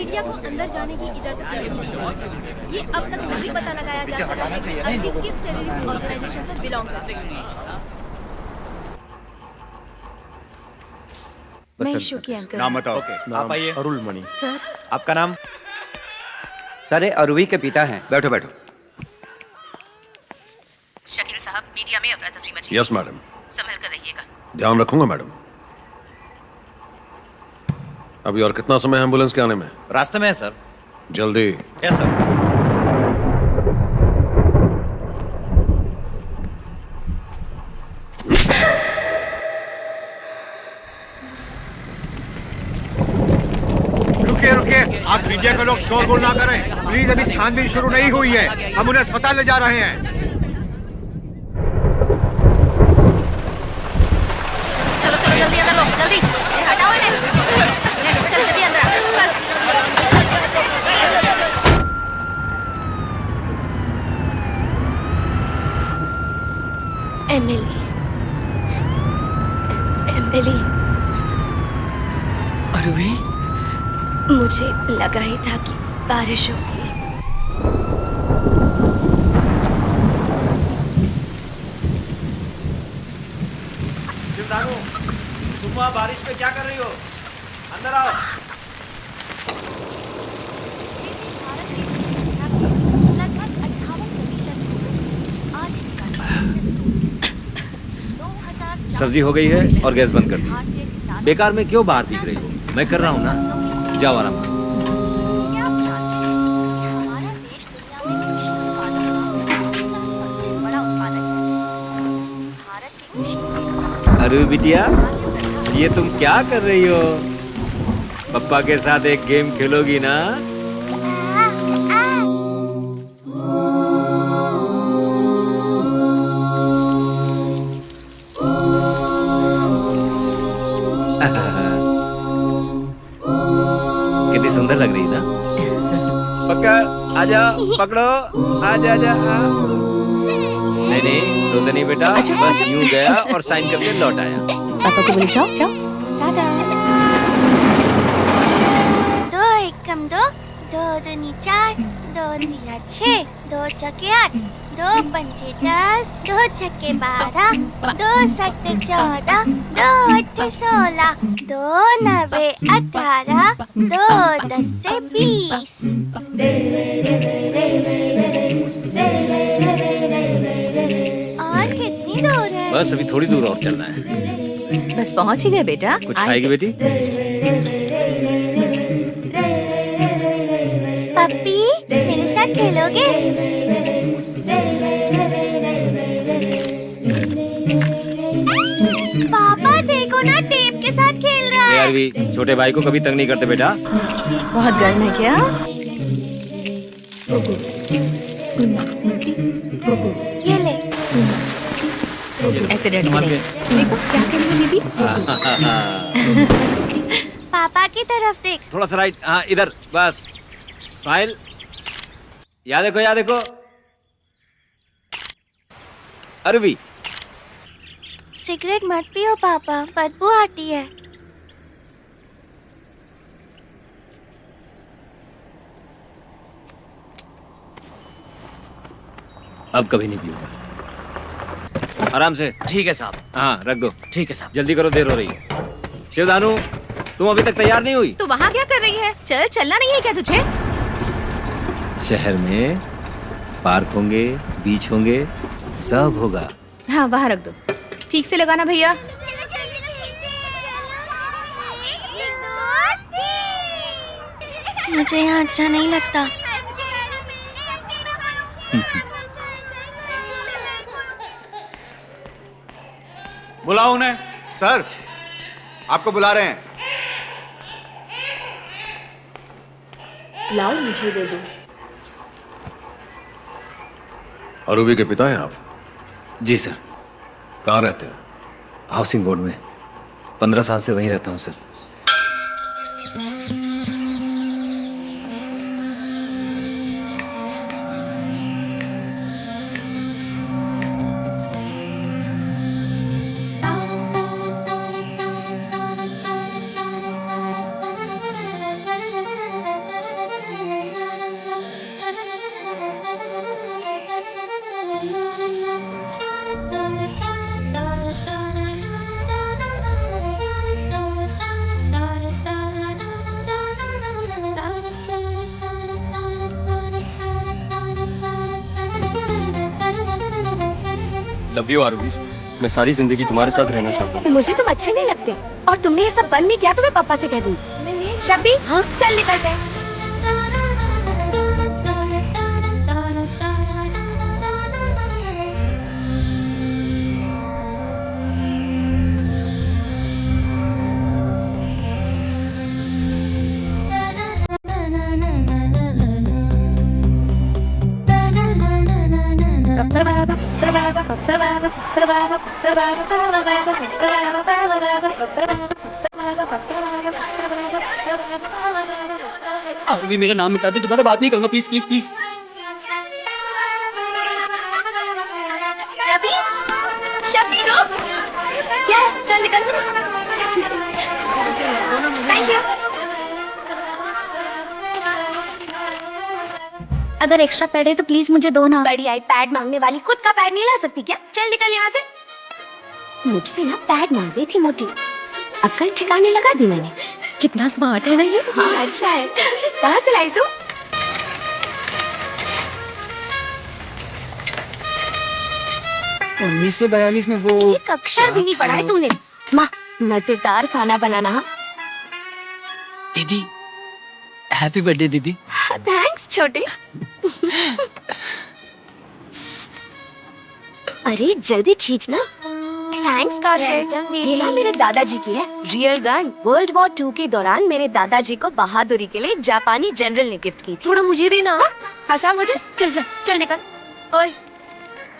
Media को अंदर जाने की इजाजत नहीं है। ये अब तक नहीं पता लगाया जा सका है कि अरवी किस टेररिस्ट ऑर्गेनाइजेशन से बिलोंग करते हैं। मैं इशू की अंकल। नाम बताओ। आप आइए। अरुल मणि। सर, आपका नाम? सर ये अरवी के पिता हैं। बैठो बैठो। शकील साहब, मीडिया में अफरा तफरी मची। Yes madam. संभल कर रहिएगा। ध्यान रखूंगा मैडम। अभी और कितना समय है एम्बुलेंस के आने में? रास्ते में है सर। जल्दी। Yes sir. रुकिए रुकिए, आप मीडिया के लोग शोरगुल ना करें प्लीज। अभी छानबीन शुरू नहीं हुई है, हम उन्हें अस्पताल ले जा रहे हैं। चलो चलो जल्दी अंदर लो, जल्दी। ये हटाओ इन्हें। ले, चल जल्दी अंदर आ, चल। एमिली, एमिली, अरवी, मुझे लगा ही था कि बारिश होगी। तुम वहाँ बारिश में क्या कर रही हो? अंदर आओ। सब्जी हो गई है और गैस बंद कर दी। बेकार में क्यों बाहर भीग रही हो? मैं कर रहा हूँ ना, जाओ आराम करो। अरे बिटिया, ये तुम क्या कर रही हो? पप्पा के साथ एक गेम खेलोगी ना? कितनी सुंदर लग रही है ना? पकड़, आजा, पकड़ो, आजा आजा। नहीं नहीं, तो नहीं बेटा, बस यूं गया और साइन करके लौट आया। पापा को बोले जाओ जाओ। टाटा। 2 एकम 2, 2 दूनी 4, 2 तिया 6, 2 चौके 8, 2 पंचे 10, 2 छक्के 12, 2 सत्ते 14, 2 अट्ठे 16, 2 नवे 18, 2 10 से 20। और कितनी दूर है? बस अभी थोड़ी दूर और चलना है। बस पहुंच ही गए बेटा। कुछ खाएगी बेटी? पप्पी, मेरे साथ खेलोगे? पापा देखो ना, टेप के साथ खेल रहा है। यार भी छोटे भाई को कभी तंग नहीं करते बेटा। बहुत गर्म है क्या? ये ले। ऐसे डर के देखो क्या कर रही है दीदी। पापा की तरफ देख। थोड़ा सा राइट, हाँ इधर, बस स्माइल। याद देखो, याद देखो। अरवी, सिगरेट मत पियो पापा, बदबू आती है। अब कभी नहीं पीऊंगा। आराम से। ठीक है साहब। हाँ रख दो। ठीक है साहब। जल्दी करो, देर हो रही है। शिवदानु, तुम अभी तक तैयार नहीं हुई? तू वहाँ क्या कर रही है? चल, चलना नहीं है क्या तुझे? शहर में पार्क होंगे, बीच होंगे, सब होगा। हाँ वहाँ रख दो। ठीक से लगाना भैया। मुझे यहाँ अच्छा नहीं लगता। बुलाओ उन्हें। सर, आपको बुला रहे हैं। लाओ मुझे दे दो। अरूबी के पिता हैं आप? जी सर। कहाँ रहते हैं? हाउसिंग बोर्ड में 15 साल से वहीं रहता हूँ सर। लव यू आरुषि, मैं सारी जिंदगी तुम्हारे साथ रहना चाहता हूँ। मुझे तुम अच्छे नहीं लगते और तुमने ये सब बंद नहीं किया तो मैं पापा से कह दूँ। शब्बी, हाँ चल निकलते हैं। अभी मेरा नाम मिटा दे, दोबारा बात नहीं करूंगा, प्लीज प्लीज प्लीज। शब्बी रुक। क्या है? चल निकल। Thank you. अगर एक्स्ट्रा पैड है तो प्लीज मुझे दो ना। बड़ी आई पैड मांगने वाली, खुद का पैड नहीं ला सकती क्या? चल निकल यहाँ से। मुझसे ना पैड मांग रही थी मोटी, अक्ल ठिकाने लगा दी मैंने। कितना स्मार्ट है ना ये। हाँ, अच्छा है। कहाँ से लाई तू? 1942 में वो एक अक्षर भी नहीं पढ़ा है तूने। माँ, मजेदार खाना बनाना। दीदी, हैप्पी बर्थडे दीदी। थैंक्स छोटे। अरे जल्दी खींचना। थैंक्स कौशिक। ये ना मेरे दादाजी की है, रियल गन। वर्ल्ड वॉर 2 के दौरान मेरे दादाजी को बहादुरी के लिए जापानी जनरल ने गिफ्ट की थी। थोड़ा मुझे देना। अच्छा मुझे। चल चल चल निकल। ओए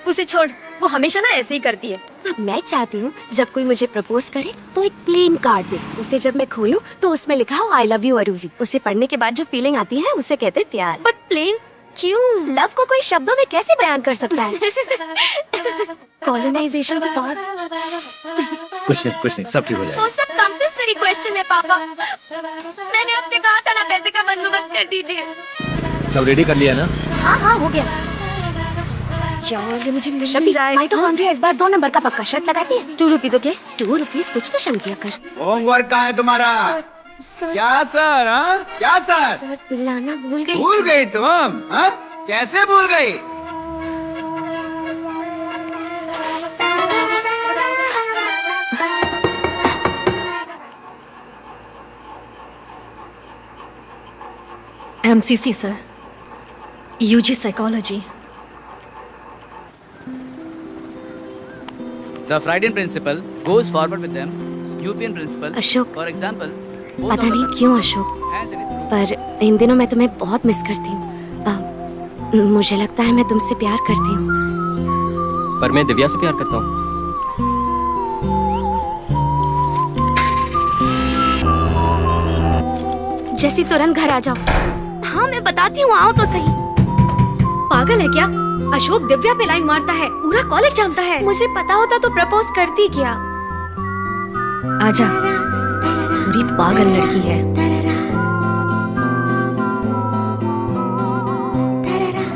उसे छोड़, वो हमेशा ना ऐसे ही करती है। मैं चाहती हूँ जब कोई मुझे प्रपोज करे तो एक प्लेन कार्ड दे, उसे जब मैं खोलूं तो उसमें लिखा हो आई लव यू अरुवी। उसे पढ़ने के बाद जो फीलिंग आती है उसे कहते हैं प्यार। बट प्लेन क्यों? लव को कोई शब्दों में कैसे बयान कर सकता है? कॉलोनाइजेशन के बाद कुछ नहीं, सब ठीक हो जाएगा। वो सब कंपल्सरी क्वेश्चन है पापा। मैंने आपसे कहा था ना पैसे का बंदोबस्त कर दीजिए। सब रेडी कर लिया ना? हाँ हाँ हो गया। यार मुझे मिल नहीं रहा है। माइटोकॉन्ड्रिया इस बार 2 नंबर का पक्का। शर्त लगाती है। 2 रुपीज ओके? 2 रुपीज कुछ तो शम किया कर। होमवर्क कहाँ है तुम्हारा? सर क्या सर? हाँ क्या सर? सर पिलाना भूल गई। भूल गई तुम? हाँ कैसे भूल गई? MCC sir, UG psychology. The Freudian principle goes forward with them. European principle. Ashok, For example, पता नहीं क्यों अशोक, पर इन दिनों मैं तुम्हें बहुत मिस करती हूँ। मुझे लगता है मैं तुमसे प्यार करती हूँ। पर मैं दिव्या से प्यार करता हूँ। जैसी तुरंत घर आ जाओ। हाँ मैं बताती हूँ, आओ तो सही। पागल है क्या? अशोक दिव्या पे लाइन मारता है, पूरा कॉलेज जानता है। मुझे पता होता तो प्रपोज करती क्या? आजा, पूरी पागल लड़की है।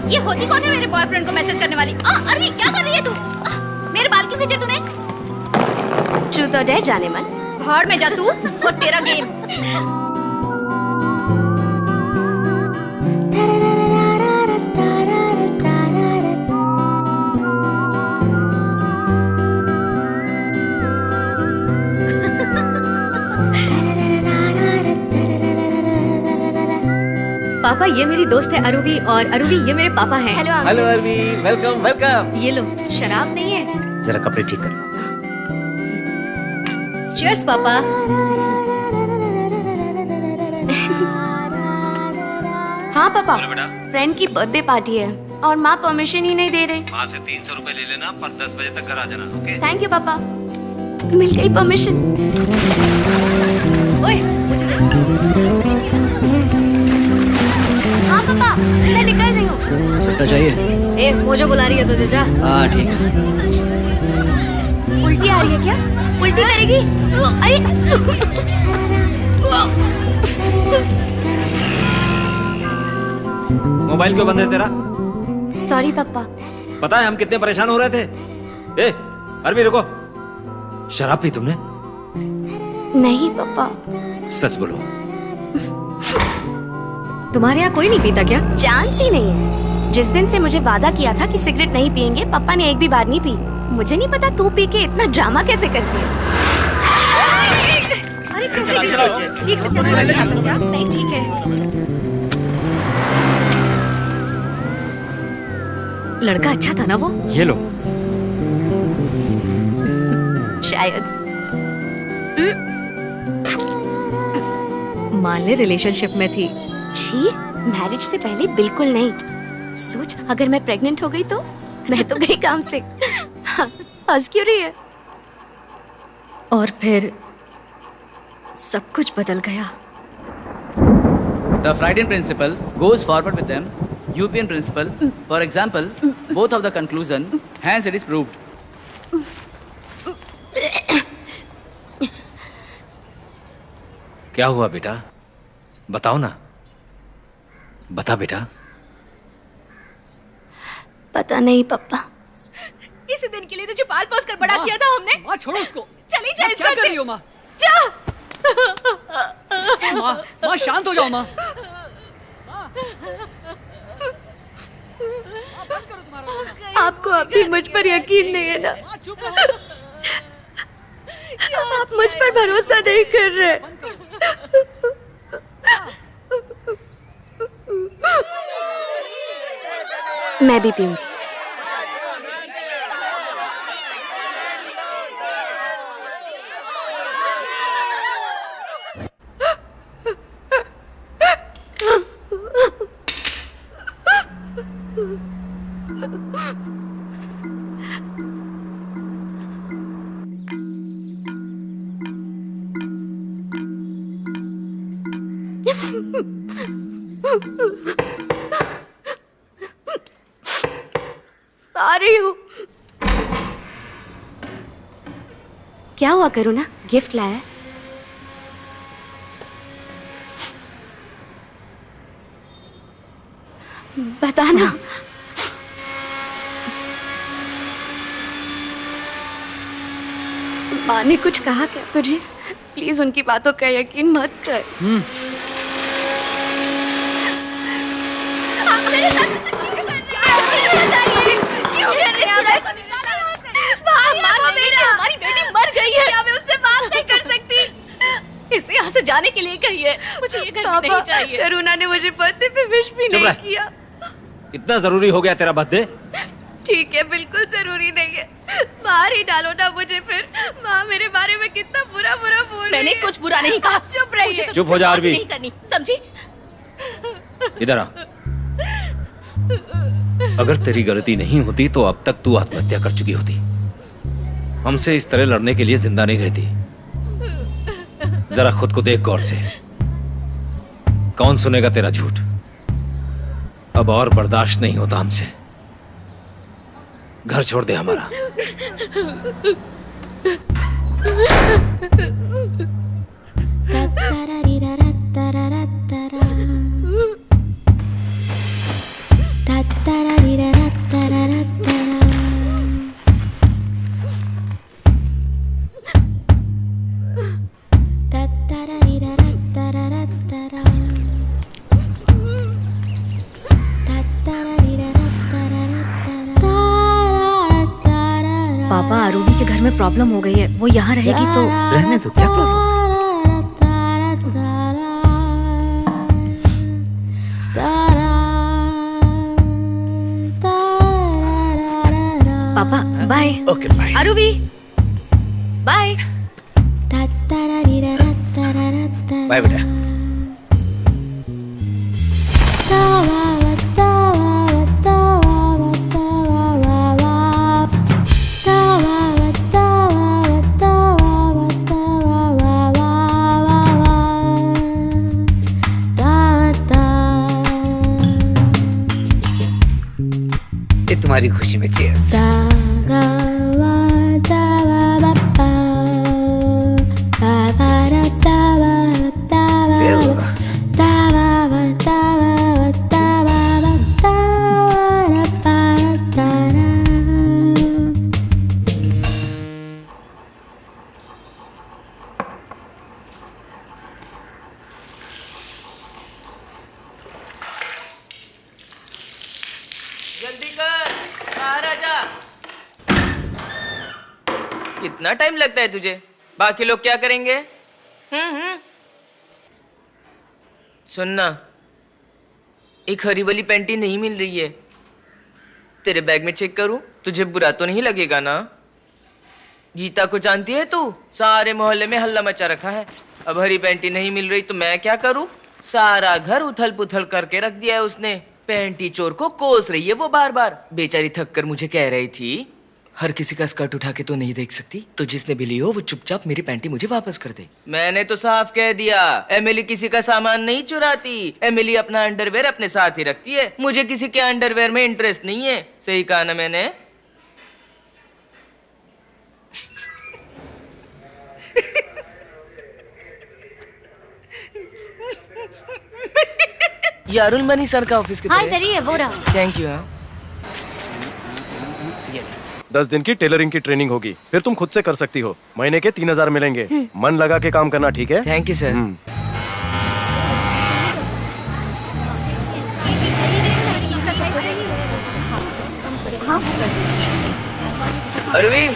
ये होती कौन है मेरे बॉयफ्रेंड को मैसेज करने वाली? अरवी क्या कर रही है तू? मेरे बाल क्यों खींचे तूने? ट्रूथ और डेयर जाने मन। भाड़ में जा तू और तेरा गेम। पापा ये मेरी दोस्त है अरुवी, और अरुवी ये मेरे पापा हैं। हेलो हेलो अरवी, वेलकम वेलकम। ये लो, शराब नहीं है। जरा कपड़े ठीक कर लो। चीयर्स पापा। हाँ पापा, फ्रेंड की बर्थडे पार्टी है और माँ परमिशन ही नहीं दे रही। माँ से 300 रुपए ले लेना, पर 10 बजे तक घर आ जाना, ओके? थैंक यू पापा, मिल गई परमिशन। ओए मुझे दे। हाँ पापा, मैं निकल रही हूँ। सट्टा चाहिए? ए मुझे बुला रही है तुझे, जा। हाँ ठीक है। उल्टी आ रही है क्या? उल्टी करेगी? अरे मोबाइल क्यों बंद है तेरा? सॉरी पापा। पता है हम कितने परेशान हो रहे थे। ए अरवी रुको, शराब पी तुमने? नहीं पापा। सच बोलो। तुम्हारे यहाँ कोई नहीं पीता क्या? चांस ही नहीं है। जिस दिन से मुझे वादा किया था कि सिगरेट नहीं पियेंगे, पापा ने एक भी बार नहीं पी। मुझे नहीं पता तू पी के इतना ड्रामा कैसे करती है। अरे कैसे ठीक से चलने नहीं आता क्या? नहीं ठीक है। लड़का अच्छा था ना वो? ये लो। शायद मान ले रिलेशनशिप में थी। छी, मैरिज से पहले बिल्कुल नहीं। सोच अगर मैं प्रेग्नेंट हो गई तो मैं तो गई काम से। हंस क्यों रही है? और फिर सब कुछ बदल गया। The Freudian principle goes forward with them. European principle, for example, both of the conclusion, hence it is proved. क्या हुआ बेटा? बताओ ना, बता बेटा। पता नहीं पापा। इसी दिन के लिए तुझे पाल पोस कर बड़ा किया था हमने। माँ छोड़ो उसको। चली जा इस क्या घर कर से। रही हो माँ? जा। माँ शांत हो जाओ माँ। आपको अभी मुझ पर यकीन नहीं है ना? आप मुझ पर भरोसा नहीं कर रहे। मैं भी पीऊंगी। आ रही हूँ। क्या हुआ करुणा? गिफ्ट लाया है? बताना। माँ ने कुछ कहा क्या तुझे? प्लीज उनकी बातों का यकीन मत कर। हमारी बेटी मर गई है। क्या मैं उससे बात नहीं कर सकती? इसे यहाँ से जाने के लिए कही है। मुझे ये घर में नहीं चाहिए। करुणा ने मुझे बर्थडे पे विश भी नहीं किया। इतना जरूरी हो गया तेरा बर्थडे? ठीक है, बिल्कुल जरूरी नहीं है। बाहर ही डालो ना मुझे फिर। माँ मेरे बारे में कितना बुरा बुरा बोल रही है। मैंने कुछ बुरा नहीं कहा। चुप रहिए। चुप हो जा आरवी। नहीं करनी, समझी? इधर आ। अगर तेरी गलती नहीं होती तो अब तक तू आत्महत्या कर चुकी होती। हमसे इस तरह लड़ने के लिए जिंदा नहीं रहती। जरा खुद को देख गौर से। कौन सुनेगा तेरा झूठ? अब और बर्दाश्त नहीं होता हमसे। घर छोड़ दे हमारा। पापा, आरूबी के घर में प्रॉब्लम हो गई है। वो यहाँ रहेगी तो रहने दो, क्या प्रॉब्लम? पापा bye. Okay bye. Aruvi bye. Bye बेटा। तुम्हारी खुशी में चीयर्स। जल्दी कर, बाहर आ जा। कितना टाइम लगता है तुझे? बाकी लोग क्या करेंगे? सुनना, एक हरी वाली पैंटी नहीं मिल रही है। तेरे बैग में चेक करूं? तुझे बुरा तो नहीं लगेगा ना? गीता को जानती है तू? सारे मोहल्ले में हल्ला मचा रखा है। अब हरी पैंटी नहीं मिल रही तो मैं क्या करूं? सारा घर उथल पुथल करके रख दिया है उसने। पैंटी चोर को कोस रही है वो बार बार। बेचारी थक कर मुझे कह रही थी, हर किसी का स्कर्ट उठा के तो नहीं देख सकती, तो जिसने भी ली हो वो चुपचाप मेरी पैंटी मुझे वापस कर दे। मैंने तो साफ कह दिया, एमिली किसी का सामान नहीं चुराती। एमिली अपना अंडरवेयर अपने साथ ही रखती है। मुझे किसी के अंडरवेयर में इंटरेस्ट नहीं है। सही कहा ना मैंने? ये अरुण मनी सर का ऑफिस किधर हाँ है? इधर ही है, वो रहा। Thank you. 10 दिन की टेलरिंग की ट्रेनिंग होगी, फिर तुम खुद से कर सकती हो। महीने के 3000 मिलेंगे। मन लगा के काम करना, ठीक है? Thank you sir. अरवी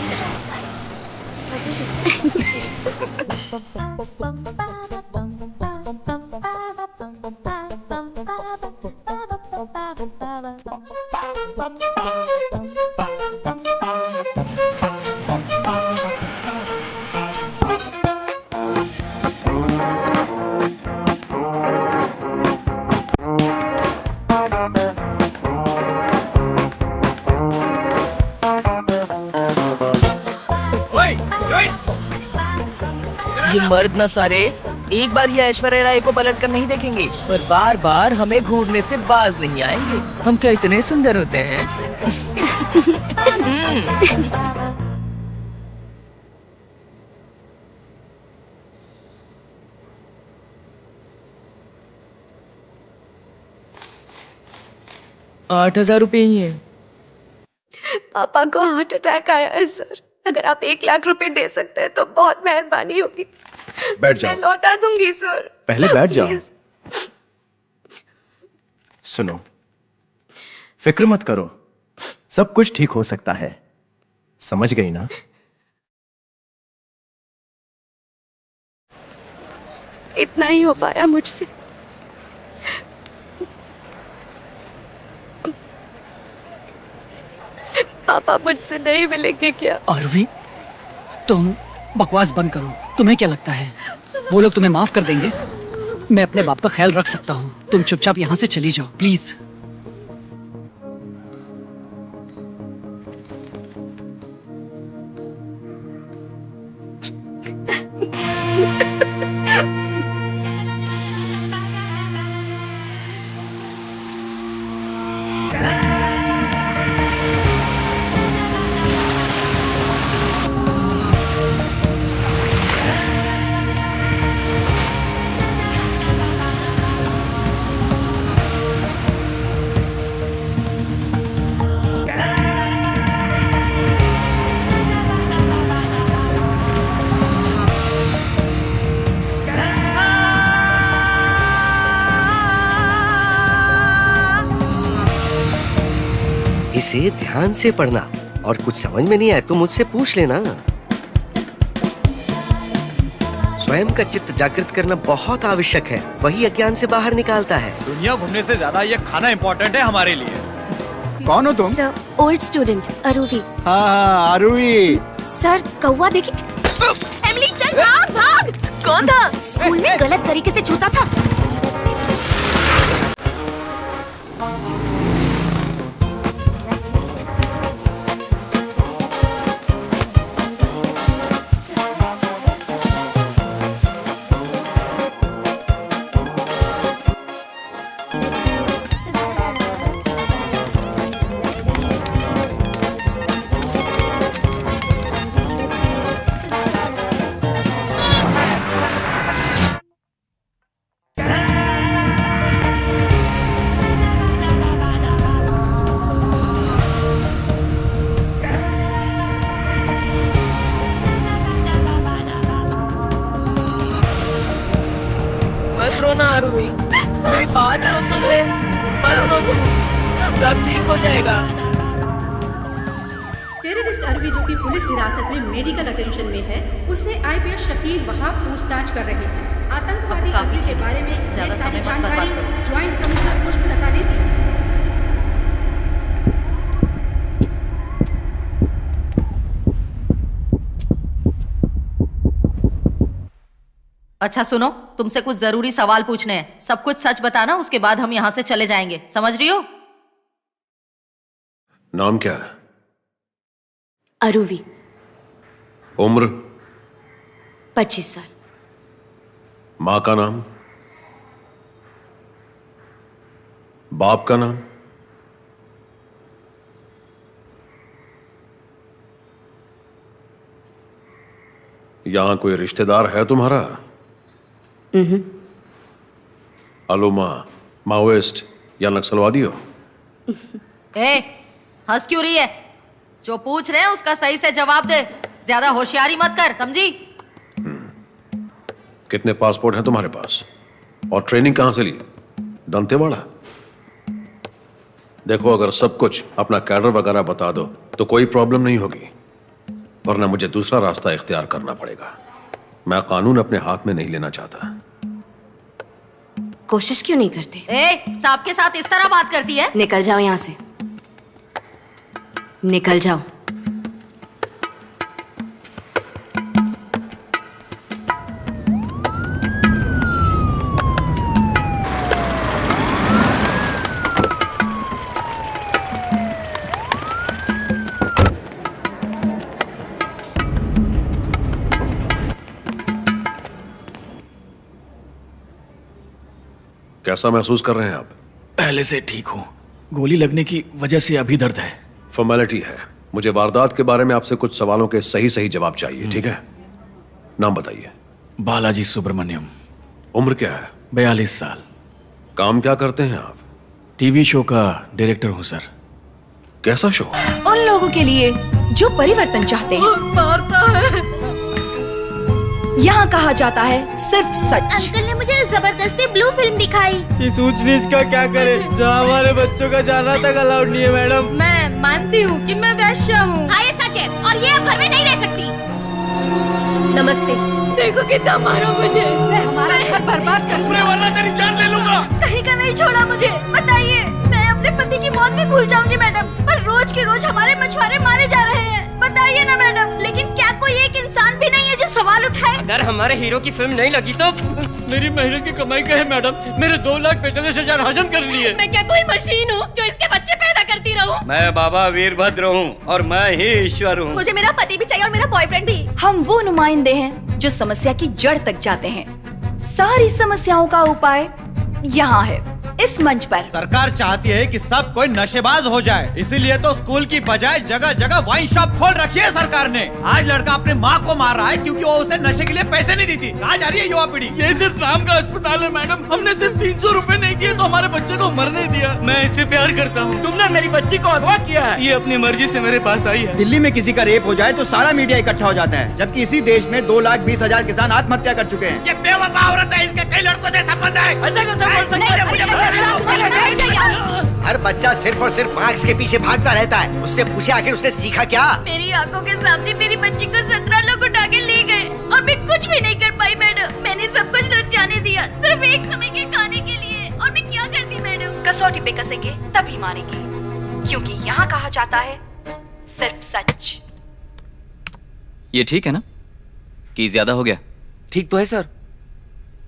ये मर्द ना सारे एक बार ये ऐश्वर्या राय को पलट कर नहीं देखेंगे, पर बार बार हमें घूरने से बाज नहीं आएंगे। हम क्या इतने सुंदर होते हैं? ₹8,000 ही है। पापा को हार्ट अटैक आया है सर। अगर आप 1 लाख रुपए दे सकते हैं तो बहुत मेहरबानी होगी। बैठ जाओ। मैं लौटा दूंगी सर। पहले बैठ जाओ। Please। सुनो, फिक्र मत करो, सब कुछ ठीक हो सकता है। समझ गई ना? इतना ही हो पाया मुझसे। पापा मुझसे नहीं मिलेंगे क्या? अरवी, तुम बकवास बंद करो। तुम्हें क्या लगता है वो लोग तुम्हें माफ कर देंगे? मैं अपने बाप का ख्याल रख सकता हूँ। तुम चुपचाप यहाँ से चली जाओ प्लीज। इसे ध्यान से पढ़ना और कुछ समझ में नहीं आए तो मुझसे पूछ लेना। स्वयं का चित्त जागृत करना बहुत आवश्यक है, वही अज्ञान से बाहर निकालता है। दुनिया घूमने से ज्यादा ये खाना इम्पोर्टेंट है हमारे लिए। कौन हो तुम? Sir, old student Aruvi. हाँ अरुवी। सर कौवा देखी। एमिली चल भाग भाग। कौन था? स्कूल में गलत तरीके से छूता था। मत रोना अरुवी, मेरी बात तो सुन ले। मत रो तू, सब ठीक हो जाएगा। टेररिस्ट अरविंद अभी जो कि पुलिस हिरासत में मेडिकल अटेंशन में है, उससे आईपीएस शकील वहाब पूछताछ कर रहे हैं। आतंकवादी अवधि के बारे में ये सारी जानकारी ज्वाइंट कमिश्नर पुष्पलता ने दी। अच्छा सुनो, तुमसे कुछ जरूरी सवाल पूछने हैं। सब कुछ सच बताना, उसके बाद हम यहाँ से चले जाएंगे। समझ रही हो? नाम क्या है? अरुवी। उम्र? 25 साल। माँ का नाम? बाप का नाम? यहां कोई रिश्तेदार है तुम्हारा? अलोमा, माओइस्ट या नक्सलवादी हो? ए, हंस क्यों रही है? जो पूछ रहे हैं उसका सही से जवाब दे। ज्यादा होशियारी मत कर, समझी? कितने पासपोर्ट हैं तुम्हारे पास? और ट्रेनिंग कहां से ली? दंतेवाड़ा? देखो, अगर सब कुछ अपना कैडर वगैरह बता दो तो कोई प्रॉब्लम नहीं होगी, वरना मुझे दूसरा रास्ता इख्तियार करना पड़ेगा। मैं कानून अपने हाथ में नहीं लेना चाहता। कोशिश क्यों नहीं करते? ए, सांप के साथ इस तरह बात करती है? निकल जाओ यहाँ से, निकल जाओ। कैसा महसूस कर रहे हैं आप? पहले से ठीक हूँ, गोली लगने की वजह से अभी दर्द है। फॉर्मेलिटी है। मुझे वारदात के बारे में आपसे कुछ सवालों के सही सही जवाब चाहिए, ठीक है? नाम बताइए। बालाजी सुब्रमण्यम। उम्र क्या है? 42 साल। काम क्या करते हैं आप? टीवी शो का डायरेक्टर हूँ सर। कैसा शो? उन लोगों के लिए जो परिवर्तन चाहते हैं। मारता है। यहाँ कहा जाता है सिर्फ सच। अंकल ने मुझे जबरदस्ती ब्लू फिल्म दिखाई। इस ऊंच नीच का क्या करे? जहाँ हमारे बच्चों का जाना तक अलाउड नहीं है मैडम। मैं मानती हूँ कि मैं वैश्य हूँ। हाँ, ये सच है और ये अब घर में नहीं रह सकती। नमस्ते। देखो कितना मारो मुझे। हमारा घर बर्बाद कर दिया, वरना तेरी जान ले लूंगा। कहीं का नहीं छोड़ा मुझे। बताइए, मैं अपने पति की मौत भी भूल जाऊंगी मैडम, पर रोज के रोज हमारे मछुआरे मारे जा रहे हैं। बताइए ना मैडम, लेकिन क्या कोई एक इंसान भी नहीं है जो सवाल उठाए? अगर हमारे हीरो की फिल्म नहीं लगी तो मेरी महीने की कमाई का है मैडम। मेरे 2,45,000 हजम कर लिए। मैं क्या कोई मशीन हूँ जो इसके बच्चे पैदा करती रहूँ? मैं बाबा वीरभद्र हूँ और मैं ही ईश्वर हूँ। मुझे मेरा पति भी चाहिए और मेरा बॉयफ्रेंड भी। हम वो नुमाइंदे हैं जो समस्या की जड़ तक जाते हैं। सारी समस्याओं का उपाय यहाँ है, इस मंच पर। सरकार चाहती है कि सब कोई नशेबाज हो जाए, इसीलिए तो स्कूल की बजाय जगह जगह वाइन शॉप खोल रखी है सरकार ने। आज लड़का अपने माँ को मार रहा है क्योंकि वो उसे नशे के लिए पैसे नहीं देती। कहाँ जा रही है युवा पीढ़ी? ये सिर्फ नाम का अस्पताल है मैडम। हमने सिर्फ 300 रुपए नहीं दिए तो हमारे बच्चे को मरने दिया। मैं इससे प्यार करता हूँ। तुमने मेरी बच्ची को अगवा किया है। ये अपनी मर्जी से मेरे पास आई है। दिल्ली में किसी का रेप हो जाए तो सारा मीडिया इकट्ठा हो जाता है, जबकि इसी देश में 2,20,000 किसान आत्महत्या कर चुके हैं। ये बेवफा औरत है, इसके कई लड़कों से संबंध है। हर बच्चा सिर्फ और सिर्फ मार्क्स के पीछे भागता रहता है। उससे पूछे आखिर उसने सीखा क्या? मेरी आंखों के सामने मेरी बच्ची को 17 लोग उठा के ले गए और मैं कुछ भी नहीं कर पाई मैडम। मैंने सब कुछ लुट जाने दिया सिर्फ एक समय के खाने के लिए। और मैं क्या करती मैडम? कसौटी पे कसेंगे तभी मारेंगे, क्योंकि यहाँ कहा जाता है सिर्फ सच। ये ठीक है ना कि ज्यादा हो गया? ठीक तो है सर।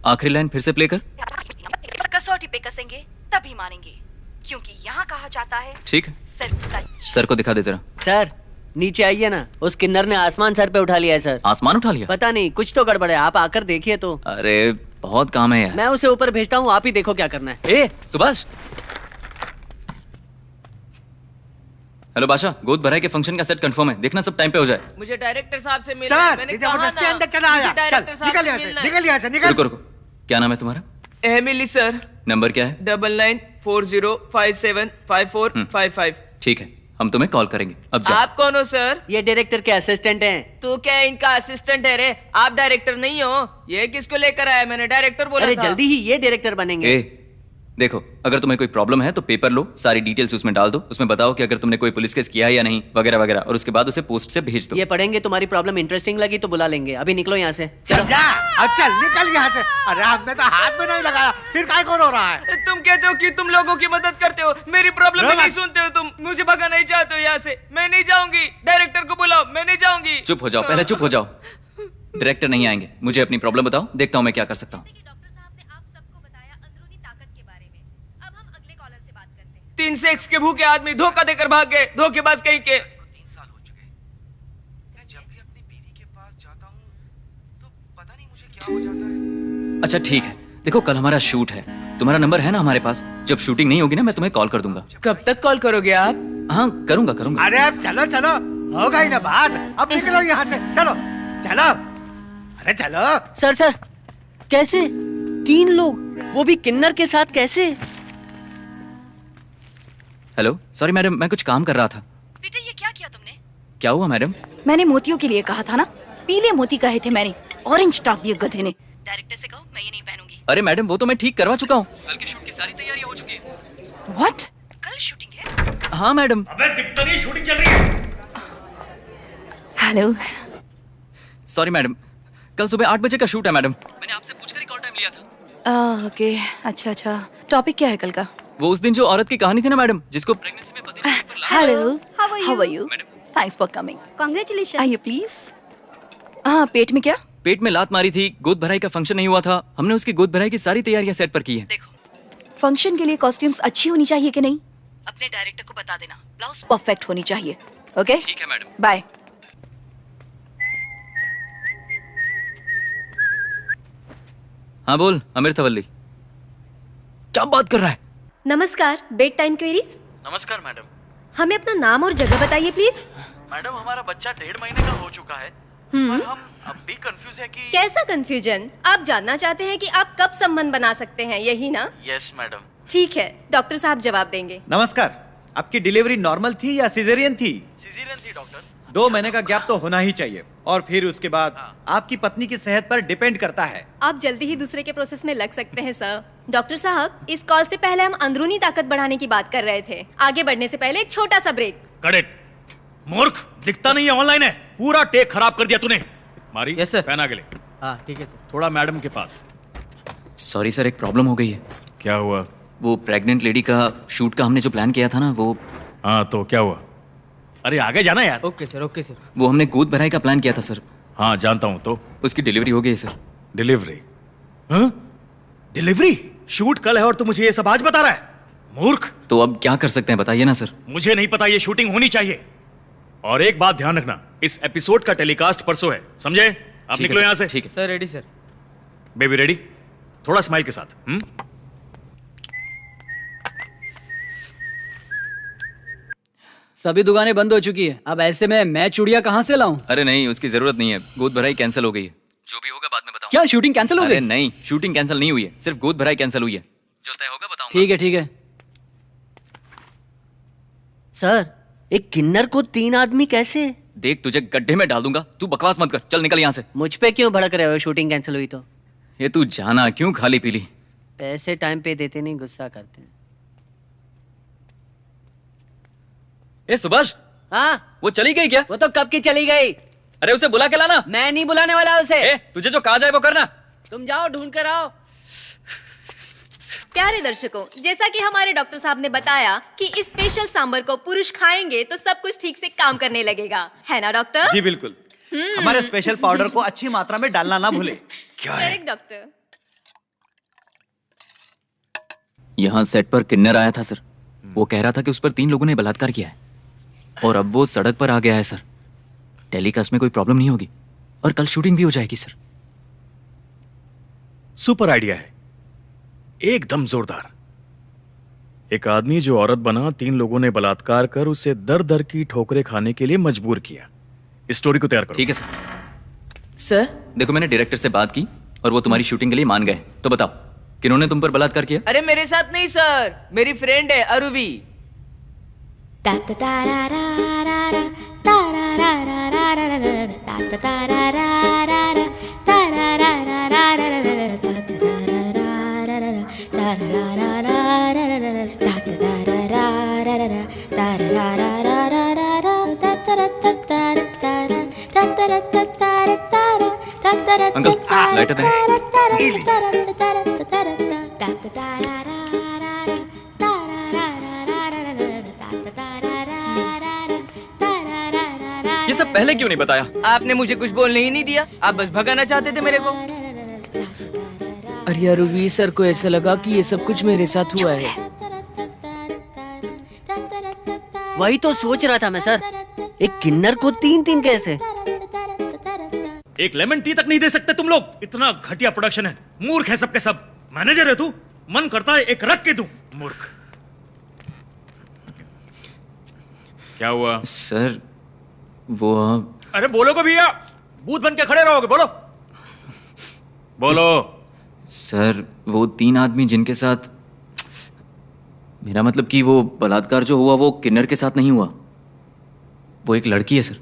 आखिरी लाइन फिर से प्ले कर। कसौटी पे कसेंगे तभी मारेंगे, क्योंकि यहाँ कहा जाता है ठीक है, सिर्फ सच। सर को दिखा दे जरा। सर नीचे आइए ना, उस किन्नर ने आसमान सर पे उठा लिया है सर। आसमान उठा लिया? पता नहीं, कुछ तो गड़बड़ है, आप आकर देखिए तो। अरे बहुत काम है यार। मैं उसे ऊपर भेजता हूँ, आप ही देखो क्या करना है। ए सुभाष। हेलो बादशाह, गोद भराई के फंक्शन का सेट कंफर्म है, देखना सब टाइम पे हो जाए। मुझे डायरेक्टर साहब से मिलना सर, मैंने ये कहा जबरदस्ती ना, अंदर चला आया। मुझे डायरेक्टर साहब निकल से यहाँ से, मिलना है। निकल यहाँ से, निकल। रुको रुको, क्या नाम है तुम्हारा? Emily sir. नंबर क्या है? 9940575455। ठीक है, हम तुम्हें कॉल करेंगे। अब जाओ। आप कौन हो सर? ये डायरेक्टर के असिस्टेंट हैं। तो क्या इनका असिस्टेंट है रे? आप डायरेक्टर नहीं हो? ये किसको लेकर आया? मैंने डायरेक्टर बोला था। जल्दी ही ये डायरेक्टर बनेंगे। ए, देखो, अगर तुम्हें कोई प्रॉब्लम है तो पेपर लो, सारी डिटेल्स उसमें डाल दो, उसमें बताओ कि अगर तुमने कोई पुलिस केस किया है या नहीं, वगैरह वगैरह, और उसके बाद उसे पोस्ट से भेज दो। ये पढ़ेंगे, तुम्हारी प्रॉब्लम इंटरेस्टिंग लगी तो बुला लेंगे। अभी निकलो यहाँ से। चल जा, अब चल निकल यहाँ से। अरे आपने तो हाथ में नहीं लगाया, फिर काय को रो रहा है? तुम कहते हो कि तुम लोगों की मदद करते हो, मेरी प्रॉब्लम नहीं सुनते हो तुम। मुझे भगाना नहीं चाहते हो यहाँ से। मैं नहीं जाऊंगी, डायरेक्टर को बुलाओ, मैं नहीं जाऊंगी। चुप हो जाओ, पहले चुप हो जाओ। डायरेक्टर नहीं आएंगे, मुझे अपनी प्रॉब्लम बताओ, देखता हूँ मैं क्या कर सकता हूँ। 3 सेक्स के भूखे आदमी धोखा देकर भाग गए, धोखेबाज कहीं के। 3 साल हो चुके हैं। मैं जब भी अपनी बीवी के पास जाता हूँ तो पता नहीं मुझे क्या हो जाता है। अच्छा ठीक है, देखो कल हमारा शूट है, तुम्हारा नंबर है ना हमारे पास? जब शूटिंग नहीं होगी ना, मैं तुम्हें कॉल कर दूंगा। कब तक कॉल करोगे आप? हाँ करूंगा। अरे अब चलो चलो, होगा ही ना बात। अब निकलो यहाँ से, चलो चलो। अरे चलो। सर कैसे 3 लोग, वो भी किन्नर के साथ, कैसे? हेलो, सॉरी मैडम, मैं कुछ काम कर रहा था। बेटा ये क्या किया तुमने? क्या हुआ मैडम? मैंने मोतियों के लिए कहा था ना, पीले मोती कहे थे मैंने, ऑरेंज टाक दिए गधे ने। डायरेक्टर से कहो मैं ये नहीं पहनूंगी। अरे मैडम, वो तो मैं ठीक करवा चुका हूँ, कल के शूट की सारी तैयारियां हो चुकी है। व्हाट? कल शूटिंग है? हाँ मैडम। अबे दिखता नहीं शूटिंग चल रही है। हेलो। सॉरी मैडम, कल सुबह 8 बजे का शूट है मैडम। मैंने आपसे पूछकर ही कॉल टाइम लिया था। ओके, अच्छा। टॉपिक क्या है कल का? वो उस दिन जो औरत की कहानी थी ना मैडम, जिसको प्रेगनेंसी में पति ने पेपर लाया। Hello, how are you? Thanks for coming. Congratulations. आइए प्लीज। हाँ, पेट में क्या? पेट में लात मारी थी, गोद भराई का फंक्शन नहीं हुआ था, हमने उसकी गोद भराई की सारी तैयारियां सेट पर की है। देखो, फंक्शन के लिए कॉस्ट्यूम्स अच्छी होनी चाहिए कि नहीं, अपने डायरेक्टर को बता देना। ब्लाउज परफेक्ट होनी चाहिए। ओके ठीक है मैडम। बाय। हाँ बोल अमृतवल्ली। क्या बात कर रहा है? नमस्कार, बेड टाइम क्वेरीज। नमस्कार मैडम। हमें अपना नाम और जगह बताइए प्लीज। मैडम हमारा बच्चा 1.5 महीने का हो चुका है, पर हम अब भी कंफ्यूज है कि। कैसा कंफ्यूजन? आप जानना चाहते हैं कि आप कब संबंध बना सकते हैं, यही ना? Yes madam. ठीक है, डॉक्टर साहब जवाब देंगे। नमस्कार, आपकी डिलीवरी नॉर्मल थी या सिजेरियन थी? सिजेरियन थी डॉक्टर। 2 महीने का गैप तो होना ही चाहिए, और फिर उसके बाद आपकी पत्नी की सेहत पर डिपेंड करता है। आप जल्दी ही दूसरे के प्रोसेस में लग सकते हैं सर। डॉक्टर साहब, इस कॉल से पहले हम अंदरूनी ताकत बढ़ाने की बात कर रहे थे। आगे बढ़ने से पहले एक छोटा सा ब्रेक। करेक्ट। मूर्ख, दिखता नहीं है, ऑनलाइन है। पूरा टेक खराब कर दिया तूने। मारी? Yes sir. फैन आगे ले। हाँ ठीक है सर। थोड़ा मैडम के पास। सॉरी सर, एक प्रॉब्लम हो गई है। क्या हुआ? वो प्रेग्नेंट लेडी का शूट का हमने जो प्लान किया था ना, वो। हाँ तो क्या हुआ? अरे आगे जाना यार। Okay sir. वो हमने गोद भराई का प्लान किया था सर। हाँ जानता हूँ, तो उसकी डिलीवरी हो गई है सर। डिलीवरी? हाँ? डिलीवरी? शूट कल है और तू मुझे ये सब आज बता रहा है? मूर्ख। तो अब क्या कर सकते हैं बताइए ना सर। मुझे नहीं पता, ये शूटिंग होनी चाहिए। और एक बात ध्यान रखना, इस एपिसोड का टेलीकास्ट परसों है, समझे? अब निकलो यहाँ से। ठीक है sir ready sir. Baby ready? थोड़ा स्माइल के साथ। सभी दुकानें बंद हो चुकी है, अब ऐसे में मैं चूड़ियां कहाँ से लाऊं? अरे नहीं, उसकी जरूरत नहीं है, गोद भराई कैंसिल हो गई है। जो भी होगा बाद में बताऊं। क्या शूटिंग कैंसिल हो अरे गई? नहीं, शूटिंग कैंसिल नहीं हुई है, सिर्फ गोद भराई कैंसिल हुई है। जो तय होगा बताऊंगा। ठीक है। सर, एक किन्नर को 3 आदमी कैसे? देख, तुझे गड्ढे में डाल दूंगा, तू बकवास मत कर, चल निकल यहाँ से। मुझ पे क्यों भड़क रहे हो? शूटिंग कैंसिल हुई तो? ये तू जाना क्यों खाली पीली? पैसे टाइम पे देते नहीं, गुस्सा करते हैं। ए सुभाष, हाँ वो चली गई क्या? वो तो कब की चली गई। अरे उसे बुला के लाना। मैं नहीं बुलाने वाला उसे। तुझे जो कहा जाए वो करना। तुम जाओ, ढूंढ कर आओ। प्यारे दर्शकों, जैसा कि हमारे डॉक्टर साहब ने बताया कि इस स्पेशल सांबर को पुरुष खाएंगे तो सब कुछ ठीक से काम करने लगेगा, है ना डॉक्टर? जी बिल्कुल। हमारे स्पेशल पाउडर को अच्छी मात्रा में डालना ना भूले। क्या है? Correct doctor. यहाँ सेट पर किन्नर आया था सर, वो कह रहा था कि उस पर 3 लोगों ने बलात्कार किया है, और अब वो सड़क पर आ गया है सर। टेलीकास्ट में कोई प्रॉब्लम नहीं होगी, और कल शूटिंग भी हो जाएगी सर। सुपर आइडिया है, एकदम जोरदार। एक आदमी जो औरत बना, 3 लोगों ने बलात्कार कर उसे दर दर की ठोकरें खाने के लिए मजबूर किया। इस स्टोरी को तैयार करो। ठीक है सर। देखो, मैंने डायरेक्टर से बात की और वो तुम्हारी शूटिंग के लिए मान गए। तो बताओ, किन्होंने तुम पर बलात्कार किया? अरे मेरे साथ नहीं सर, मेरी फ्रेंड है अरुवी। अंकल लाइटर दें। ये सब पहले क्यों नहीं बताया? आपने मुझे कुछ बोलने ही नहीं दिया, आप बस भगाना चाहते थे मेरे को। अरे यार रवि सर को ऐसा लगा कि ये सब कुछ मेरे साथ हुआ है। वही तो सोच रहा था मैं सर, एक किन्नर को 3-3 कैसे? एक लेमन टी तक नहीं दे सकते तुम लोग? इतना घटिया प्रोडक्शन है, मूर्ख है सबके सब। मैनेजर है तू, मन करता है एक रख के दूं। मूर्ख। क्या हुआ सर? वो अरे बोलो को भैया, भूत बन के खड़े रहोगे, बोलो बोलो। सर वो 3 आदमी जिनके साथ, मेरा मतलब कि वो बलात्कार जो हुआ वो किन्नर के साथ नहीं हुआ, वो एक लड़की है सर।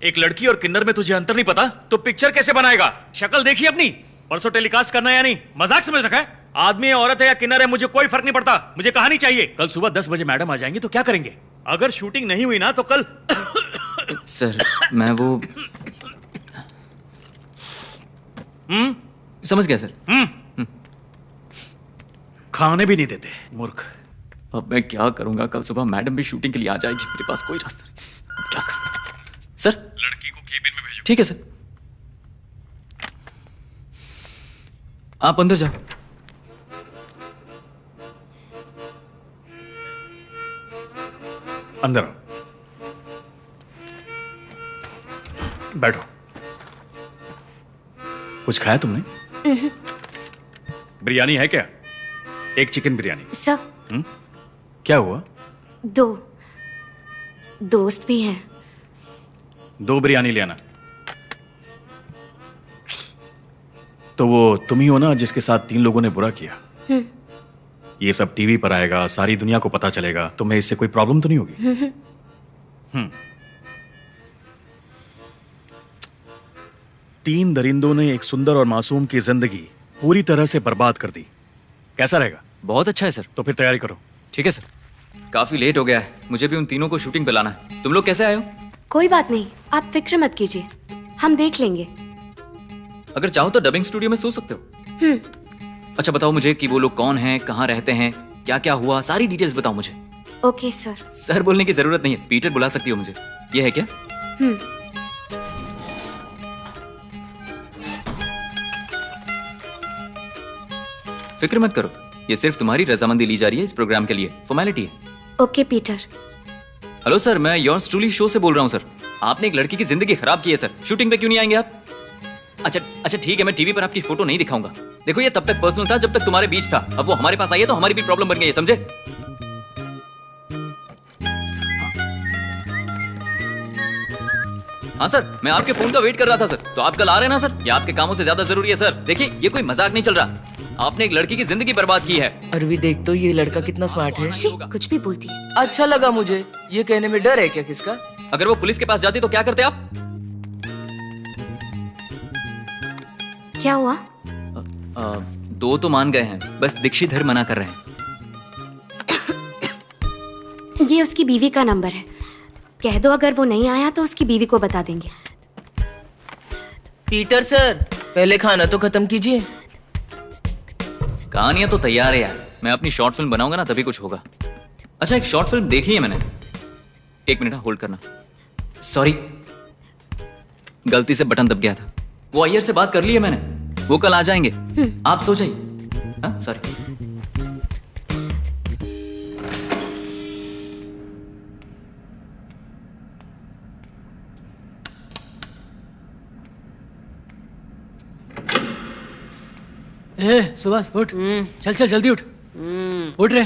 एक लड़की और किन्नर में तुझे अंतर नहीं पता तो पिक्चर कैसे बनाएगा? शक्ल देखी अपनी? परसों टेलीकास्ट करना है या नहीं? मजाक समझ रखा है? आदमी है, औरत है या किन्नर है, मुझे कोई फर्क नहीं पड़ता, मुझे कहानी चाहिए। कल सुबह 10 बजे मैडम आ जाएंगी तो क्या करेंगे? अगर शूटिंग नहीं हुई ना तो कल सर मैं वो समझ गया सर। खाने भी नहीं देते, मूर्ख। अब मैं क्या करूंगा? कल सुबह मैडम भी शूटिंग के लिए आ जाएगी, मेरे पास कोई रास्ता नहीं। अब क्या करूं? सर लड़की को केबिन में भेजो। ठीक है सर, आप अंदर जाओ। अंदर आओ, बैठो। कुछ खाया तुमने? बिरयानी है क्या? एक चिकन बिरयानी। सर क्या हुआ? 2 दोस्त भी हैं। 2 बिरयानी ले आना। तो वो तुम ही हो ना जिसके साथ 3 लोगों ने बुरा किया? ये सब टीवी पर आएगा, सारी दुनिया को पता चलेगा, तुम्हें इससे कोई प्रॉब्लम तो नहीं होगी? 3 दरिंदों ने एक सुंदर और मासूम की जिंदगी पूरी तरह से बर्बाद कर दी। कैसा रहेगा? बहुत अच्छा है सर। तो फिर तैयारी करो। ठीक है सर। काफी लेट हो गया है, मुझे भी उन तीनों को शूटिंग पे लाना है। तुम लोग कैसे आए हो? कोई बात नहीं, आप फिक्र मत कीजिए, हम देख लेंगे। अगर चाहो तो डबिंग स्टूडियो में सो सकते हो। अच्छा बताओ मुझे कि वो लोग कौन हैं, कहाँ रहते हैं, क्या क्या हुआ, सारी डिटेल्स बताओ मुझे। Okay sir. सर बोलने की जरूरत नहीं है, पीटर बुला सकती हो मुझे। ये है क्या? फिक्र मत करो, ये सिर्फ तुम्हारी रजामंदी ली जा रही है इस प्रोग्राम के लिए, फॉर्मेलिटी है। Okay Peter. हेलो सर, मैं योर्स ट्रूली शो से बोल रहा हूँ सर। आपने एक लड़की की जिंदगी खराब की है सर, शूटिंग पे क्यों नहीं आएंगे आप? अच्छा ठीक है, मैं टीवी पर आपकी फोटो नहीं दिखाऊंगा। देखो ये तब तक पर्सनल था जब तक तुम्हारे बीच था, अब वो हमारे पास आई है तो हमारी भी प्रॉब्लम बन गई है, समझे? हाँ सर, मैं आपके फोन का वेट कर रहा था सर। तो आप कल आ रहे हैं ना सर? ये आपके कामों से ज्यादा जरूरी है सर। देखिए ये कोई मजाक नहीं चल रहा, आपने एक लड़की की जिंदगी बर्बाद की है। अरवी देख तो ये लड़का कितना स्मार्ट है। कुछ भी बोलती है। अच्छा लगा मुझे, ये कहने में डर है क्या किसका? अगर वो पुलिस के पास जाती तो क्या करते आप? क्या हुआ? 2 तो मान गए हैं, बस दीक्षिधर मना कर रहे हैं। ये उसकी बीवी का नंबर है, कह दो अगर वो नहीं आया तो उसकी बीवी को बता देंगे। पीटर सर पहले खाना तो खत्म कीजिए। कहानियां तो तैयार है यार, मैं अपनी शॉर्ट फिल्म बनाऊंगा ना तभी कुछ होगा। अच्छा एक शॉर्ट फिल्म देखी है मैंने। 1 मिनट होल्ड करना। सॉरी, गलती से बटन दब गया था। वो अय्यर से बात कर ली है मैंने, वो कल आ जाएंगे, आप सो जाइए। हाँ सॉरी। सुभाष उठ, चल चल जल्दी उठ, उठ रे।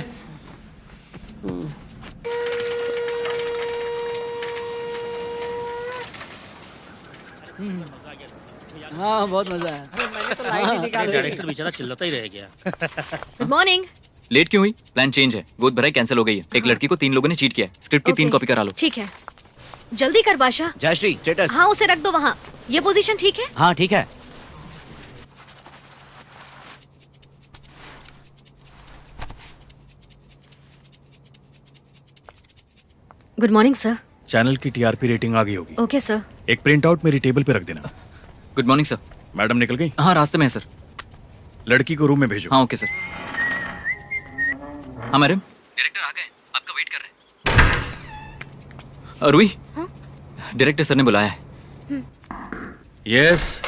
हाँ बहुत मजा आया। डायरेक्टर बेचारा चिल्लाता ही रह गया। Good morning. लेट क्यों हुई? प्लान चेंज है, गोद भराई कैंसिल हो गई है। एक लड़की को 3 लोगों ने चीट किया है। स्क्रिप्ट की 3 कॉपी करा लो। ठीक है, जल्दी कर बादशाह। जयश्री स्टेटस। हाँ उसे रख दो वहाँ। ये पोजीशन ठीक है? हाँ ठीक है। Good morning sir. चैनल की टीआरपी रेटिंग आ गई होगी। Okay sir. एक प्रिंट आउट मेरी टेबल पे रख देना। Good morning sir. मैडम निकल गई? हाँ रास्ते में है सर। लड़की को रूम में भेजो। हाँ ओके सर। हाँ मैडम, डायरेक्टर आ गए, आपका वेट कर रहे हैं। रुई, डायरेक्टर सर ने बुलाया है। यस,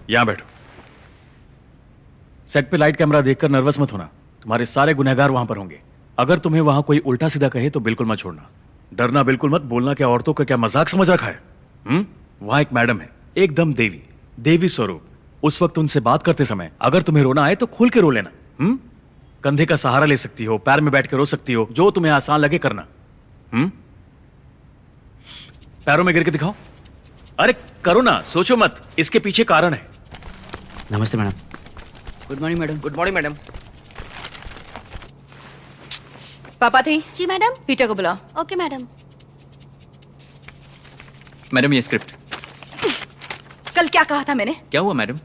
यहां बैठो। सेट पे लाइट कैमरा देखकर नर्वस मत होना, तुम्हारे सारे गुनहगार वहां पर होंगे। अगर तुम्हें वहां कोई उल्टा सीधा कहे तो बिल्कुल मत छोड़ना। डरना बिल्कुल मत, बोलना क्या औरतों का क्या मजाक समझ रखा है। वहां एक मैडम है, एकदम देवी, देवी स्वरूप। उस वक्त उनसे बात करते समय अगर तुम्हें रोना आए तो खुल के रो लेना। कंधे का सहारा ले सकती हो, पैर में बैठ के रो सकती हो, जो तुम्हें आसान लगे करना। पैरों में गिर के दिखाओ। अरे करो ना, सोचो मत, इसके पीछे कारण है। नमस्ते madam. Good morning madam. Good morning madam. पापा थी जी मैडम। पीटर को बुलाओ। Okay madam. मैडम ये स्क्रिप्ट। कल क्या कहा था मैंने? क्या हुआ मैडम?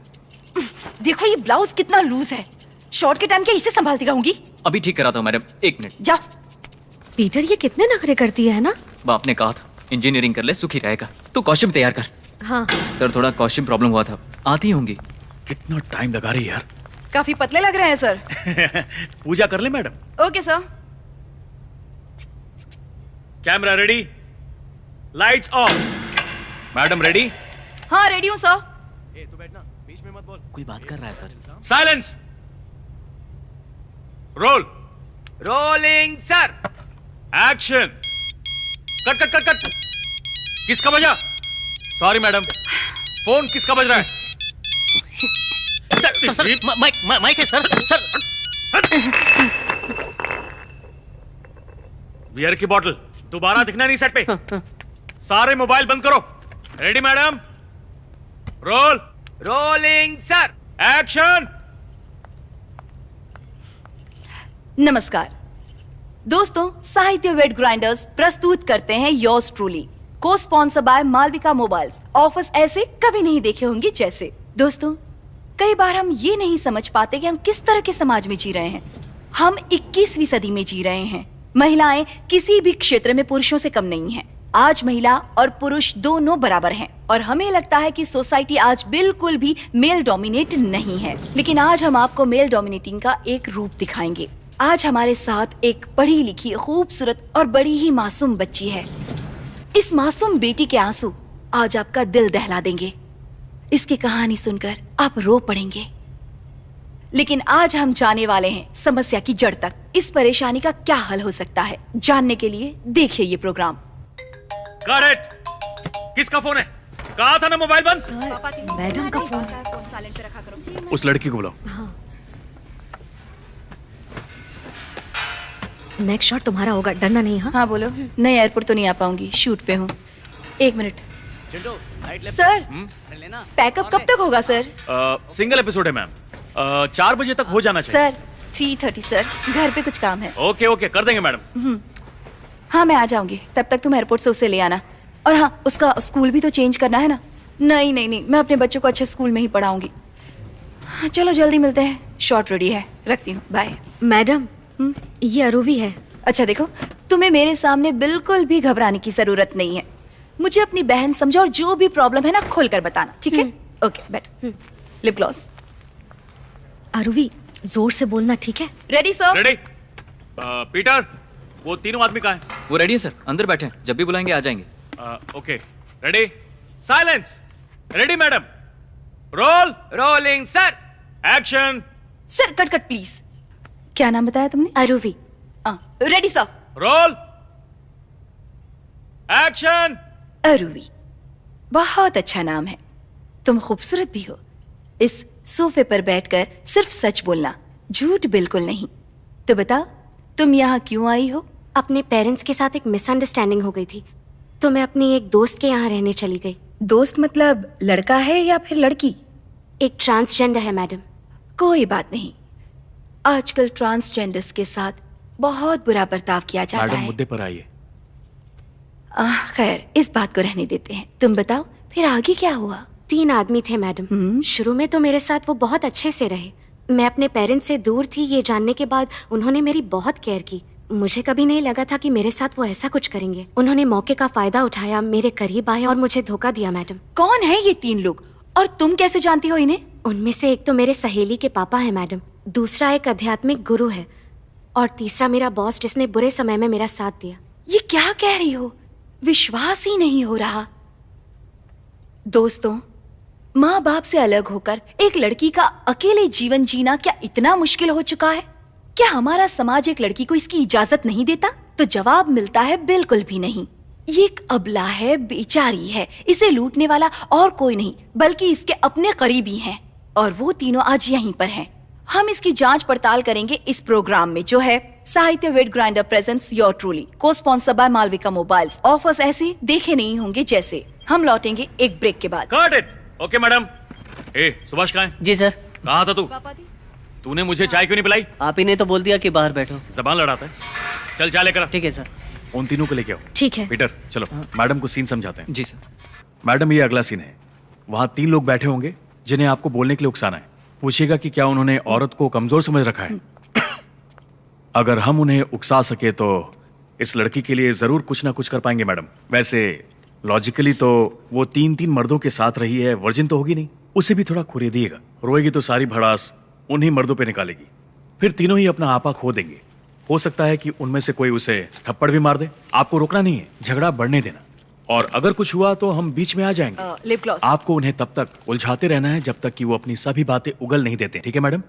देखो ये ब्लाउज कितना लूज है। शॉर्ट के टाइम क्या इसे संभालती रहूंगी? अभी ठीक कराता हूँ मैडम, 1 मिनट। जा। पीटर ये कितने नखरे करती है ना? बाप ने कहा था इंजीनियरिंग कर ले सुखी रहेगा, तो कॉस्ट्यूम तैयार कर। हाँ सर थोड़ा कॉस्ट्यूम प्रॉब्लम हुआ था, आती होंगी। कितना टाइम लगा रही है यार। काफी पतले लग रहे हैं सर। पूजा कर ले madam. Okay sir. Camera ready, lights off. Madam ready? हाँ रेडी हूँ सर। तू बैठना, बीच में मत बोल। कोई बात कर रहा है sir. Silence. Roll. Rolling sir. Action. Cut cut cut cut. किसका बजा? सॉरी मैडम, फोन किसका बज रहा है? सर माइक है सर। सर बियर की बोतल दोबारा दिखना नहीं सेट पे। सारे मोबाइल बंद करो। Ready madam? Roll. Rolling sir. Action. नमस्कार दोस्तों, साहित्य वेट ग्राइंडर्स प्रस्तुत करते हैं योर्स ट्रूली, को sponsor by Malvika mobiles. Offers ऐसे कभी नहीं देखे होंगे जैसे। दोस्तों, कई बार हम ये नहीं समझ पाते कि हम किस तरह के समाज में जी रहे हैं। हम 21वीं सदी में जी रहे हैं। महिलाएं किसी भी क्षेत्र में पुरुषों से कम नहीं हैं। आज महिला और पुरुष दोनों बराबर हैं और हमें लगता है कि सोसाइटी आज बिल्कुल भी मेल डोमिनेट नहीं है। लेकिन आज हम आपको मेल डोमिनेटिंग का एक रूप दिखाएंगे। आज हमारे साथ एक पढ़ी लिखी, खूबसूरत और बड़ी ही मासूम बच्ची है। इस मासूम बेटी के आंसू आज आपका दिल दहला देंगे। इसकी कहानी सुनकर आप रो पड़ेंगे। लेकिन आज हम जाने वाले हैं समस्या की जड़ तक। इस परेशानी का क्या हल हो सकता है, जानने के लिए देखिए ये प्रोग्राम। करेक्ट। किसका फोन है? कहा था ना मोबाइल बंद। मैडम का फोन। साइलेंट पे रखा करो। उस लड़की को बुलाओ। नेक्स्ट शॉट तुम्हारा होगा, डरना नहीं। हाँ हाँ बोलो। नहीं, एयरपोर्ट तो नहीं आ पाऊंगी, शूट पे हूँ। 1 मिनट सर। पैकअप कब तक होगा सर? सिंगल एपिसोड है मैम, 4 बजे तक हो जाना चाहिए। सर 3:30 सर, घर पे कुछ काम है। ओके ओके, कर देंगे मैडम। हाँ मैं आ जाऊंगी, तब तक तुम एयरपोर्ट से उसे ले आना। और हाँ, उसका स्कूल भी तो चेंज करना है ना। नहीं नहीं नहीं, मैं अपने बच्चों को अच्छे स्कूल में ही पढ़ाऊंगी। हाँ, चलो जल्दी मिलते हैं। शॉट रेडी है, रखती हूँ, बाय। मैडम ये अरूवी है। अच्छा देखो, तुम्हें मेरे सामने बिल्कुल भी घबराने की जरूरत नहीं है। मुझे अपनी बहन समझो और जो भी प्रॉब्लम है ना खोलकर बताना, ठीक है? ओके बैठ। Lip gloss. अरूवी जोर से बोलना, ठीक है? Ready sir? रेडी। पीटर, वो तीनों आदमी कहाँ हैं? वो रेडी है सर, अंदर बैठे हैं, जब भी बुलाएंगे आ जाएंगे। Okay ready. Silence. Ready madam? Roll. Rolling sir. Action. Sir cut cut please. क्या नाम बताया तुमने? Aruvi. Ready sir? Roll. Action. Aruvi, बहुत अच्छा नाम है। तुम खूबसूरत भी हो। इस सोफे पर बैठकर सिर्फ सच बोलना, झूठ बिल्कुल नहीं। तो बताओ, तुम यहाँ क्यों आई हो? अपने पेरेंट्स के साथ एक मिसअंडरस्टैंडिंग हो गई थी, तो मैं अपनी एक दोस्त के यहाँ रहने चली गई। दोस्त मतलब लड़का है या फिर लड़की? एक ट्रांसजेंडर है मैडम। कोई बात नहीं, आजकल ट्रांसजेंडर्स के साथ बहुत बुरा बर्ताव किया जाता मैडम है। मुद्दे पर आइए। खैर, इस बात को रहने देते हैं। तुम बताओ फिर आगे क्या हुआ? 3 आदमी थे मैडम। शुरू में तो मेरे साथ वो बहुत अच्छे से रहे। मैं अपने पेरेंट्स से दूर थी ये जानने के बाद उन्होंने मेरी बहुत केयर की। मुझे कभी नहीं लगा था कि मेरे साथ वो ऐसा कुछ करेंगे। उन्होंने मौके का फायदा उठाया, मेरे करीब आए और मुझे धोखा दिया। मैडम, कौन है ये 3 लोग और तुम कैसे जानती हो इन्हें? उनमें से एक तो मेरे सहेली के पापा है मैडम, दूसरा एक आध्यात्मिक गुरु है और तीसरा मेरा बॉस जिसने बुरे समय में मेरा साथ दिया। ये क्या कह रही हो? विश्वास ही नहीं हो रहा। दोस्तों, माँ बाप से अलग होकर एक लड़की का अकेले जीवन जीना क्या इतना मुश्किल हो चुका है? क्या हमारा समाज एक लड़की को इसकी इजाजत नहीं देता? तो जवाब मिलता है बिल्कुल भी नहीं। ये एक अबला है, बेचारी है। इसे लूटने वाला और कोई नहीं बल्कि इसके अपने करीबी हैं और वो तीनों आज यहीं पर हैं। हम इसकी जांच पड़ताल करेंगे इस प्रोग्राम में, जो है साहित्य wet grinder presents your truly, को sponsor by Malvika mobiles. Offers ऐसे देखे नहीं होंगे जैसे। हम लौटेंगे एक ब्रेक के बाद। Cut it. Okay madam. ए सुभाष कहाँ है? जी सर। कहाँ था तू? तूने मुझे चाय क्यों नहीं पिलाई? आप ही ने तो बोल दिया कि बाहर बैठो। जबान लड़ाता है। चल चाय लेकर आ। ठीक है सर। उन तीनों को लेके आओ। ठीक है। पीटर चलो, मैडम को सीन समझाते हैं। जी सर। मैडम, ये अगला सीन है। वहाँ 3 लोग बैठे होंगे जिन्हें आपको बोलने के लिए उकसाना है। पूछिएगा कि क्या उन्होंने औरत को कमजोर समझ रखा है। अगर हम उन्हें उकसा सके तो इस लड़की के लिए जरूर कुछ ना कुछ कर पाएंगे मैडम। वैसे लॉजिकली तो वो 3 मर्दों के साथ रही है, वर्जिन तो होगी नहीं। उसे भी थोड़ा खुरे दिएगा, रोएगी तो सारी भड़ास उन्हीं मर्दों पे निकालेगी, फिर तीनों ही अपना आपा खो देंगे। हो सकता है कि उनमें से कोई उसे थप्पड़ भी मार दे। आपको रोकना नहीं है, झगड़ा बढ़ने देना, और अगर कुछ हुआ तो हम बीच में आ जाएंगे। Lip gloss. आपको उन्हें तब तक उलझाते रहना है जब तक कि वो अपनी सभी बातें उगल नहीं देते। ठीक है मैडम?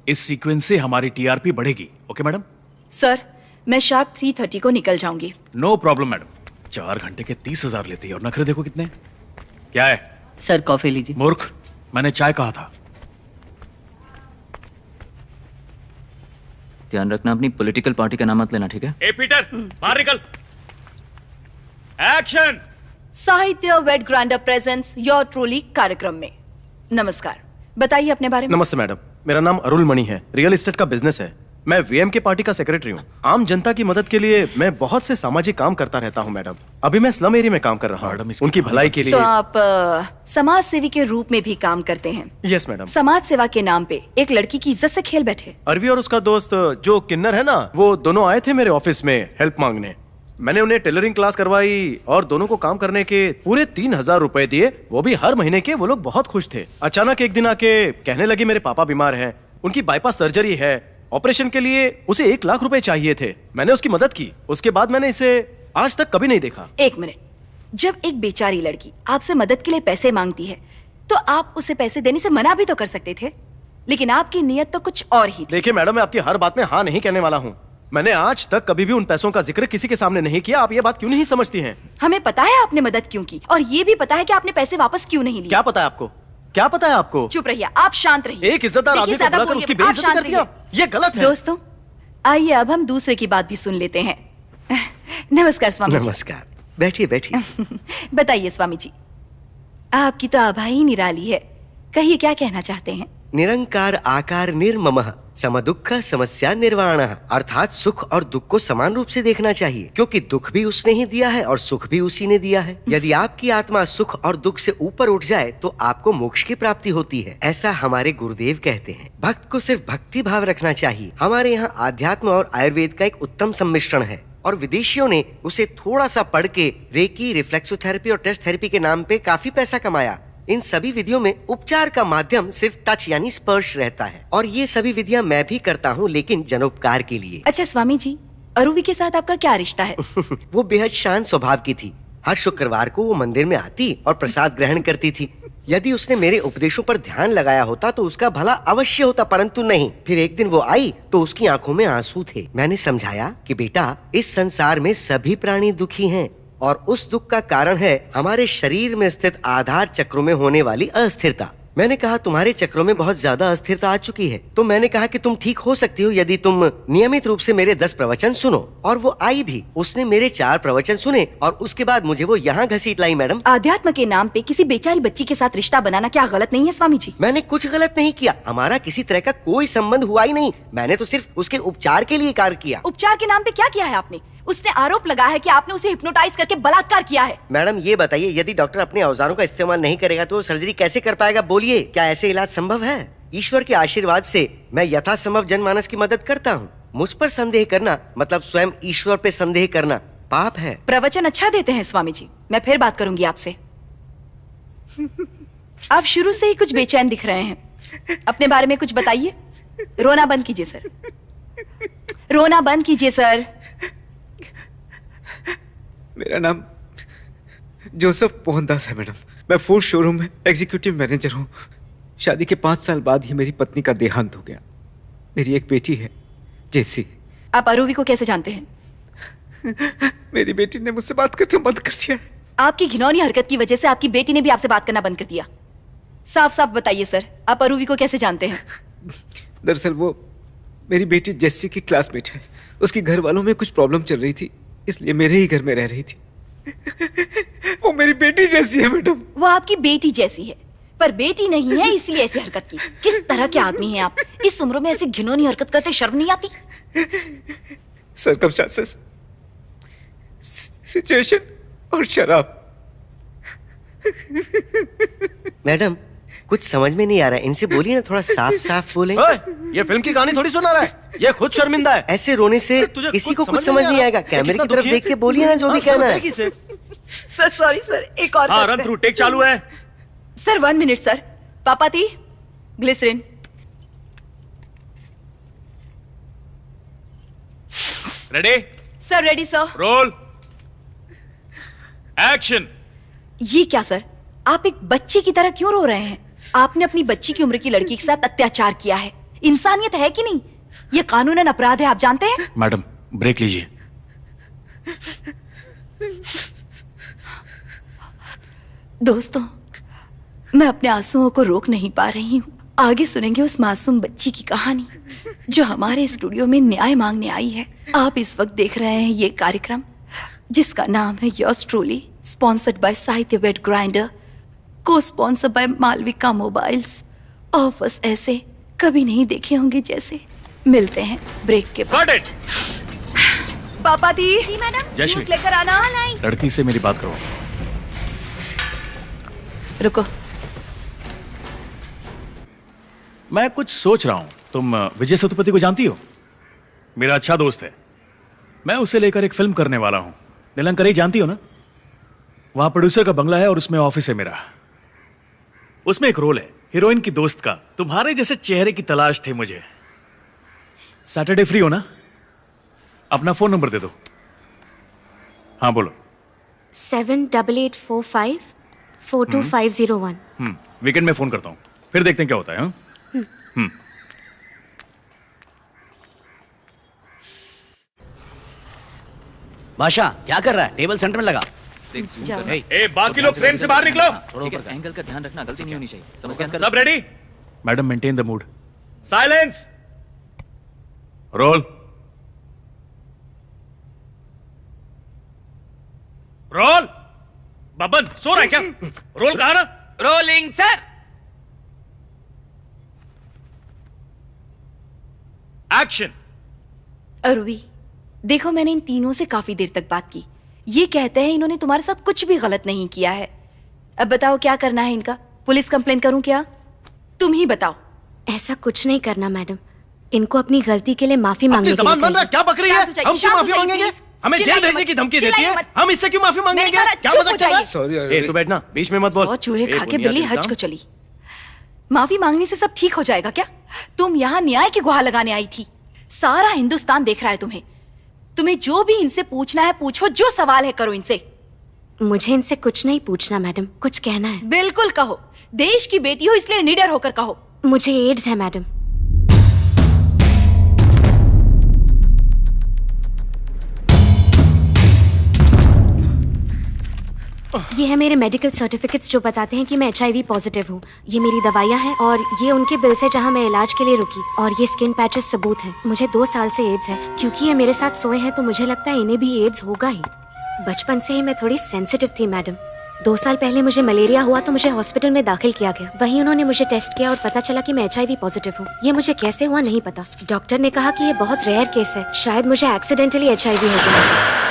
इस सीक्वेंस से हमारी टीआरपी बढ़ेगी। Okay madam? सर, मैं शार्प 3:30 को निकल जाऊंगी। No problem madam. 4 घंटे के 30,000 लेती है और नखरे देखो कितने। क्या है? सर कॉफी लीजिए। मूर्ख, मैंने चाय कहा था। ध्यान रखना अपनी पॉलिटिकल पार्टी का नाम मत लेना, ठीक है? ए पीटर, बाहर निकल। Action. Sahitya wet grinder presents your truly कार्यक्रम में नमस्कार। बताइए अपने बारे में। नमस्ते मैडम, मेरा नाम अरुल मणि है। रियल एस्टेट का बिजनेस है। मैं वीएमके पार्टी का सेक्रेटरी हूँ। आम जनता की मदद के लिए मैं बहुत से सामाजिक काम करता रहता हूँ मैडम। अभी मैं स्लम एरिया में काम कर रहा हूँ, उनकी भलाई के लिए। तो आप समाज सेवी के रूप में भी काम करते हैं? Yes madam. समाज सेवा के नाम पे एक लड़की की इज्जत से खेल बैठे। अरवी और उसका दोस्त जो किन्नर है ना, वो दोनों आए थे मेरे ऑफिस में हेल्प मांगने। मैंने उन्हें टेलरिंग क्लास करवाई और दोनों को काम करने के पूरे 3,000 रुपए दिए, वो भी हर महीने के। वो लोग बहुत खुश थे। अचानक एक दिन आके कहने लगे मेरे पापा बीमार हैं, उनकी बाईपास सर्जरी है, ऑपरेशन के लिए उसे 1 लाख रुपए चाहिए थे। मैंने उसकी मदद की। उसके बाद मैंने इसे आज तक कभी नहीं देखा। एक मिनट, जब एक बेचारी लड़की आपसे मदद के लिए पैसे मांगती है तो आप उसे पैसे देने से मना भी तो कर सकते थे, लेकिन आपकी नियत तो कुछ और ही थी। देखिए मैडम, मैं आपकी हर बात में हाँ नहीं कहने वाला हूँ। मैंने आज तक कभी भी उन पैसों का जिक्र किसी के सामने नहीं किया। आप ये बात क्यों नहीं समझती हैं? हमें पता है आपने मदद क्यों की और ये भी पता है कि आपने पैसे वापस क्यों नहीं लिए। क्या पता है आपको? क्या पता है आपको? चुप रहिए, आप शांत रहिए। एक इज्जतदार आदमी को बुलाकर उसकी बेइज्जती कर दिया, ये गलत है। दोस्तों, आइए अब हम दूसरे की बात भी सुन लेते हैं। नमस्कार स्वामी जी। नमस्कार, बैठिए बैठिए। बताइए स्वामी जी, आपकी तो आभा ही निराली है। कहिए क्या कहना चाहते हैं? निरंकार आकार निर्ममः समदुःख समस्या निर्वाण, अर्थात सुख और दुख को समान रूप से देखना चाहिए, क्योंकि दुख भी उसने ही दिया है और सुख भी उसी ने दिया है। यदि आपकी आत्मा सुख और दुख से ऊपर उठ जाए तो आपको मोक्ष की प्राप्ति होती है, ऐसा हमारे गुरुदेव कहते हैं। भक्त को सिर्फ भक्ति भाव रखना चाहिए। हमारे यहाँ आध्यात्म और आयुर्वेद का एक उत्तम सम्मिश्रण है और विदेशियों ने उसे थोड़ा सा पढ़ के रेकी, रिफ्लेक्सोथेरेपी और टेस्ट थेरेपी के नाम पे काफी पैसा कमाया। इन सभी विधियों में उपचार का माध्यम सिर्फ टच यानी स्पर्श रहता है, और ये सभी विधियां मैं भी करता हूँ, लेकिन जनोपकार के लिए। अच्छा स्वामी जी, अरुवी के साथ आपका क्या रिश्ता है? वो बेहद शांत स्वभाव की थी। हर शुक्रवार को वो मंदिर में आती और प्रसाद ग्रहण करती थी। यदि उसने मेरे उपदेशों पर ध्यान लगाया होता तो उसका भला अवश्य होता, परंतु नहीं। फिर एक दिन वो आई तो उसकी आंखों में आंसू थे। मैंने समझाया कि बेटा, इस संसार में सभी प्राणी दुखी हैं और उस दुख का कारण है हमारे शरीर में स्थित आधार चक्रों में होने वाली अस्थिरता। मैंने कहा तुम्हारे चक्रों में बहुत ज्यादा अस्थिरता आ चुकी है, तो मैंने कहा कि तुम ठीक हो सकती हो यदि तुम नियमित रूप से मेरे 10 प्रवचन सुनो। और वो आई भी, उसने मेरे 4 प्रवचन सुने और उसके बाद मुझे वो यहाँ घसीट लाई। मैडम, आध्यात्म के नाम पे किसी बेचारी बच्ची के साथ रिश्ता बनाना क्या गलत नहीं है स्वामी जी? मैंने कुछ गलत नहीं किया। हमारा किसी तरह का कोई संबंध हुआ ही नहीं। मैंने तो सिर्फ उसके उपचार के लिए कार्य किया। उपचार के नाम पे क्या किया है आपने? उसने आरोप लगाया है कि आपने उसे हिप्नोटाइज करके बलात्कार किया है। मैडम ये बताइए, यदि डॉक्टर अपने औजारों का इस्तेमाल नहीं करेगा तो सर्जरी कैसे कर पाएगा? बोलिए, क्या ऐसे इलाज संभव है? ईश्वर के आशीर्वाद से मैं यथासंभव जनमानस की मदद करता हूँ। मुझ पर संदेह करना मतलब स्वयं ईश्वर पे संदेह करना पाप है। प्रवचन अच्छा देते हैं स्वामी जी, मैं फिर बात करूंगी आपसे। आप शुरू से ही कुछ बेचैन दिख रहे हैं, अपने बारे में कुछ बताइए। रोना बंद कीजिए सर, रोना बंद कीजिए सर। मेरा नाम जोसेफ मोहनदास है मैडम। मैं फोर्ड शोरूम में एग्जीक्यूटिव मैनेजर हूँ। शादी के 5 साल बाद ही मेरी पत्नी का देहांत हो गया। मेरी एक बेटी है जेसी। आप अरूवी को कैसे जानते हैं? मेरी बेटी ने मुझसे बात करना बंद कर दिया है। आपकी घिनौनी हरकत की वजह से आपकी बेटी ने भी आपसे बात करना बंद कर दिया। साफ साफ बताइए सर, आप अरूवी को कैसे जानते हैं? दरअसल वो मेरी बेटी जेसी की क्लासमेट है। उसकी घर वालों में कुछ प्रॉब्लम चल रही थी, इसलिए मेरे ही घर में रह रही थी। वो मेरी बेटी जैसी है मैडम। वो आपकी बेटी जैसी है, पर बेटी नहीं है इसलिए ऐसी हरकत की। किस तरह के आदमी हैं आप? इस उम्र में ऐसी घिनौनी हरकत करते शर्म नहीं आती? सर्कमस्टेंसेस, सिचुएशन और शराब। मैडम कुछ समझ में नहीं आ रहा है, इनसे बोलिए ना, थोड़ा साफ साफ बोले। ये फिल्म की कहानी थोड़ी सुना रहा है, ये खुद शर्मिंदा है। ऐसे रोने से किसी को कुछ समझ नहीं आएगा। कैमरे की तरफ देख के बोलिए ना जो भी कहना है। सर सॉरी सर, एक और हाँ रन थ्रू, टेक चालू है। Sir 1 minute sir. पापा थी glycerine. Ready sir? Ready sir. Roll action. ये क्या सर, आप एक बच्चे की तरह क्यों रो रहे हैं? आपने अपनी बच्ची की उम्र की लड़की के साथ अत्याचार किया है। इंसानियत है कि नहीं? ये कानूनन अपराध है, आप जानते हैं? मैडम ब्रेक लीजिए। दोस्तों, मैं अपने आंसुओं को रोक नहीं पा रही हूँ। आगे सुनेंगे उस मासूम बच्ची की कहानी जो हमारे स्टूडियो में न्याय मांगने आई है। आप इस वक्त देख रहे हैं ये कार्यक्रम जिसका नाम है yours truly, sponsored by Sahitya wet grinder, co sponsor by Malvika mobiles. Offers ऐसे कभी नहीं देखे होंगे जैसे। मिलते हैं ब्रेक के बाद। पापा थी जी मैडम। जूस लेकर आना। लड़की से मेरी बात करो। रुको, मैं कुछ सोच रहा हूं। तुम विजय सेतुपति को जानती हो? मेरा अच्छा दोस्त है। मैं उसे लेकर एक फिल्म करने वाला हूं। नीलंकरी जानती हो ना? वहां प्रोड्यूसर का बंगला है और उसमें ऑफिस है मेरा। उसमें एक रोल है हीरोइन की दोस्त का। तुम्हारे जैसे चेहरे की तलाश थी मुझे। सैटरडे फ्री हो ना? अपना फोन नंबर दे दो। हाँ बोलो। 7845422501। वीकेंड में फोन करता हूँ, फिर देखते हैं क्या होता है। हाँ? बादशाह क्या कर रहा है? टेबल सेंटर में लगा। ए, बाकी लोग फ्रेम से बाहर निकलो। एंगल का ध्यान रखना, गलती नहीं होनी चाहिए। समझ गए? सब ready? Madam maintain the mood. Silence. Roll. Roll. Baban सो रहा है क्या? रोल कहा ना? Rolling sir. एक्शन। अरुवी, देखो मैंने इन तीनों से काफी देर तक बात की। ये कहते हैं इन्होंने तुम्हारे साथ कुछ भी गलत नहीं किया है। अब बताओ क्या करना है इनका? पुलिस कंप्लेन करूं क्या? तुम ही बताओ। ऐसा कुछ नहीं करना मैडम। इनको अपनी गलती के लिए माफी मांगने के लिए क्या बक रही है? हम क्यों माफी मांगेंगे? हमें जेल भेजने की धमकी देती है, हम इससे क्यों माफी मांगेंगे? क्या मजाक चल रहा है? सॉरी। तू बैठना, बीच में मत बोल। 100 चूहे खा के बिल्ली हज को चली। माफी मांगने से सब ठीक हो जाएगा क्या? तुम यहाँ न्याय की गुहार लगाने आई थी। सारा हिंदुस्तान देख रहा है तुम्हें। तुम्हें जो भी इनसे पूछना है पूछो, जो सवाल है करो इनसे। मुझे इनसे कुछ नहीं पूछना मैडम, कुछ कहना है। बिल्कुल कहो। देश की बेटी हो इसलिए निडर होकर कहो। मुझे एड्स है मैडम। ये है मेरे मेडिकल सर्टिफिकेट्स जो बताते हैं कि मैं HIV पॉजिटिव हूँ। ये मेरी दवाइयाँ हैं और ये उनके बिल से जहाँ मैं इलाज के लिए रुकी। और ये स्किन पैचेस सबूत हैं। मुझे 2 साल से एड्स है। क्योंकि ये मेरे साथ सोए हैं तो मुझे लगता है इन्हें भी एड्स होगा ही। बचपन से ही मैं थोड़ी सेंसिटिव थी मैडम। 2 साल पहले मुझे मलेरिया हुआ तो मुझे हॉस्पिटल में दाखिल किया गया। वहीं उन्होंने मुझे टेस्ट किया और पता चला कि मैं HIV पॉजिटिव हूँ। ये मुझे कैसे हुआ नहीं पता। डॉक्टर ने कहा कि ये बहुत रेयर केस है, शायद मुझे एक्सीडेंटली HIV हो गया।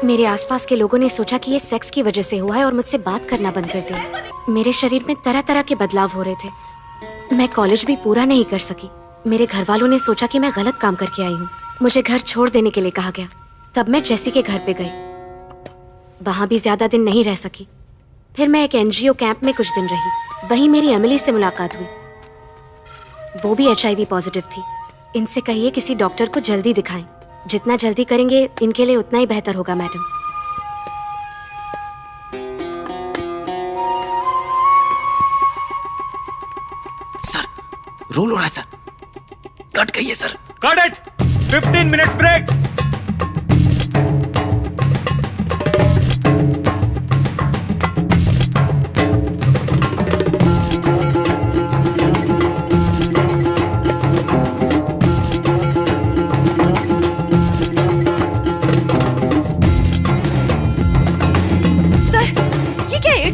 मेरे आसपास के लोगों ने सोचा कि ये सेक्स की वजह से हुआ है और मुझसे बात करना बंद कर दिया। मेरे शरीर में तरह तरह के बदलाव हो रहे थे। मैं कॉलेज भी पूरा नहीं कर सकी। मेरे घर वालों ने सोचा कि मैं गलत काम करके आई हूँ। मुझे घर छोड़ देने के लिए कहा गया। तब मैं जेसी के घर पे गई। वहां भी ज्यादा दिन नहीं रह सकी। फिर मैं एक एनजीओ कैंप में कुछ दिन रही। वहीं मेरी एमिली से मुलाकात हुई। वो भी HIV पॉजिटिव थी। इनसे कहिए किसी डॉक्टर को जल्दी दिखाएं। जितना जल्दी करेंगे इनके लिए उतना ही बेहतर होगा मैडम। सर रोल हो रहा है सर। कट गई है sir. Cut it. 15 minutes break.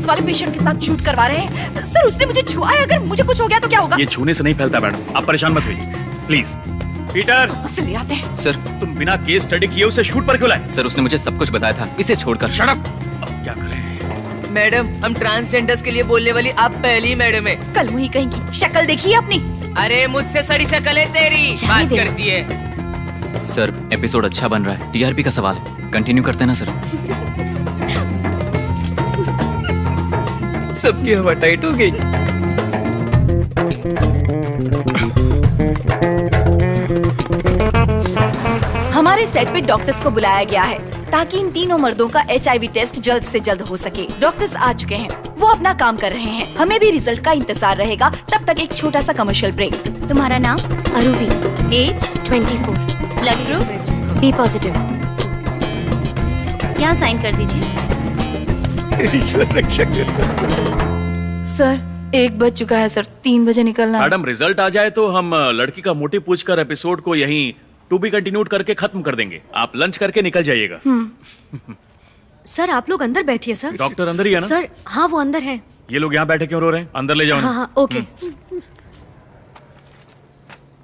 वाले पेशेंट के साथ शूट करवा रहे हैं। सर उसने मुझे छुआ है, अगर मुझे कुछ हो गया तो क्या होगा? ये छूने से नहीं फैलता मैडम, आप परेशान मत होइए प्लीज। पीटर सर आते हैं। सर तुम बिना केस स्टडी किए उसे शूट पर क्यों लाए? सर उसने मुझे सब कुछ बताया था, इसे छोड़कर। Shut up. अब क्या करें? मैडम हम ट्रांसजेंडर्स के लिए बोलने वाली आप पहली मैडम है। कल मुही कहेंगी। शक्ल देखी है अपनी? अरे मुझसे सड़ी शक्ल है तेरी। बात करती है। सर एपिसोड अच्छा बन रहा है, TRP का सवाल है, कंटिन्यू करते हैं ना सर? सबकी हवा टाइट हो गई। हमारे सेट पे डॉक्टर्स को बुलाया गया है ताकि इन तीनों मर्दों का HIV टेस्ट जल्द से जल्द हो सके। डॉक्टर्स आ चुके हैं, वो अपना काम कर रहे हैं। हमें भी रिजल्ट का इंतजार रहेगा। तब तक एक छोटा सा कमर्शियल ब्रेक। तुम्हारा नाम? Aruvi. Age? 24। Blood group? B positive. यहाँ साइन कर दीजिए। सर 1 बज चुका है सर, 3 बजे निकलना है। मैडम रिजल्ट आ जाए तो हम लड़की का मोटिव पूछकर एपिसोड को यहीं टू बी कंटिन्यूड करके खत्म कर देंगे। आप लंच करके निकल जाइएगा। सर आप लोग अंदर बैठिए सर। डॉक्टर अंदर ही है ना? सर हाँ वो अंदर है। ये लोग यहाँ बैठे क्यों रो रहे हैं? अंदर ले जाओ। हाँ हाँ ओके।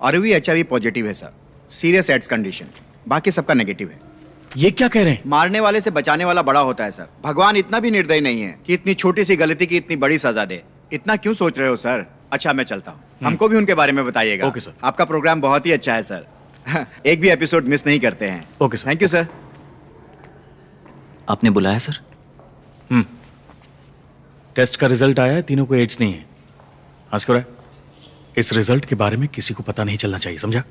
आरवी HIV पॉजिटिव है सर, सीरियस एड्स कंडीशन। बाकी सबका नेगेटिव है। ये क्या कह रहे हैं? मारने वाले से बचाने वाला बड़ा होता है सर। भगवान इतना भी निर्दयी नहीं है कि इतनी छोटी सी गलती की इतनी बड़ी सजा दे। इतना क्यों सोच रहे हो सर? अच्छा मैं चलता हूँ, हमको भी उनके बारे में बताइएगा। Okay sir. आपका प्रोग्राम बहुत ही अच्छा है सर। एक भी एपिसोड मिस नहीं करते हैं। Okay sir. Thank you sir. आपने बुलाया सर? टेस्ट का रिजल्ट आया है, तीनों को एड्स नहीं है। हंस क्यों रहा है? इस रिजल्ट के बारे में किसी को पता नहीं चलना चाहिए, समझा?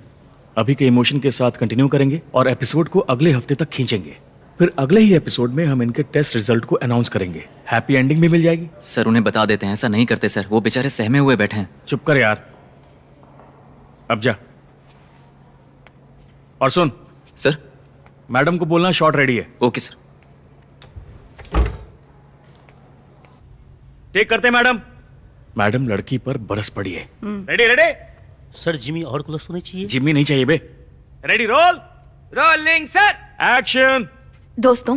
अभी के इमोशन के साथ कंटिन्यू करेंगे और एपिसोड को अगले हफ्ते तक खींचेंगे। फिर अगले ही एपिसोड में हम इनके टेस्ट रिजल्ट को अनाउंस करेंगे। हैप्पी एंडिंग भी मिल जाएगी। सर उन्हें बता देते हैं, ऐसा नहीं करते सर, वो बेचारे सहमे हुए बैठे हैं। चुप कर यार, अब जा। और सुन सर, मैडम को बोलना शॉट रेडी है। Okay sir. टेक करते मैडम। मैडम लड़की पर बरस पड़ी है। रेडी रेडी सर जिमी और क्लोज होने चाहिए। जिम्मी नहीं चाहिए बे। Ready roll. Rolling sir. Action. दोस्तों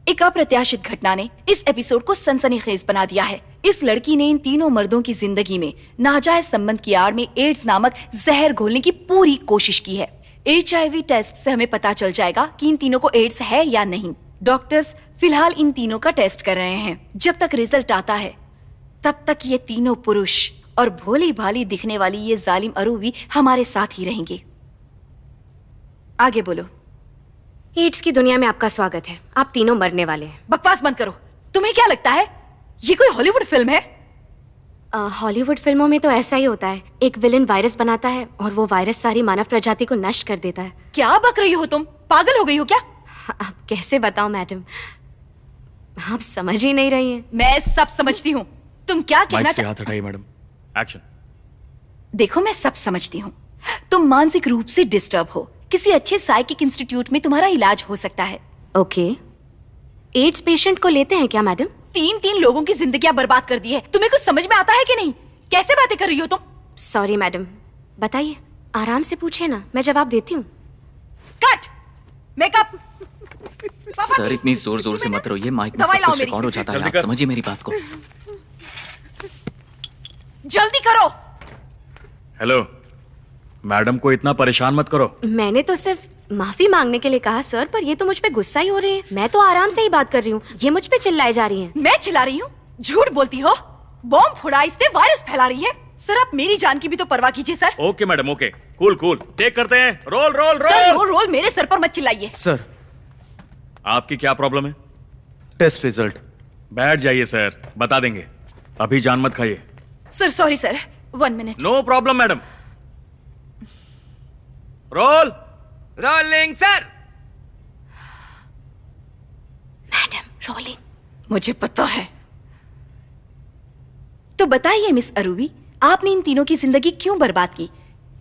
एक अप्रत्याशित घटना ने इस एपिसोड को सनसनीखेज बना दिया है। इस लड़की ने इन तीनों मर्दों की जिंदगी में नाजायज संबंध की आड़ में एड्स नामक जहर घोलने की पूरी कोशिश की है। HIV टेस्ट से हमें पता चल जाएगा कि इन तीनों को एड्स है या नहीं। डॉक्टर्स फिलहाल इन तीनों का टेस्ट कर रहे हैं। जब तक रिजल्ट आता है तब तक ये तीनों पुरुष और भोली भाली दिखने वाली ये जालिम अरूवी हमारे साथ ही रहेंगे। आगे बोलो। एड्स की दुनिया में आपका स्वागत है। आप तीनों मरने वाले हैं। बकवास बंद करो। तुम्हें क्या लगता है ये कोई हॉलीवुड फिल्म है? हॉलीवुड फिल्मों में तो ऐसा ही होता है। एक विलन वायरस बनाता है और वो वायरस सारी मानव प्रजाति को नष्ट कर देता है। क्या बक रही हो तुम? पागल हो गई हो क्या? अब कैसे बताऊं मैडम, आप समझ ही नहीं रही हैं। मैं सब समझती हूँ। तुम क्या कहना से हाथ हटाइए मैडम। एक्शन। देखो मैं सब समझती हूँ। तुम मानसिक रूप से डिस्टर्ब हो। किसी अच्छे साइकिक इंस्टीट्यूट में तुम्हारा इलाज हो सकता है। ओके। एड्स पेशेंट को लेते हैं क्या मैडम? 3 लोगों की जिंदगियां बर्बाद कर दी है। तुम्हें कुछ समझ में आता है कि नहीं? कैसे बातें कर रही हो तुम? सॉरी मैडम, बताइए। आराम से पूछिए ना, मैं जवाब देती हूँ। कट। मेकअप। सर इतनी जोर जोर से मत रोइए, माइक में दवाई सब लाओ कुछ मेरी। रिकॉर्ड हो जाता है। जल्दी आप कर। समझिए मेरी बात को। जल्दी करो। हेलो, मैडम को इतना परेशान मत करो। मैंने तो सिर्फ माफी मांगने के लिए कहा सर, पर ये तो मुझ पे गुस्सा ही हो रही है। मैं तो आराम से ही बात कर रही हूँ, ये मुझ पे चिल्लाए जा रही हैं। मैं चिल्ला रही हूँ? झूठ बोलती हो। बॉम्ब फोड़ा, इससे वायरस फैला रही है। सर आप मेरी जान की भी तो परवाह कीजिए sir. Okay madam, okay, cool cool, take करते हैं। Roll roll sir roll. Roll मेरे सर पर मत चिल्लाइए। सर आपकी क्या प्रॉब्लम है? Test result. बैठ जाइए सर, बता देंगे। अभी जान मत खाइए। Sir sorry sir, 1 minute. No problem madam. Roll rolling sir. Madam rolling. मुझे पता है। तो बताइए मिस अरूबी, आपने इन तीनों की जिंदगी क्यों बर्बाद की?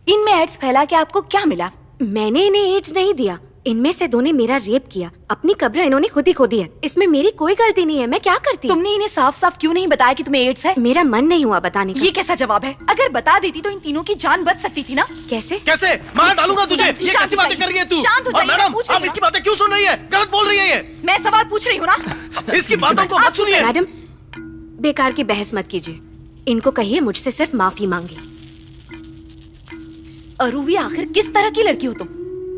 इनमें एड्स फैला के आपको क्या मिला? मैंने इन्हें एड्स नहीं दिया, इनमें से 2 ने मेरा रेप किया। अपनी कब्र इन्होंने खुद ही खोदी है, इसमें मेरी कोई गलती नहीं है। मैं क्या करती? तुमने इन्हें साफ साफ क्यों नहीं बताया कि तुम्हें एड्स है? मेरा मन नहीं हुआ बताने का। ये कैसा जवाब है? अगर बता देती तो इन तीनों की जान बच सकती थी ना। कैसे? कैसे मार डालूंगा तुझे? ये शांत कैसी हो बातें कर रही है तू? शांत हो और जाइए, मैडम पूछ रही आप हूँ इसकी बातें क्यों सुन रही है? गलत बोल रही है ये। मैं सवाल पूछ रही हूँ ना। इसकी बातों को मत सुनिए। मैडम बेकार की बहस मत कीजिए, इनको कहिए मुझसे सिर्फ माफी मांगे। अरूबी आखिर किस तरह की लड़की हो तुम?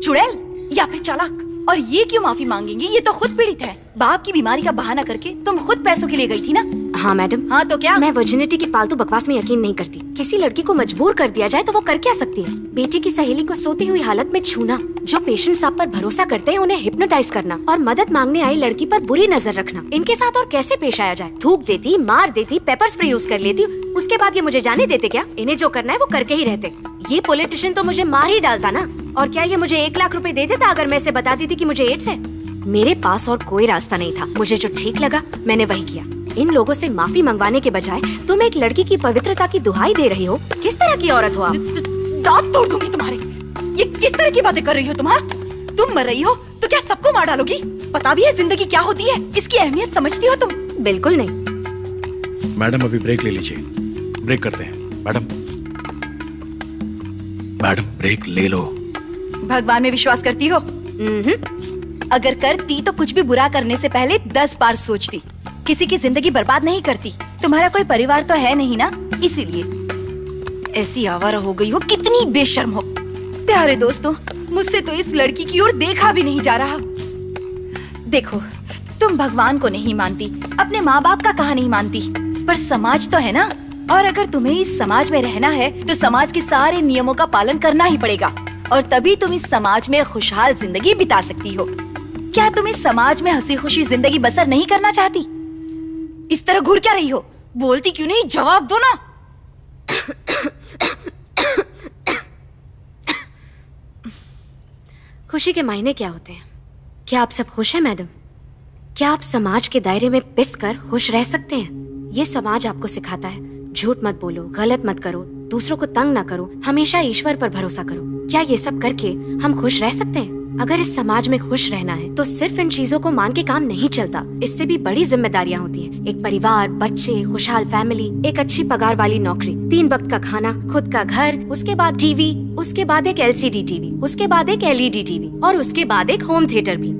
चुड़ैल या फिर चालाक? और ये क्यों माफी मांगेंगी? ये तो खुद पीड़ित है। बाप की बीमारी का बहाना करके तुम खुद पैसों के लिए गई थी ना। हाँ मैडम। हाँ तो क्या? मैं वर्जिनिटी की फालतू बकवास में यकीन नहीं करती। किसी लड़की को मजबूर कर दिया जाए तो वो कर क्या सकती है? बेटी की सहेली को सोती हुई हालत में छूना, जो पेशेंट्स आप पर भरोसा करते हैं उन्हें हिप्नोटाइज करना, और मदद मांगने आई लड़की पर बुरी नजर रखना, इनके साथ और कैसे पेश आया जाए? थूक देती, मार देती, पेपर स्प्रे यूज कर लेती, उसके बाद ये मुझे जाने देते क्या? इन्हें जो करना है वो करके ही रहते। ये पॉलिटिशियन तो मुझे मार ही डालता ना। और क्या ये मुझे 1 लाख रुपए दे देता अगर मैं इसे बता देती कि मुझे एड्स है? मेरे पास और कोई रास्ता नहीं था। मुझे जो ठीक लगा मैंने वही किया। इन लोगों से माफी मंगवाने के बजाय तुम एक लड़की की पवित्रता की दुहाई दे रही हो। किस तरह की औरत हो आप? दांत तोड़ दूंगी तुम्हारे। ये किस तरह की बातें कर रही हो तुम? हाँ? तुम मर रही हो तो क्या सबको मार डालोगी? पता भी है जिंदगी क्या होती है? इसकी अहमियत समझती हो तुम? बिल्कुल नहीं। मैडम अभी ब्रेक ले लीजिए, ब्रेक करते हैं। मैडम मैडम ब्रेक ले लो। भगवान में विश्वास करती हो? अगर करती तो कुछ भी बुरा करने से पहले 10 बार सोचती। किसी की जिंदगी बर्बाद नहीं करती। तुम्हारा कोई परिवार तो है नहीं ना, इसीलिए ऐसी आवारा हो गई हो। कितनी बेशर्म हो। प्यारे दोस्तों, मुझसे तो इस लड़की की ओर देखा भी नहीं जा रहा। देखो, तुम भगवान को नहीं मानती, अपने माँ बाप का कहा नहीं मानती, पर समाज तो है ना। और अगर तुम्हें इस समाज में रहना है तो समाज के सारे नियमों का पालन करना ही पड़ेगा, और तभी तुम इस समाज में खुशहाल जिंदगी बिता सकती हो। क्या तुम इस समाज में हंसी खुशी जिंदगी बसर नहीं करना चाहती? इस तरह घूर क्या रही हो? बोलती क्यों नहीं? जवाब दो ना। खुशी के मायने क्या होते हैं? क्या आप सब खुश हैं मैडम? क्या आप समाज के दायरे में पिस कर खुश रह सकते हैं? ये समाज आपको सिखाता है झूठ मत बोलो, गलत मत करो, दूसरों को तंग ना करो, हमेशा ईश्वर पर भरोसा करो। क्या ये सब करके हम खुश रह सकते हैं? अगर इस समाज में खुश रहना है तो सिर्फ इन चीजों को मान के काम नहीं चलता। इससे भी बड़ी जिम्मेदारियां होती हैं। एक परिवार, बच्चे, खुशहाल फैमिली, एक अच्छी पगार वाली नौकरी, 3 वक्त का खाना, खुद का घर, उसके बाद टीवी, उसके बाद एक LCD टीवी, उसके बाद एक LED टीवी, और उसके बाद एक होम थिएटर भी,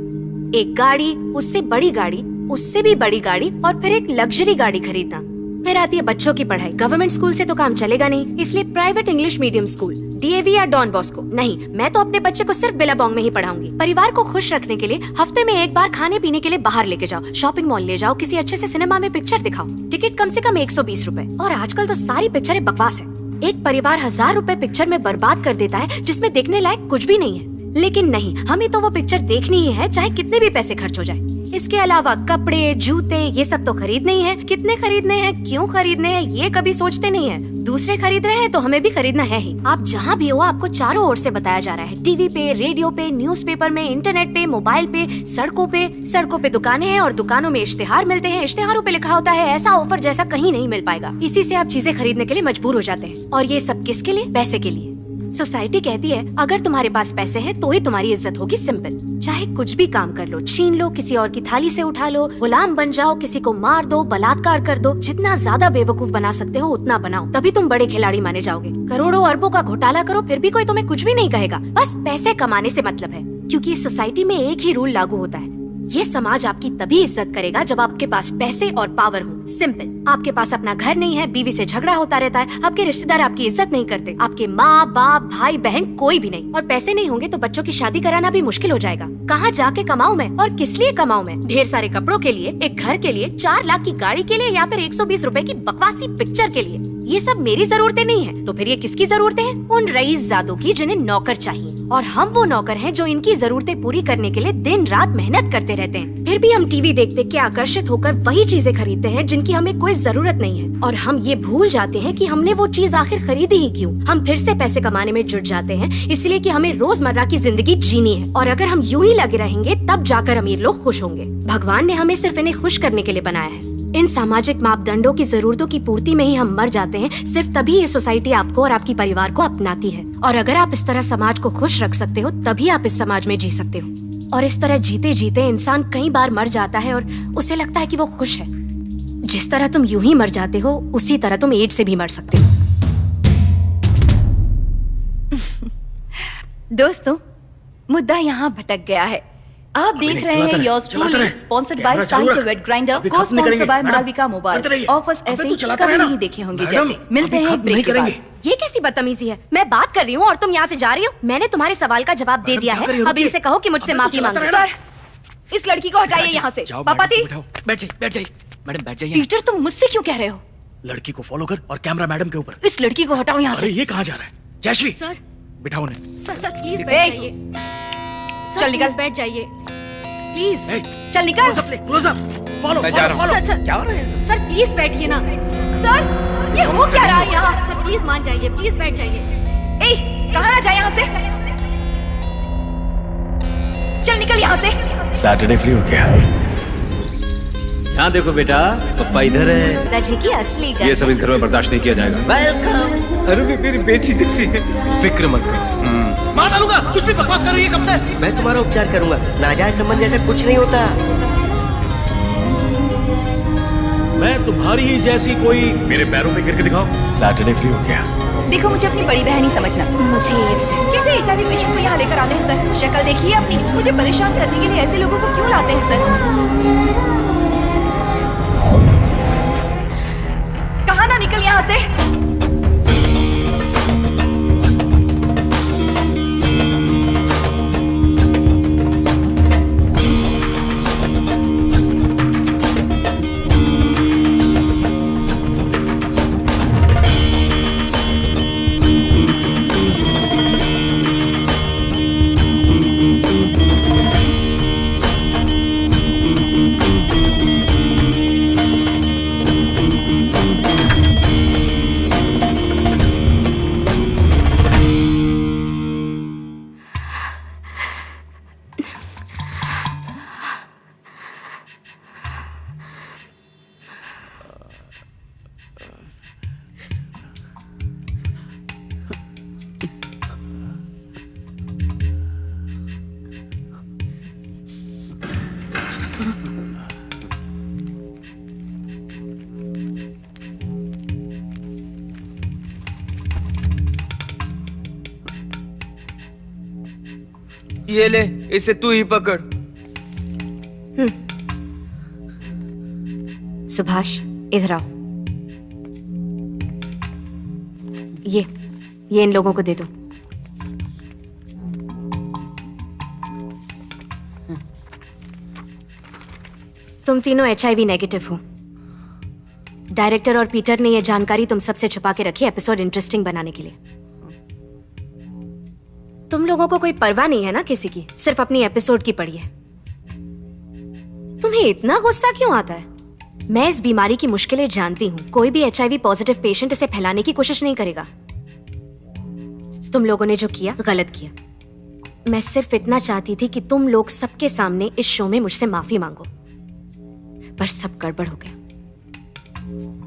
एक गाड़ी, उससे बड़ी गाड़ी, उससे भी बड़ी गाड़ी, और फिर एक लग्जरी गाड़ी खरीदना। फिर आती है बच्चों की पढ़ाई। गवर्नमेंट स्कूल से तो काम चलेगा नहीं, इसलिए private English medium school, DAV या डॉन बॉस्को। नहीं, मैं तो अपने बच्चे को सिर्फ बिलाबोंग में ही पढ़ाऊंगी। परिवार को खुश रखने के लिए हफ्ते में 1 बार खाने पीने के लिए बाहर लेके जाओ, शॉपिंग मॉल ले जाओ, किसी अच्छे से सिनेमा में पिक्चर दिखाओ। टिकट कम से कम 120 रुपए। और आजकल तो सारी पिक्चरें बकवास है। एक परिवार 1000 रुपए पिक्चर में बर्बाद कर देता है जिसमें देखने लायक कुछ भी नहीं है। लेकिन नहीं, हमें तो वो पिक्चर देखनी ही है, चाहे कितने भी पैसे खर्च हो जाए। इसके अलावा कपड़े, जूते, ये सब तो खरीदने ही है। कितने खरीदने हैं, क्यों खरीदने हैं, ये कभी सोचते नहीं है। दूसरे खरीद रहे हैं तो हमें भी खरीदना है ही। आप जहाँ भी हो आपको चारों ओर से बताया जा रहा है। टीवी पे, रेडियो पे, न्यूज़पेपर में, इंटरनेट पे, मोबाइल पे, सड़कों पे दुकानें हैं और दुकानों में इश्तेहार मिलते हैं। इश्तेहारों पे लिखा होता है ऐसा ऑफर जैसा कहीं नहीं मिल पाएगा। इसी से आप चीजें खरीदने के लिए मजबूर हो जाते हैं। और ये सब किसके लिए? पैसे के लिए। सोसाइटी कहती है अगर तुम्हारे पास पैसे हैं तो ही तुम्हारी इज्जत होगी। सिंपल। चाहे कुछ भी काम कर लो, छीन लो, किसी और की थाली से उठा लो, गुलाम बन जाओ, किसी को मार दो, बलात्कार कर दो, जितना ज्यादा बेवकूफ बना सकते हो उतना बनाओ, तभी तुम बड़े खिलाड़ी माने जाओगे। करोड़ों अरबों का घोटाला करो फिर भी कोई तुम्हें कुछ भी नहीं कहेगा। बस पैसे कमाने से मतलब है, क्योंकि इस सोसाइटी में एक ही रूल लागू होता है, ये समाज आपकी तभी इज्जत करेगा जब आपके पास पैसे और पावर हो। सिंपल। आपके पास अपना घर नहीं है, बीवी से झगड़ा होता रहता है, आपके रिश्तेदार आपकी इज्जत नहीं करते, आपके माँ बाप भाई बहन कोई भी नहीं, और पैसे नहीं होंगे तो बच्चों की शादी कराना भी मुश्किल हो जाएगा। कहाँ जाके कमाऊं मैं और किस लिए कमाऊं मैं? ढेर सारे कपड़ों के लिए, एक घर के लिए, 4 लाख की गाड़ी के लिए, या फिर 120 रुपए की बकवासी पिक्चर के लिए? ये सब मेरी जरूरतें नहीं है तो फिर ये किसकी जरूरतें हैं? उन रईसजादों की जिन्हें नौकर चाहिए, और हम वो नौकर हैं जो इनकी जरूरतें पूरी करने के लिए दिन रात मेहनत करते रहते हैं। फिर भी हम टीवी देखते के आकर्षित होकर वही चीजें खरीदते हैं जिनकी हमें कोई जरूरत नहीं है, और हम ये भूल जाते हैं कि हमने वो चीज आखिर खरीदी ही क्यों। हम फिर से पैसे कमाने में जुट जाते हैं इसलिए कि हमें रोजमर्रा की जिंदगी जीनी है, और अगर हम यूं ही लगे रहेंगे तब जाकर अमीर लोग खुश होंगे। भगवान ने हमें सिर्फ इन्हें खुश करने के लिए बनाया है। इन सामाजिक मापदंडों की जरूरतों की पूर्ति में ही हम मर जाते हैं। सिर्फ तभी ये सोसाइटी आपको और आपकी परिवार को अपनाती है, और अगर आप इस तरह समाज को खुश रख सकते हो तभी आप इस समाज में जी सकते हो। और इस तरह जीते जीते इंसान कई बार मर जाता है और उसे लगता है कि वो खुश है। जिस तरह तुम यूं ही मर जाते हो उसी तरह तुम एड्स से भी मर सकते हो। दोस्तों, मुद्दा यहाँ भटक गया है। आप देख रहे हैं yours truly, sponsored by Sahitya wet grinder, co sponsored by Malvika mobiles. Offers ऐसे कभी नहीं देखे होंगे जैसे। मिलते हैं ब्रेक के बाद। ये कैसी बदतमीजी है? मैं बात कर रही हूँ और तुम यहाँ से जा रही हो। मैंने तुम्हारे सवाल का जवाब दे दिया है, अब इनसे कहो कि मुझसे माफी मांगो। सर, इस लड़की को हटाइए यहाँ से। पापा थी, बैठ जाइए मैडम, बैठ जाइए। पीटर, तुम मुझसे क्यों कह रहे हो? लड़की को फॉलो कर और कैमरा मैडम के ऊपर। इस लड़की को हटाओ यहाँ से। ये कहाँ जा रहा है? जयश्री सर, बिठाओ उन्हें। सर प्लीज बैठ जाइए। चल निकल, बैठ जाइए प्लीज। चल निकल। फॉलो। सर सर प्लीज बैठिए ना। सर, ये हो क्या रहा है यहाँ? सर प्लीज मान जाइए, प्लीज बैठ जाइए। कहाँ ना जाए यहाँ से? चल निकल यहाँ से। सैटरडे फ्री हो गया। यहाँ देखो बेटा, पप्पा इधर है। दादाजी की असली ये सब इस घर में बर्दाश्त नहीं किया जाएगा। वेलकम। अरे मेरी बेटी जैसी है। फिक्र मत करो, मार डालूंगा। कुछ भी बकवास कर रही है कब से? मैं तुम्हारा उपचार करूंगा, नाजायज संबंध जैसा कुछ नहीं होता। मैं तुम्हारी ही जैसी कोई मेरे पैरों पे गिर के दिखाओ। सैटरडे फ्री हो गया। देखो, मुझे अपनी बड़ी बहन ही समझना। मुझे एड्स है। कैसे HIV पेशेंट को यहाँ लेकर आते हैं सर? शक्ल देखिए अपनी। मुझे परेशान करने के लिए ऐसे लोगों को क्यों लाते हैं सर? कहाँ ना निकल यहाँ से। ये ले, इसे तू ही पकड़। सुभाष, इधर आओ। ये इन लोगों को दे दो। तुम तीनों HIV नेगेटिव हो। डायरेक्टर और पीटर ने यह जानकारी तुम सबसे छुपा के रखी एपिसोड इंटरेस्टिंग बनाने के लिए। तुम लोगों को कोई परवाह नहीं है ना किसी की, सिर्फ अपनी एपिसोड की पड़ी है। तुम्हें इतना गुस्सा क्यों आता है? मैं इस बीमारी की मुश्किलें जानती हूँ। कोई भी HIV पॉजिटिव पेशेंट इसे फैलाने की कोशिश नहीं करेगा। तुम लोगों ने जो किया गलत किया। मैं सिर्फ इतना चाहती थी कि तुम लोग सबके सामने इस शो में मुझसे माफी मांगो, पर सब गड़बड़ हो गया।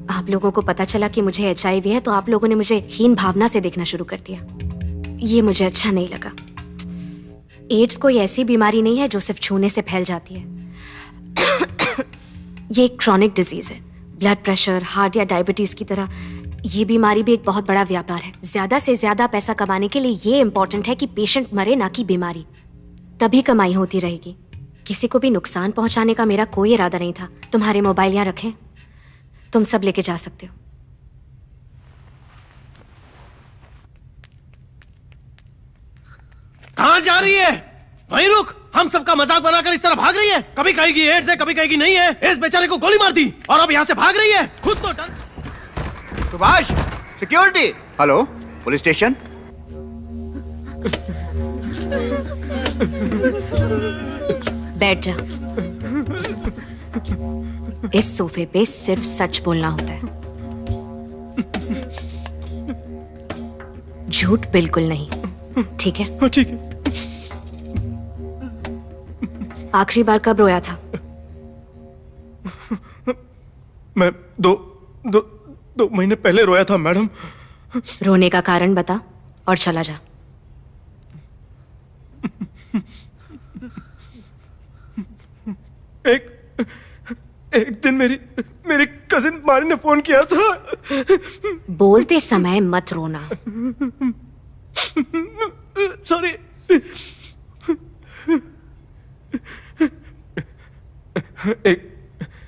आप लोगों को पता चला कि मुझे HIV है तो आप लोगों ने मुझे हीन भावना से देखना शुरू कर दिया। ये मुझे अच्छा नहीं लगा। एड्स कोई ऐसी बीमारी नहीं है जो सिर्फ छूने से फैल जाती है। ये एक क्रॉनिक डिजीज है। ब्लड प्रेशर, हार्ट या डायबिटीज की तरह ये बीमारी भी एक बहुत बड़ा व्यापार है। ज्यादा से ज्यादा पैसा कमाने के लिए ये इंपॉर्टेंट है कि पेशेंट मरे, ना कि बीमारी। तभी कमाई होती रहेगी। किसी को भी नुकसान पहुंचाने का मेरा कोई इरादा नहीं था। तुम्हारे मोबाइल यहाँ रखें, तुम सब लेके जा सकते हो। कहाँ जा रही है? वहीं रुक। हम सबका मजाक बनाकर इस तरह भाग रही है। कभी कहेगी एड्स है, कभी कहेगी नहीं है। इस बेचारे को गोली मार दी और अब यहाँ से भाग रही है। खुद तो डर। Subhash, security. Hello, police station. बैठ जा। इस सोफे पे सिर्फ सच बोलना होता है, झूठ बिल्कुल नहीं। ठीक है? ठीक है। आखिरी बार कब रोया था? मैं दो महीने पहले रोया था मैडम। रोने का कारण बता और चला जा। एक दिन मेरी कजिन मारी ने फोन किया था। बोलते समय मत रोना। सॉरी।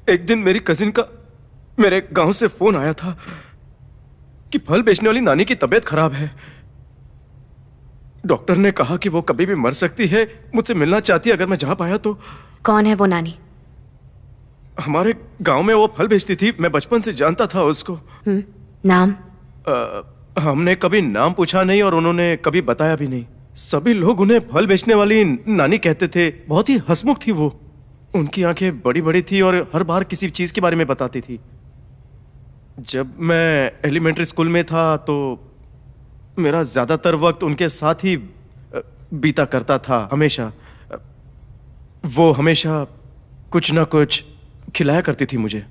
एक दिन मेरी कजिन का मेरे गांव से फोन आया था कि फल बेचने वाली नानी की तबीयत खराब है। डॉक्टर ने कहा कि वो कभी भी मर सकती है, मुझसे मिलना चाहती है अगर मैं जा पाया तो। कौन है वो नानी? हमारे गांव में वो फल बेचती थी, मैं बचपन से जानता था उसको। नाम? हमने कभी नाम पूछा नहीं और उन्होंने कभी बताया भी नहीं। सभी लोग उन्हें फल बेचने वाली नानी कहते थे। बहुत ही हंसमुख थी वो। उनकी आंखें बड़ी बड़ी थी और हर बार किसी चीज के बारे में बताती थी। जब मैं एलिमेंट्री स्कूल में था तो मेरा ज्यादातर वक्त उनके साथ ही बीता करता था। हमेशा वो हमेशा कुछ ना कुछ खिलाया करती थी मुझे।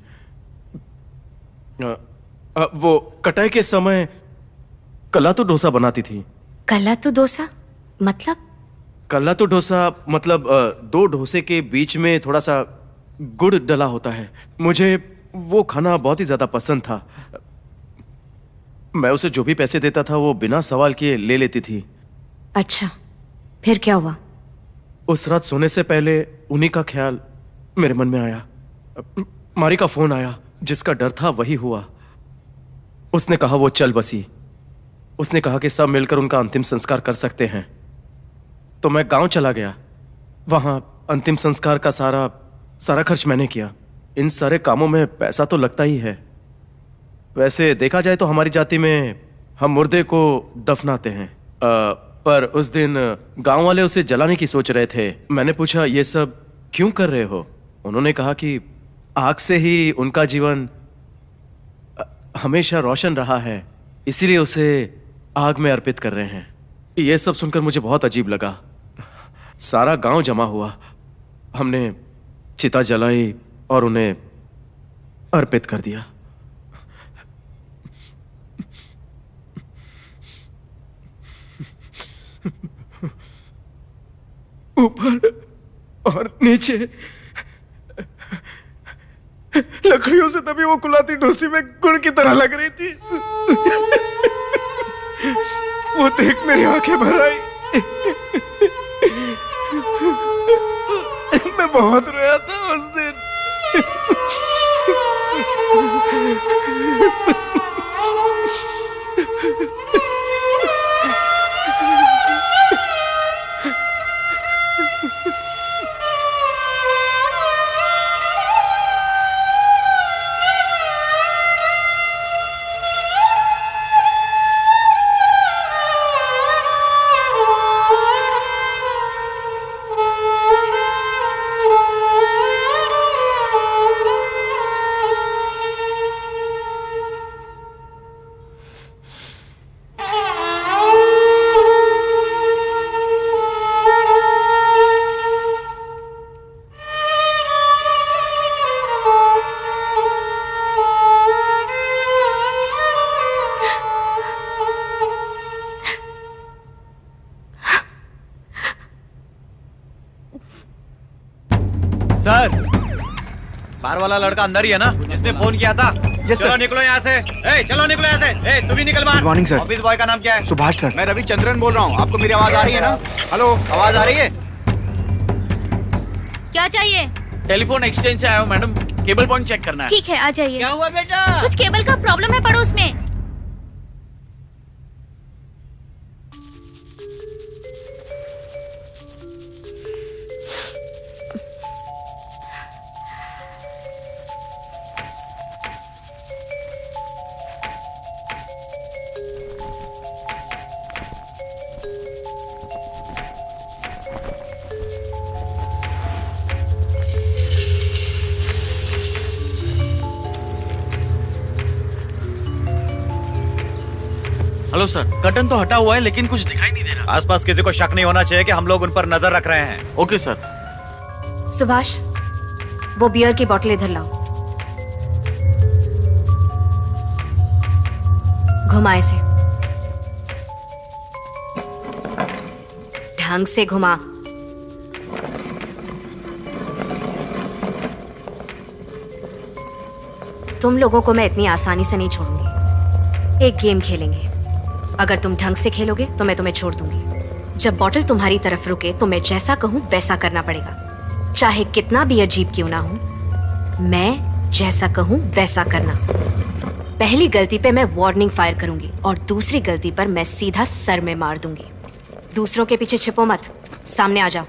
वो कटाई के समय कलातू डोसा बनाती थी। कलातू डोसा मतलब? कलातू डोसा मतलब दो डोसे के बीच में थोड़ा सा गुड़ डला होता है। मुझे वो खाना बहुत ही ज्यादा पसंद था। मैं उसे जो भी पैसे देता था वो बिना सवाल किए ले लेती थी। अच्छा, फिर क्या हुआ? उस रात सोने से पहले उन्हीं का ख्याल मेरे मन में आया। मारी का फोन आया। जिसका डर था वही हुआ। उसने कहा वो चल बसी। उसने कहा कि सब मिलकर उनका अंतिम संस्कार कर सकते हैं। तो मैं गांव चला गया। वहां अंतिम संस्कार का सारा खर्च मैंने किया। इन सारे कामों में पैसा तो लगता ही है। वैसे देखा जाए तो हमारी जाति में हम मुर्दे को दफनाते हैं। पर उस दिन गांव वाले उसे जलाने की सोच रहे थे। मैंने पूछा ये सब क्यों कर रहे हो? उन्होंने कहा कि आग से ही उनका जीवन हमेशा रोशन रहा है, इसीलिए उसे आग में अर्पित कर रहे हैं। ये सब सुनकर मुझे बहुत अजीब लगा। सारा गांव जमा हुआ। हमने चिता जलाई और उन्हें अर्पित कर दिया। ऊपर और नीचे लकड़ियों से तभी वो कुलाती डोसी में गुड़ की तरह लग रही थी। वो देख मेरी आंखें भर आई। मैं बहुत रोया था उस दिन। सर, बार वाला लड़का अंदर ही है ना जिसने फोन किया था? यस चलो सर। निकलो यहाँ से। चलो निकलो यहाँ से। तू भी निकल बाहर। Good morning sir. Office boy का नाम क्या है? सुभाष सर। मैं रविचंद्रन बोल रहा हूँ। आपको मेरी आवाज आ रही है ना? हेलो, आवाज आ रही है? क्या क्या चाहिए? टेलीफोन एक्सचेंज से आया हूँ मैडम, केबल पॉइंट चेक करना है। ठीक है, आ जाइए। क्या हुआ बेटा? कुछ केबल का प्रॉब्लम है पड़ोस में। हेलो सर, कर्टन तो हटा हुआ है लेकिन कुछ दिखाई नहीं दे रहा। आसपास किसी को शक नहीं होना चाहिए कि हम लोग उन पर नजर रख रहे हैं। Okay sir. सुभाष, वो बियर की बोतल इधर लाओ। घुमा इसे, ढंग से घुमा। तुम लोगों को मैं इतनी आसानी से नहीं छोड़ूंगी। एक गेम खेलेंगे, अगर तुम ढंग से खेलोगे तो मैं तुम्हें छोड़ दूंगी। जब बॉटल तुम्हारी तरफ रुके तो मैं जैसा कहूं वैसा करना पड़ेगा, चाहे कितना भी अजीब क्यों ना हो। मैं जैसा कहूं वैसा करना। पहली गलती पे मैं वार्निंग फायर करूंगी और दूसरी गलती पर मैं सीधा सर में मार दूंगी। दूसरों के पीछे छिपो मत, सामने आ जाओ।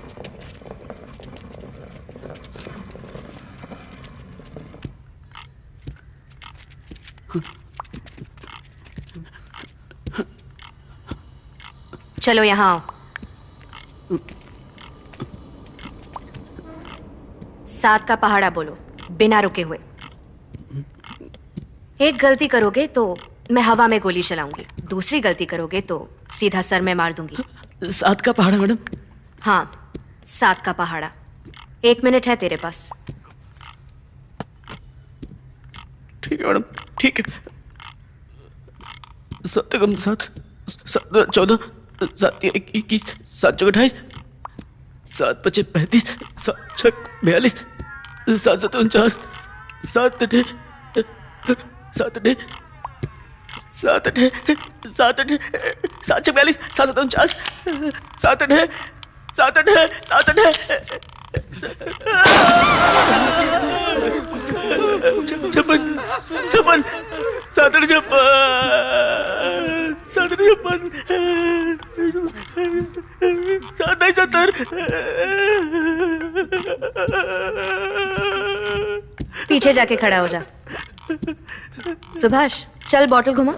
चलो यहाँ आओ। 7 का पहाड़ा बोलो बिना रुके हुए। एक गलती करोगे तो मैं हवा में गोली चलाऊंगी, दूसरी गलती करोगे तो सीधा सर में मार दूंगी। 7 का पहाड़ा मैडम? हाँ, 7 का पहाड़ा। 1 मिनट है तेरे पास। ठीक है मैडम, ठीक है। 7 कम 7, 7 14, 7 21, 7 28, 7 5 35, 7 6 42, 7 7 49, 7 8 7 8 7 8 7 8 7 42, 7 49, 7 8 7 8 7 8 छप्पन 7 8 7 56 7 70। पीछे जाके खड़ा हो जा। सुभाष, चल बॉटल घुमा।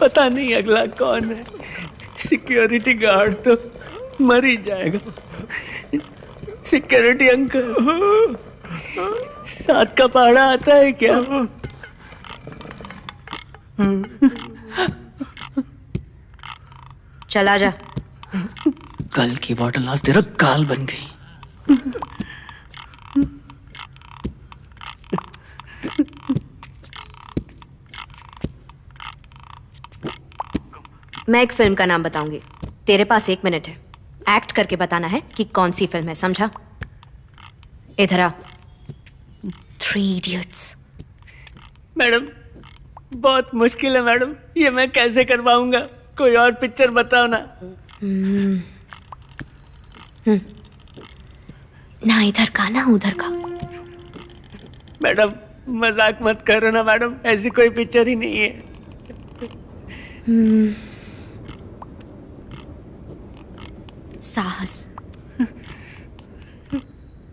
पता नहीं अगला कौन है। सिक्योरिटी गार्ड तो मर ही जाएगा। सिक्योरिटी अंकल, 7 का पहाड़ा आता है क्या? चला जा। कल की बॉटल आज तेरा काल बन गई। मैं एक फिल्म का नाम बताऊंगी, तेरे पास 1 मिनट है। एक्ट करके बताना है कि कौन सी फिल्म है, समझा? इधर आ। 3 Idiots। मैडम, बहुत मुश्किल है मैडम, ये मैं कैसे कर पाऊंगा? कोई और पिक्चर बताओ ना। ना इधर का ना उधर का। मैडम, मजाक मत करो ना मैडम, ऐसी कोई पिक्चर ही नहीं है। साहस।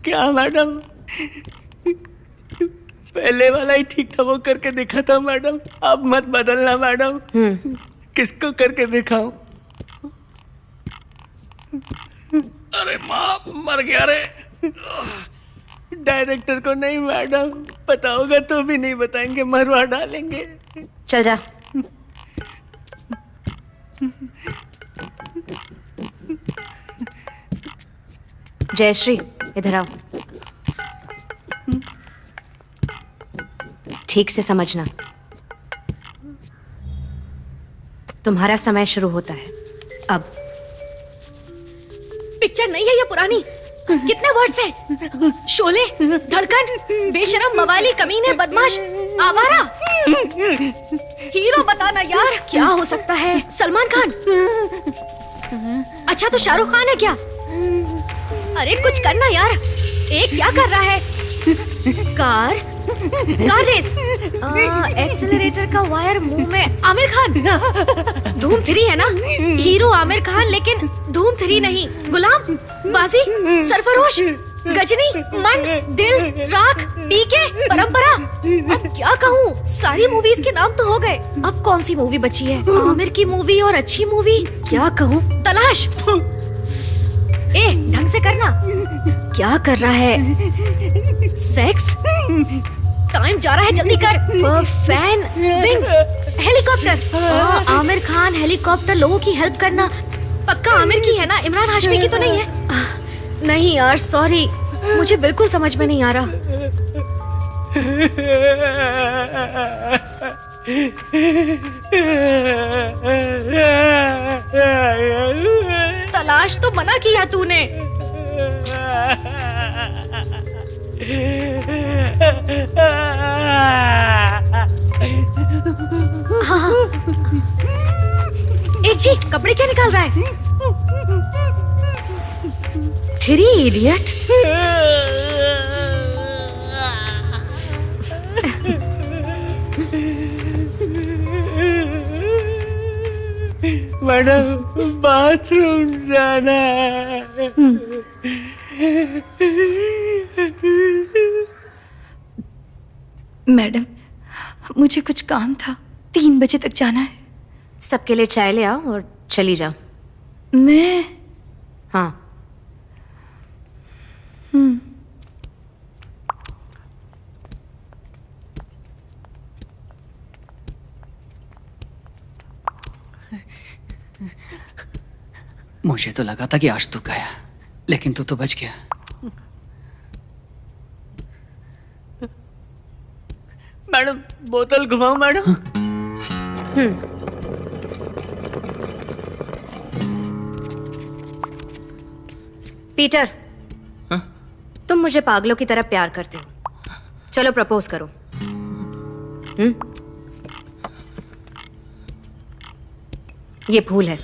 क्या मैडम? पहले वाला ही ठीक था, वो करके दिखा था मैडम। अब मत बदलना मैडम। किसको करके दिखाऊं? अरे माँ, मर गया रे। डायरेक्टर को नहीं मैडम, पता होगा तो भी नहीं बताएंगे, मरवा डालेंगे। चल जा। जयश्री, इधर आओ। ठीक से समझना, तुम्हारा समय शुरू होता है अब। पिक्चर नहीं है ये पुरानी। कितने वर्ड्स हैं? शोले, धड़कन, बेशरम, मवाली, कमीने, बदमाश, आवारा। हीरो बताना यार, क्या हो सकता है? सलमान खान। अच्छा तो शाहरुख खान है क्या? अरे कुछ करना यार। क्या कर रहा है? Car race. एक्सेलरेटर का वायर मुंह में। आमिर खान। धूम 3 है ना? हीरो आमिर खान लेकिन धूम 3 नहीं। गुलाम, बाजी, सरफरोश, गजनी, मन, दिल, राख, पीके, परंपरा। अब क्या कहूँ? सारी मूवीज के नाम तो हो गए। अब कौन सी मूवी बची है? आमिर की मूवी और अच्छी मूवी क्या कहूँ? तलाश। ढंग से करना। क्या कर रहा है? सेक्स? टाइम जा रहा है, जल्दी कर। Fan, wings, helicopter. Aamir Khan, helicopter, लोगों की हेल्प करना। पक्का आमिर की है ना? इमरान हाशमी की तो नहीं है? नहीं यार, सॉरी, मुझे बिल्कुल समझ में नहीं आ रहा। तलाश तो मना किया तूने। हाँ। जी, कपड़े क्या निकाल रहा है? 3 इडियट। मैडम, बाथरूम जाना है। मैडम, मुझे कुछ काम था। 3 बजे तक जाना है। सबके लिए चाय ले आओ और चली जाओ। मैं? हाँ। मुझे तो लगा था कि आज तू गया, लेकिन तू तो बच गया। मैडम, बोतल घुमाओ मैडम। पीटर, तुम मुझे पागलों की तरह प्यार करते हो। चलो प्रपोज करो। ये फूल है।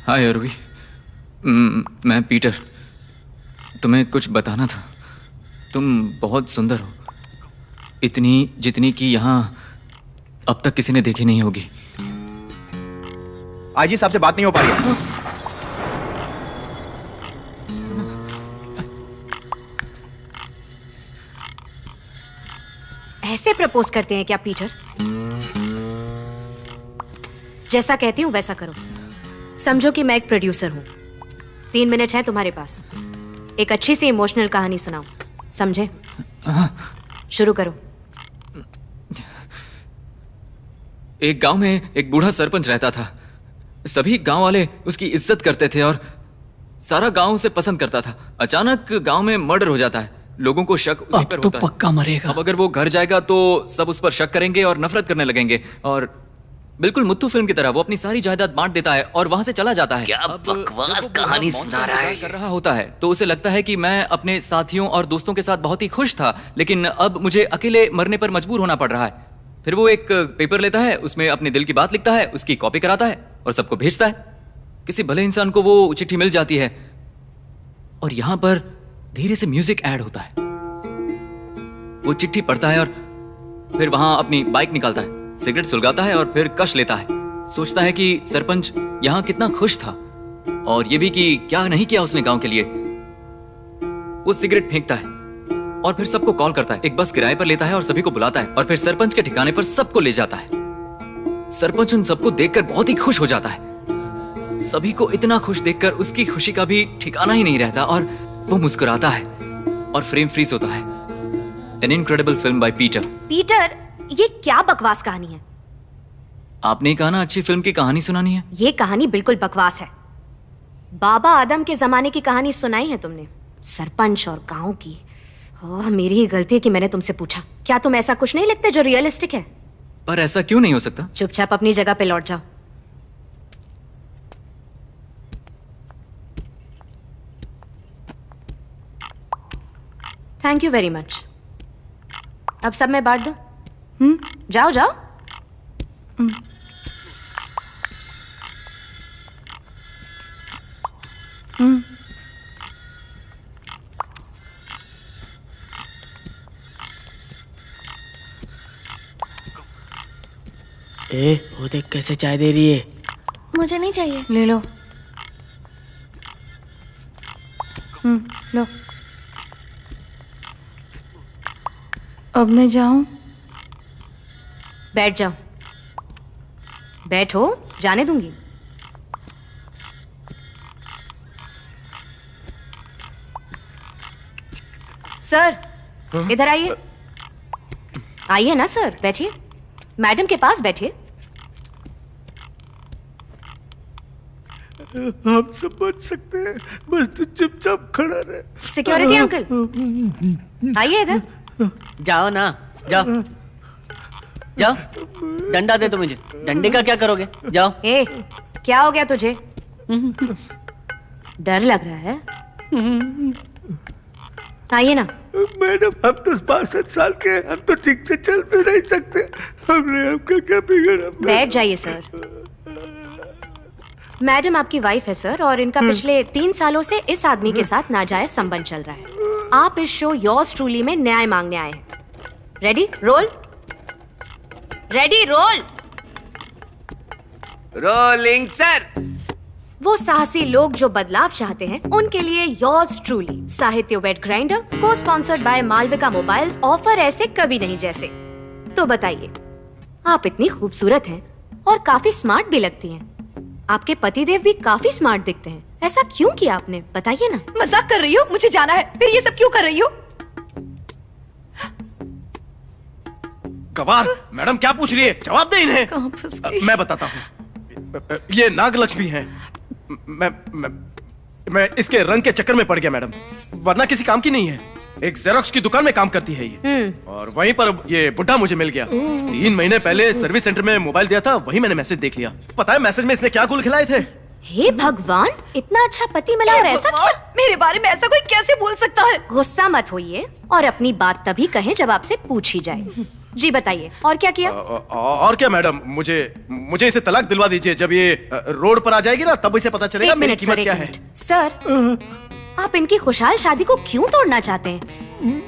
हाय अरवी, मैं पीटर। तुम्हें कुछ बताना था। तुम बहुत सुंदर हो, इतनी जितनी कि यहाँ अब तक किसी ने देखी नहीं होगी। आईजी साहब से बात नहीं हो पा रही है। ऐसे प्रपोज करते हैं क्या पीटर? जैसा कहती हूँ वैसा करो। समझो कि मैं एक प्रोड्यूसर हूँ। 3 मिनट है तुम्हारे पास। एक अच्छी सी इमोशनल कहानी सुनाओ, समझे? शुरू करो। एक गांव में एक बूढ़ा सरपंच रहता था। सभी गांव वाले उसकी इज्जत करते थे और सारा गांव उसे पसंद करता था। अचानक गांव में मर्डर हो जाता है। लोगों को शक उसी पर तो होता है। पक्का मरेगा। अब अगर वो घर जाएगा तो सब उस पर शक करेंगे और नफरत करने लगेंगे। और बिल्कुल मुत्तू फिल्म की तरह वो अपनी सारी जायदाद बांट देता है और वहां से चला जाता है। क्या बकवास कहानी सुना रहा है। कर रहा होता है तो उसे लगता है कि मैं अपने साथियों और दोस्तों के साथ बहुत ही खुश था, लेकिन अब मुझे अकेले मरने पर मजबूर होना पड़ रहा है। फिर वो एक पेपर लेता है, उसमें अपने दिल की बात लिखता है, उसकी कॉपी कराता है और सबको भेजता है। किसी भले इंसान को वो चिट्ठी मिल जाती है और यहां पर धीरे से म्यूजिक ऐड होता है। वो चिट्ठी पढ़ता है और फिर वहां अपनी बाइक निकालता है, सिगरेट सुलगाता है और फिर कश लेता है। सोचता है कि सरपंच यहां कितना खुश था और ये भी कि क्या नहीं किया उसने गांव के लिए। वो सिगरेट फेंकता है और फिर सबको कॉल करता है। एक बस किराए पर लेता है और सभी को बुलाता है और फिर सरपंच के ठिकाने पर सबको ले जाता है। सरपंच उन सबको देखकर बहुत ही खुश हो जाता है। सभी को इतना खुश देखकर उसकी खुशी का भी ठिकाना ही नहीं रहता और वो मुस्कुराता है और फ्रेम फ्रीज होता है। An incredible film by Peter. Peter, ये क्या बकवास कहानी है? आपने कहा ना अच्छी फिल्म की कहानी सुनानी है। ये कहानी बिल्कुल बकवास है। बाबा आदम के जमाने की कहानी सुनाई है तुमने, सरपंच और गांव की। मेरी ही गलती है कि मैंने तुमसे पूछा। क्या तुम ऐसा कुछ नहीं लिखते जो रियलिस्टिक है? पर ऐसा क्यों नहीं हो सकता? चुपचाप अपनी जगह पे लौट जाओ। Thank you very much. अब सब मैं बांट दूं? जाओ जाओ। वो देख कैसे चाय दे रही है। मुझे नहीं चाहिए। ले लो। लो। अब मैं जाऊं? बैठ जाओ। बैठो, जाने दूंगी। सर, इधर आइए। आइए ना सर, बैठिए। मैडम के पास बैठिए। हम सब बच सकते हैं, बस तू चुपचाप खड़ा रहे। सिक्योरिटी अंकल, आइए इधर। जाओ ना, जाओ जाओ। डंडा दे दो मुझे। डंडे का क्या करोगे? जाओ। ए, क्या हो गया तुझे? डर लग रहा है? आइए ना। मैडम, हम तो 62 साल के हैं, हम तो ठीक से चल भी नहीं सकते। हमने आपका क्या बिगड़ा? बैठ जाइए सर। मैडम आपकी वाइफ है सर, और इनका पिछले 3 सालों से इस आदमी के साथ नाजायज संबंध चल रहा है। आप इस शो योर्स ट्रूली में न्याय मांगने आए हैं। Ready roll. Ready roll. Rolling sir. वो साहसी लोग जो बदलाव चाहते हैं, उनके लिए yours truly Sahitya wet grinder co sponsored by Malvika mobiles offer ऐसे कभी नहीं जैसे। तो बताइए, आप इतनी खूबसूरत हैं और काफी स्मार्ट भी लगती हैं। आपके पतिदेव भी काफी स्मार्ट दिखते हैं। ऐसा क्यों किया आपने, बताइए ना। मजाक कर रही हो? मुझे जाना है, फिर ये सब क्यों कर रही हो? गवार, मैडम क्या पूछ रही है? जवाब दे इन्हें। कहाँ फंस गई? मैं बताता हूँ। ये नागलक्ष्मी है। मैं इसके रंग के चक्कर में पड़ गया मैडम, वरना किसी काम की नहीं है। एक जेरोक्स की दुकान में काम करती है ये, और वहीं पर ये बुड्ढा मुझे मिल गया। 3 महीने पहले सर्विस सेंटर में मोबाइल दिया था, वही मैंने मैसेज देख लिया। पता है मैसेज में इसने क्या गुल खिलाए थे? हे भगवान, इतना अच्छा पति मिला और ऐसा क्या? मेरे बारे में ऐसा कोई कैसे बोल सकता है? गुस्सा मत होइए और अपनी बात तभी कहें जब आपसे पूछी जाए। जी बताइए, और क्या किया? और क्या मैडम, मुझे इसे तलाक दिलवा दीजिए। जब ये रोड पर आ जाएगी ना, तब इसे पता चलेगा मेरी कीमत क्या है। सर, आप इनकी खुशहाल शादी को क्यों तोड़ना चाहते हैं?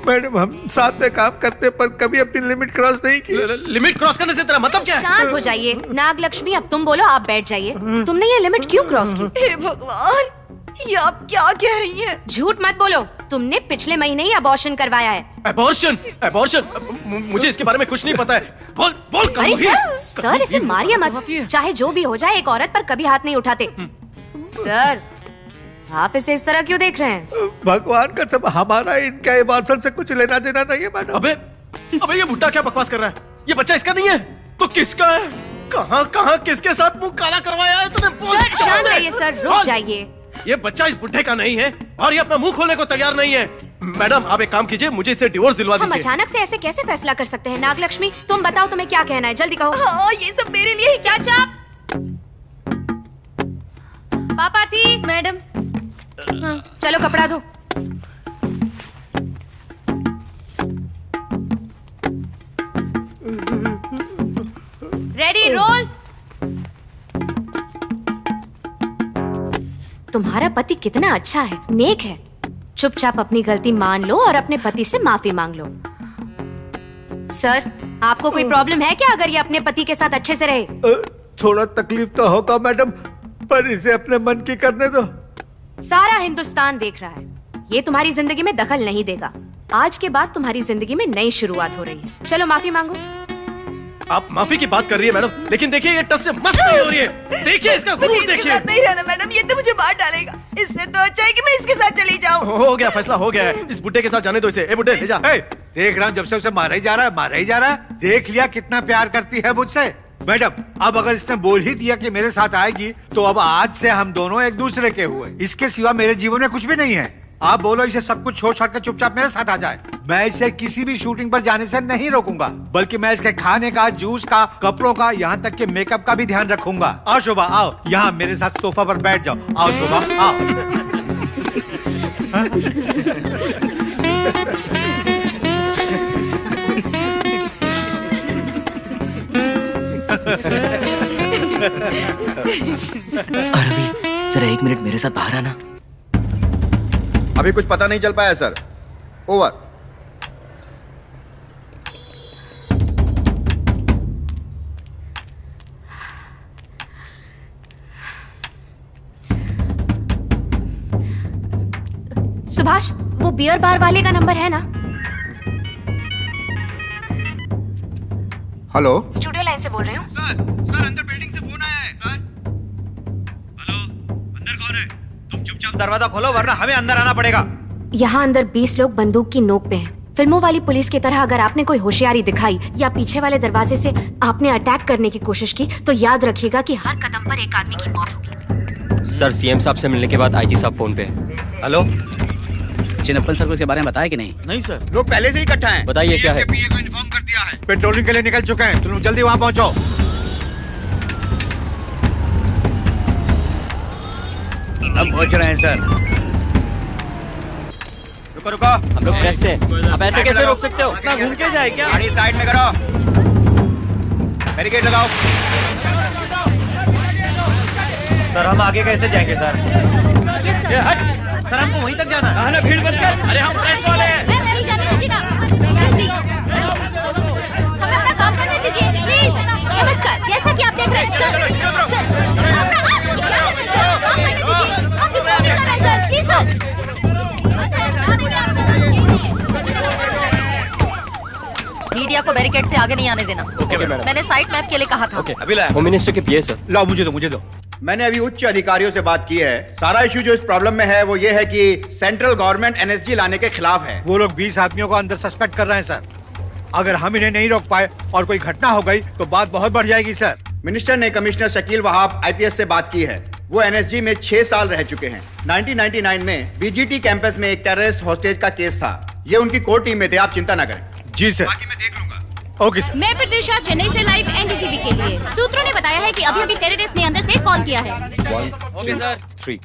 मैडम, हम साथ में काम करते पर कभी अपनी लिमिट क्रॉस नहीं की। लिमिट क्रॉस करने से तेरा मतलब क्या है? शांत हो जाइए। नागलक्ष्मी, अब तुम बोलो, आप बैठ जाइए। तुमने ये लिमिट क्यों क्रॉस की? हे भगवान, ये आप क्या कह रही हैं? झूठ मत बोलो। तुमने पिछले महीने ही अबॉर्शन करवाया है। अबॉर्शन? मुझे इसके बारे में कुछ नहीं पता है। बोल अरे सर, इसे मारिए मत। चाहे जो भी हो जाए, एक औरत पर कभी हाथ नहीं उठाते। सर, आप इसे इस तरह क्यों देख रहे हैं? भगवान का सब, हमारा इनका अबॉर्शन से कुछ लेना देना नहीं है मैडम। अबे ये बुड्ढा क्या बकवास कर रहा है? ये बच्चा इसका नहीं है तो किसका है? कहाँ किसके साथ मुंह काला करवाया है तूने? सर शांत रहिए सर, रुक जाइए। ये बच्चा इस बुड्ढे का नहीं है और ये अपना मुंह खोलने को तैयार नहीं है। मैडम, आप एक काम कीजिए, मुझे इसे डिवोर्स दिलवा हम दीजिए। अचानक से ऐसे कैसे फैसला कर सकते हैं? नागलक्ष्मी, तुम बताओ, तुम्हें क्या कहना है? जल्दी कहो। हाँ, ये सब मेरे लिए ही। क्या चाप? पापा थी मैडम। चलो कपड़ा दो। Ready roll. तुम्हारा पति कितना अच्छा है, नेक है। चुपचाप अपनी गलती मान लो और अपने पति से माफी मांग लो। सर, आपको कोई प्रॉब्लम है क्या अगर ये अपने पति के साथ अच्छे से रहे? थोड़ा तकलीफ तो होगा मैडम, पर इसे अपने मन की करने दो। सारा हिंदुस्तान देख रहा है। ये तुम्हारी जिंदगी में दखल नहीं देगा। आज के बाद तुम्हारी जिंदगी में नई शुरुआत हो रही है। चलो माफी मांगो। आप माफी की बात कर रही है मैडम, लेकिन देखिए ये टस से मस्त नहीं हो रही है। देखिए इसका गुरूर देखिए। नहीं रहना मैडम, ये तो मुझे मार डालेगा। इससे तो अच्छा है कि मैं इसके साथ चली जाऊं। हो गया, फैसला हो गया है। इस बुड्ढे के साथ जाने दो इसे। ए बुड्ढे, ले जा। देख रहा हूँ जब से उसे मारा ही जा रहा है। देख लिया कितना प्यार करती है मुझसे। मैडम, अब अगर इसने बोल ही दिया कि मेरे साथ आएगी, तो अब आज से हम दोनों एक दूसरे के हुए। इसके सिवा मेरे जीवन में कुछ भी नहीं है। आप बोलो इसे सब कुछ छोड़ छाड़ कर चुपचाप मेरे साथ आ जाए। मैं इसे किसी भी शूटिंग पर जाने से नहीं रोकूंगा, बल्कि मैं इसके खाने का, जूस का, कपड़ों का, यहाँ तक के मेकअप का भी ध्यान रखूंगा। आओ शोभा, आओ यहाँ मेरे साथ सोफा पर बैठ जाओ। आओ शोभा, आओ। रवि जरा 1 मिनट मेरे साथ बाहर आना। अभी कुछ पता नहीं चल पाया सर। ओवर। सुभाष, वो बियर बार वाले का नंबर है ना? हेलो स्टूडियो लाइन से बोल रही हूँ। सर अंदर बिल्डिंग से फोन आया है सर। हेलो, अंदर कौन है? तुम चुपचाप दरवाजा खोलो वरना हमें अंदर आना पड़ेगा। यहाँ अंदर 20 लोग बंदूक की नोक पे हैं। फिल्मों वाली पुलिस की तरह अगर आपने कोई होशियारी दिखाई या पीछे वाले दरवाजे से आपने अटैक करने की कोशिश की तो याद रखिएगा कि हर कदम पर एक आदमी की मौत होगी। सर सीएम साहब से मिलने के बाद आईजी साहब फोन पे हैं। हेलो, चिन्नप्पन सर को इसके बारे में बताया कि नहीं? नहीं सर। लोग पहले से ही इकट्ठा हैं। बताइए क्या है? पीए को इन्फॉर्म कर दिया है। पेट्रोलिंग के लिए निकल चुके हैं, तुम लोग जल्दी वहां पहुंचो। हम पहुंच रहे हैं सर। रुको रुको, हम लोग प्रेस से हैं। आप ऐसे कैसे रोक सकते हो? इतना घूम के जाए क्या? गाड़ी साइड में करो, बैरिकेड लगाओ। सर हम आगे कैसे जाएंगे सर? ये हट। सर हमको वहीं तक जाना है। भीड़ मत कर। अरे हम प्रेस वाले हैं। मैं नहीं जाने दीजिए ना। हमें अपना काम करने दीजिए प्लीज। नमस्कार, जैसा कि आप देख रहे हैं सर, आप रिपोर्टिंग कर रहे हैं सर, प्लीज सर। मीडिया को बैरिकेड से आगे नहीं आने देना। Okay madam. मैंने साइट मैप के लिए कहा था। ओके अभी लाया। होम मिनिस्टर के पीए सर। लाओ मुझे दो। मैंने अभी उच्च अधिकारियों से बात की है। सारा इशू जो इस प्रॉब्लम में है वो ये है कि सेंट्रल गवर्नमेंट एनएसजी लाने के खिलाफ है। वो लोग 20 आदमियों को अंदर सस्पेक्ट कर रहे हैं सर। अगर हम इन्हें नहीं रोक पाए और कोई घटना हो गई तो बात बहुत बढ़ जाएगी सर। मिनिस्टर ने कमिश्नर शकील वहाब आईपीएस से बात की है। वो एनएसजी में 6 साल रह चुके हैं। 1999 में बीजीटी कैंपस में एक टेररिस्ट हॉस्टेज का केस था। ये उनकी कोर टीम में थे, आप चिंता ना करें। जी सर। बाकी मैं देख लूंगा। Okay sir. मैं प्रत्युषा, चेन्नई से लाइव एनडीटीवी के लिए। सूत्रों ने बताया है कि अभी टेररिस्ट ने अंदर से कॉल किया है। Okay sir. 3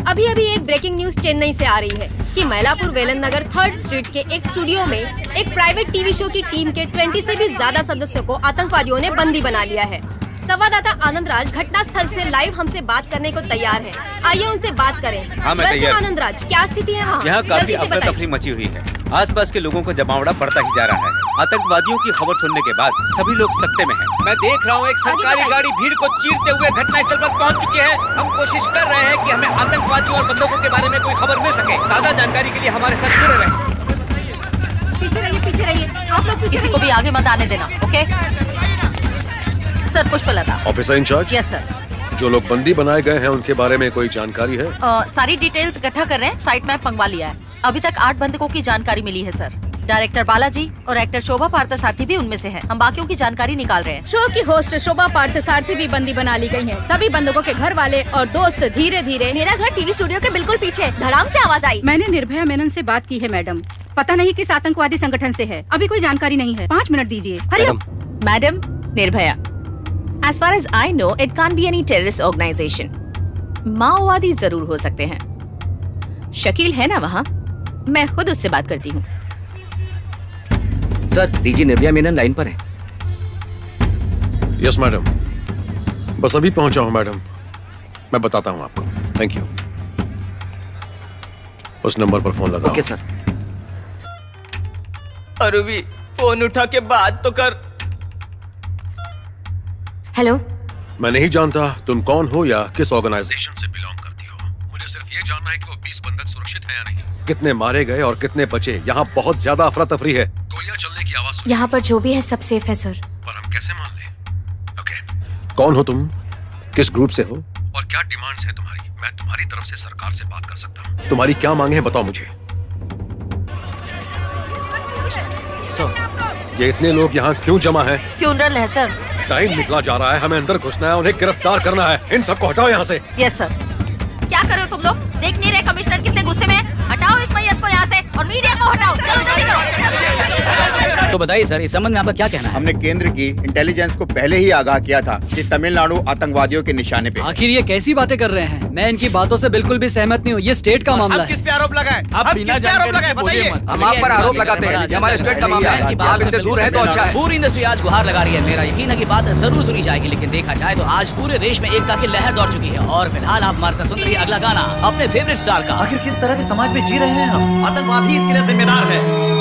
अभी एक ब्रेकिंग न्यूज चेन्नई से आ रही है कि मैलापुर वेलन नगर 3rd स्ट्रीट के एक स्टूडियो में एक प्राइवेट टीवी शो की टीम के 20 से भी ज्यादा सदस्यों को आतंकवादियों ने बंदी बना लिया है। संवाददाता आनंद राज घटना स्थल से लाइव हमसे बात करने को तैयार है। आइए उनसे बात करें। हाँ, मैं तैयार हूं। आनंद राज, क्या स्थिति है वहाँ? यहाँ काफी जल्दी से अफरा बताइए। तफरी मची हुई है। आसपास के लोगों का जमावड़ा बढ़ता ही जा रहा है। आतंकवादियों की खबर सुनने के बाद सभी लोग सकते में हैं। मैं देख रहा हूँ एक सरकारी गाड़ी भीड़ को चीरते हुए घटनास्थल पर पहुँच चुकी है। हम कोशिश कर रहे हैं कि हमें आतंकवादियों और बंदूकों के बारे में कोई खबर मिल सके। ताज़ा जानकारी के लिए हमारे साथ जुड़े रहें। पीछे रहिए। आप लोग किसी को भी आगे मत आने देना, okay? Sir Pushpalata. Officer incharge. Yes sir. जो लोग बंदी बनाए गए हैं उनके बारे में कोई जानकारी है? सारी डिटेल्स इकट्ठा कर रहे हैं, साइट मैप मंगवा लिया है। अभी तक 8 बंधकों की जानकारी मिली है सर। डायरेक्टर बालाजी और एक्टर शोभा पार्थसारथी भी उनमें से हैं। हम बाकियों की जानकारी निकाल रहे हैं। शो की होस्ट शोभा पार्थसारथी भी बंदी बना ली गई हैं। सभी बंधकों के घर वाले और दोस्त धीरे धीरे। मेरा घर टीवी स्टूडियो के बिल्कुल पीछे। धड़ाम से आवाज आई। मैंने निर्भया मेनन से बात की है मैडम। पता नहीं किस आतंकवादी संगठन से है, अभी कोई जानकारी नहीं है। 5 मिनट दीजिए। Madam Nirbhaya, as far as I know, it can't be any terrorist organization. माओवादी जरूर हो सकते हैं। शकील है ना वहाँ? मैं खुद उससे बात करती हूँ। Sir DG Nirbhaya Menon line पर है। यस मैडम, बस अभी पहुंचा हूं मैडम। मैं बताता हूं आपको। Thank you. उस नंबर पर फोन लगाओ। Okay sir. अरुवी फोन उठा के बात तो कर। हेलो। मैं नहीं जानता तुम कौन हो या किस ऑर्गेनाइजेशन से बिलोंग करती हो। मुझे सिर्फ ये जानना है कि वो 20 बंधक सुरक्षित हैं या नहीं। कितने मारे गए और कितने बचे। यहाँ बहुत ज्यादा अफरा तफरी है। गोलियां चलने की आवाज सुनी। यहाँ पर जो भी है सब सेफ है सर। पर हम कैसे मान लें? ओके, कौन हो तुम, किस ग्रुप से हो और क्या डिमांड्स है तुम्हारी? मैं तुम्हारी तरफ से सरकार से बात कर सकता हूँ। तुम्हारी क्या मांगे हैं बताओ मुझे। ये इतने लोग यहाँ क्यों जमा हैं? फ्यूनरल है सर। टाइम निकला जा रहा है, हमें अंदर घुसना है, उन्हें गिरफ्तार करना है। इन सबको हटाओ यहाँ से। Yes sir. क्या कर रहे हो तुम लोग? देख नहीं रहे कमिश्नर कितने गुस्से में हैं? हटाओ इस मैयत को यहाँ से। और मीडिया को हटाओ। चलो जल्दी करो। तो बताइए सर, इस संबंध में आपका क्या कहना है? हमने केंद्र की इंटेलिजेंस को पहले ही आगाह किया था कि तमिलनाडु आतंकवादियों के निशाने पे। आखिर ये कैसी बातें कर रहे हैं? मैं इनकी बातों से बिल्कुल भी सहमत नहीं हूँ। ये स्टेट का मामला है। किस पे आरोप लगाए? आप बिना आरोप लगाए बताइए। हम आप पर आरोप लगाते हैं, ये हमारे स्टेट का मामला है। आप इससे दूर है तो अच्छा है। पूरी इंडस्ट्री आज गुहार लगा रही है। मेरा यकीन है कि बात जरूर सुनी जाएगी, लेकिन देखा जाए तो आज पूरे देश में एकता की लहर दौड़ चुकी है। और फिलहाल आप हमारे साथ सुन रही है अगला गाना अपने फेवरेट स्टार का। आखिर किस तरह के समाज में जी रहे हैं हम? आतंकवाद ही इसके लिए जिम्मेदार है।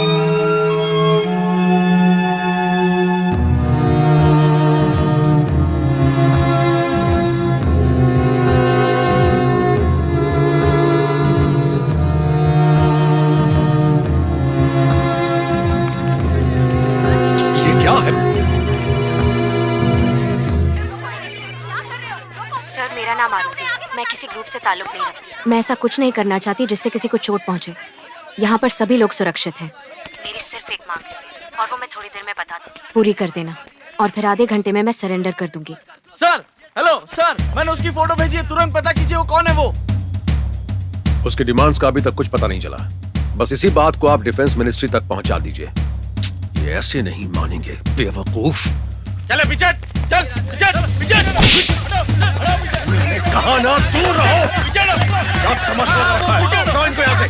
सर, मेरा नाम आरुषि। मैं किसी ग्रुप से ताल्लुक नहीं रखती। मैं ऐसा कुछ नहीं करना चाहती जिससे किसी को चोट पहुंचे। यहाँ पर सभी लोग सुरक्षित हैं। मेरी सिर्फ एक मांग है और वो मैं थोड़ी देर में बता दूंगी। पूरी कर देना और फिर आधे घंटे में मैं सरेंडर कर दूंगी। सर, हेलो सर, मैंने उसकी फोटो भेजी है, तुरंत पता कीजिए वो कौन है वो। उसकी डिमांड्स का अभी तक कुछ पता नहीं चला। बस इसी बात को आप डिफेंस मिनिस्ट्री तक पहुंचा दीजिए। ये ऐसे नहीं मानेंगे बेवकूफ। चले पिचट, चल पिचट, पिचट। कहा ना दूर रहो। सब समझ लो। इनको यहाँ से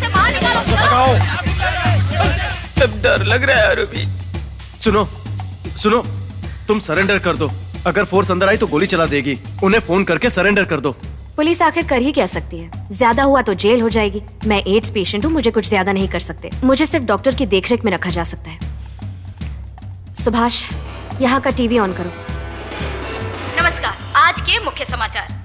भगाओ। अब डर लग रहा है आरोपी। सुनो सुनो, तुम सरेंडर कर दो। अगर फोर्स अंदर आई तो गोली चला देगी। उन्हें फोन करके सरेंडर कर दो। पुलिस आखिर कर ही क्या सकती है? ज्यादा हुआ तो जेल हो जाएगी। मैं एड्स पेशेंट हूँ, मुझे कुछ ज्यादा नहीं कर सकते। मुझे सिर्फ डॉक्टर की देखरेख में रखा जा सकता है। सुभाष, यहाँ का टीवी ऑन करो। नमस्कार, आज के मुख्य समाचार।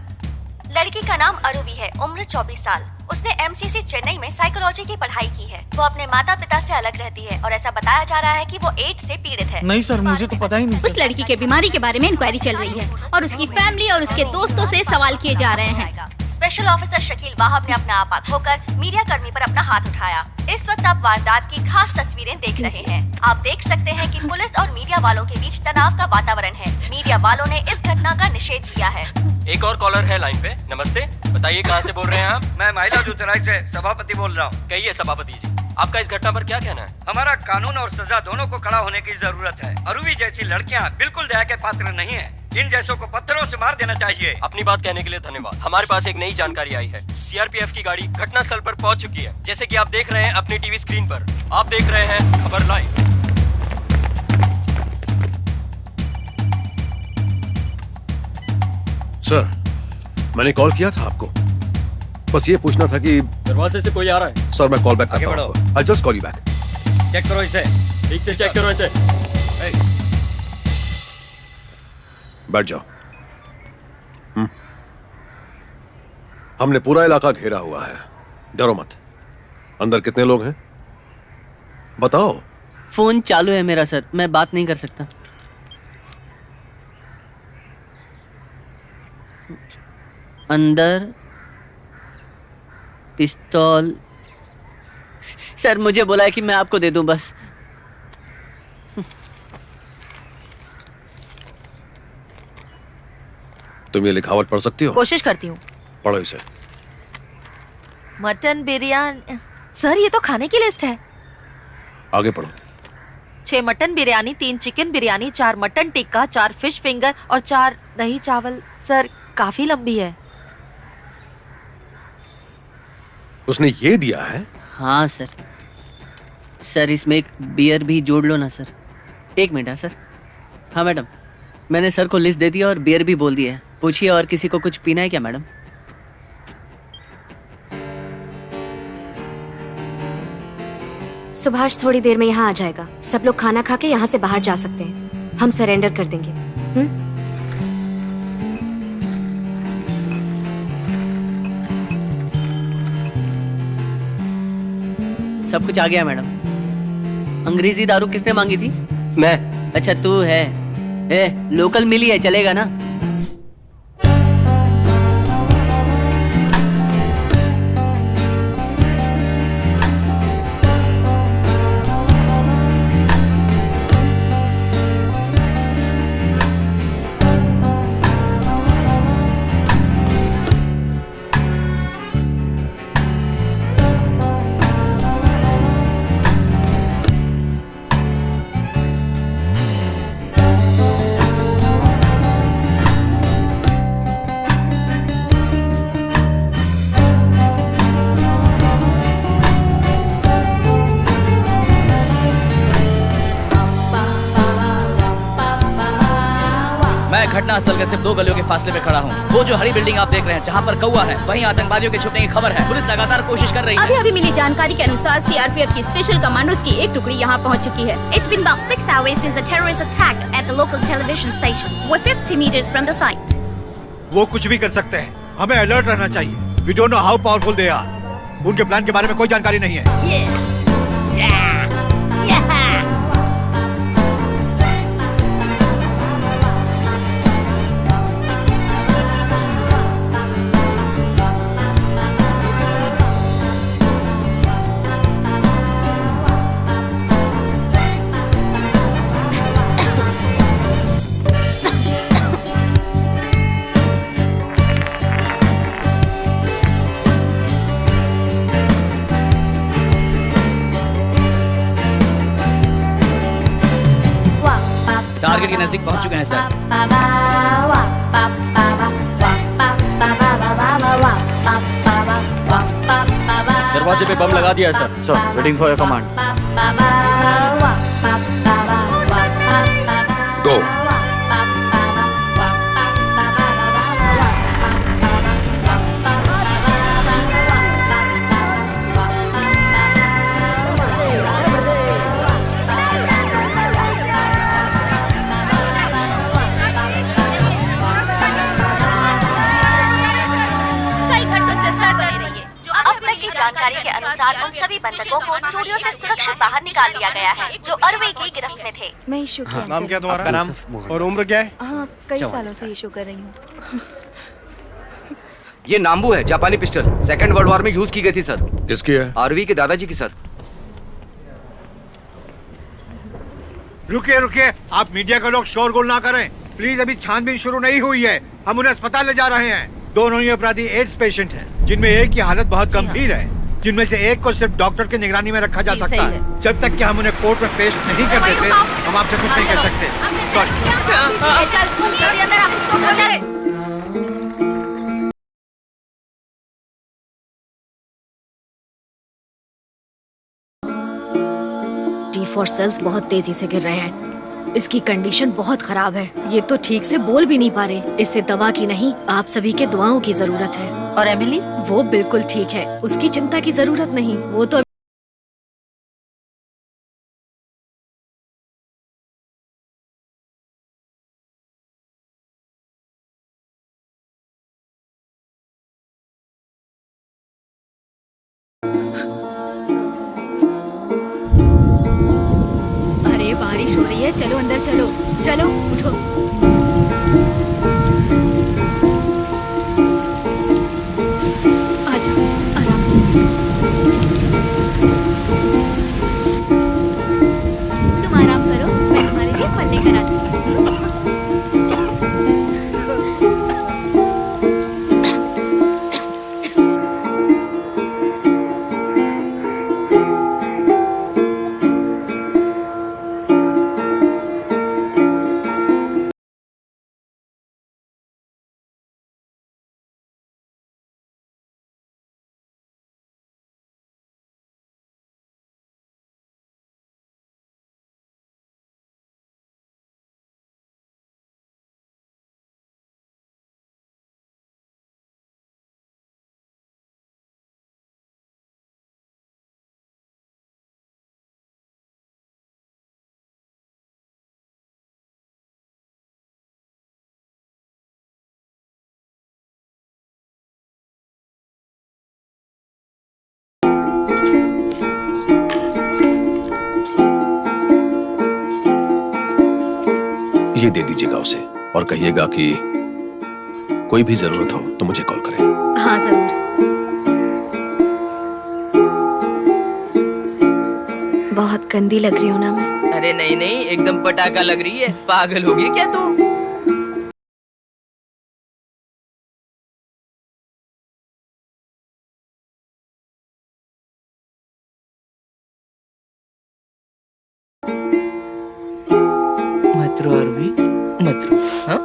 लड़की का नाम अरुवी है, उम्र 24 साल। उसने एमसीसी चेन्नई में साइकोलॉजी की पढ़ाई की है। वो अपने माता पिता से अलग रहती है और ऐसा बताया जा रहा है कि वो एड्स से पीड़ित है। नहीं सर, मुझे तो पता ही नहीं। उस लड़की के बीमारी के बारे में इंक्वायरी चल रही है और उसकी फैमिली और उसके दोस्तों से सवाल किए जा रहे हैं। स्पेशल ऑफिसर शकील वाहब ने अपना आपा खोकर मीडिया कर्मी पर अपना हाथ उठाया। इस वक्त आप वारदात की खास तस्वीरें देख रहे हैं। आप देख सकते हैं कि पुलिस और मीडिया वालों के बीच तनाव का वातावरण है। मीडिया वालों ने इस घटना का निषेध किया है। एक और कॉलर है लाइन पे। नमस्ते, बताइए कहाँ से बोल रहे हैं आप? मैं महिला दूतराई से सभापति बोल रहा हूँ। कहिए सभापति जी, आपका इस घटना पर क्या कहना है? हमारा कानून और सजा दोनों को कड़ा होने की जरूरत है। अरुवी जैसी लड़कियाँ बिल्कुल दया के पात्र नहीं है। इन जैसों को पत्थरों से मार देना चाहिए। अपनी बात कहने के लिए धन्यवाद। हमारे पास एक नई जानकारी आई है। सीआरपीएफ की गाड़ी घटना स्थल पर पहुंच चुकी है। जैसे कि आप देख रहे हैं अपनी टीवी स्क्रीन पर। आप देख रहे हैं खबर लाइव। सर, मैंने कॉल किया था आपको। बस ये पूछना था कि दरवाजे से कोई आ रहा है। सर, मैं कॉल बैक करता हूँ। I just call you back. Check करो इसे। ठीक से चेक करो इसे। बैठ जाओ। हमने पूरा इलाका घेरा हुआ है। डरो मत। अंदर कितने लोग हैं बताओ। फोन चालू है मेरा सर, मैं बात नहीं कर सकता। अंदर पिस्तौल। सर, मुझे बोला है कि मैं आपको दे दूं बस। तुम ये लिखावट पढ़ सकती हो? कोशिश करती हूँ। पढ़ो इसे। मटन बिरयानी। सर, ये तो खाने की लिस्ट है। आगे पढ़ो। 6 mutton biryani, 3 chicken biryani, 4 mutton tikka, 4 fish finger और 4 दही चावल। सर, काफी लंबी है। उसने ये दिया है? हाँ सर। सर, इसमें एक बियर भी जोड़ लो ना सर। एक मिनट। सर। हाँ मैडम, मैंने सर को लिस्ट दे दिया और बियर भी बोल दिया है। पूछिए और किसी को कुछ पीना है क्या मैडम? सुभाष थोड़ी देर में यहाँ आ जाएगा। सब लोग खाना खा के यहाँ से बाहर जा सकते हैं। हम सरेंडर कर देंगे। सब कुछ आ गया मैडम। अंग्रेजी दारू किसने मांगी थी? मैं। अच्छा, तू है। लोकल मिली है, चलेगा ना? घटनास्थल के सिर्फ 2 गलियों के फासले में खड़ा हूँ। वो जो हरी बिल्डिंग आप देख रहे हैं जहाँ पर कौवा है, वहीं आतंकवादियों के छुपने की खबर है। पुलिस लगातार कोशिश कर रही है। अभी मिली जानकारी के अनुसार सीआरपीएफ की स्पेशल कमांडोज की एक टुकड़ी यहाँ पहुँच चुकी है। It's been about 6 hours since the terrorist attack at the local television station. We're 50 meters from the site. वो कुछ भी कर सकते हैं, हमें अलर्ट रहना चाहिए। We don't know how powerful they are. उनके प्लान के बारे में कोई जानकारी नहीं है। टारगेट के नजदीक पहुंच चुके हैं सर। दरवाजे पे बम लगा दिया है sir. Sir waiting for your command. Go. जानकारी के अनुसार उन सभी बंधकों को स्टूडियो से सुरक्षित बाहर निकाल लिया गया है जो अरवे की गिरफ्त में थे। मैं इशू हाँ, नाम क्या तुम्हारा? नाम और उम्र क्या है? हाँ, कई सालों से इशू कर रही हूँ। ये नाम्बू है, जापानी पिस्टल। सेकंड वर्ल्ड वॉर में यूज की गई थी सर। किसकी है? आरवी के दादाजी की सर। रुकिए रुकिए, आप मीडिया के लोग शोरगुल ना करें प्लीज। अभी छानबीन शुरू नहीं हुई है, हम उन्हें अस्पताल ले जा रहे हैं। दोनों ही अपराधी एड्स पेशेंट हैं, जिनमें एक की हालत बहुत गंभीर है, जिनमें से एक को सिर्फ डॉक्टर की निगरानी में रखा जा सकता है। जब तक कि हम उन्हें कोर्ट में पेश नहीं कर देते, हम आपसे कुछ नहीं कह सकते। D4 सेल्स बहुत तेजी से गिर रहे हैं। इसकी कंडीशन बहुत खराब है। ये तो ठीक से बोल भी नहीं पा रहे। इसे दवा की नहीं, आप सभी के दुआओं की जरूरत है। और एमिली? वो बिल्कुल ठीक है, उसकी चिंता की जरूरत नहीं। वो तो अरे बारिश हो रही है, चलो अंदर चलो। चलो उठो। आजाओ आराम से। तुम आराम करो, मैं तुम्हारे लिए फल लेकर आती हूँ। ये दे दीजिएगा उसे और कहिएगा कि कोई भी जरूरत हो तो मुझे कॉल करें। हाँ जरूर। बहुत गंदी लग रही हूँ ना मैं? अरे नहीं नहीं, एकदम पटाखा लग रही है। पागल हो गई क्या तू? मत रो अरवी, मत रो। हाँ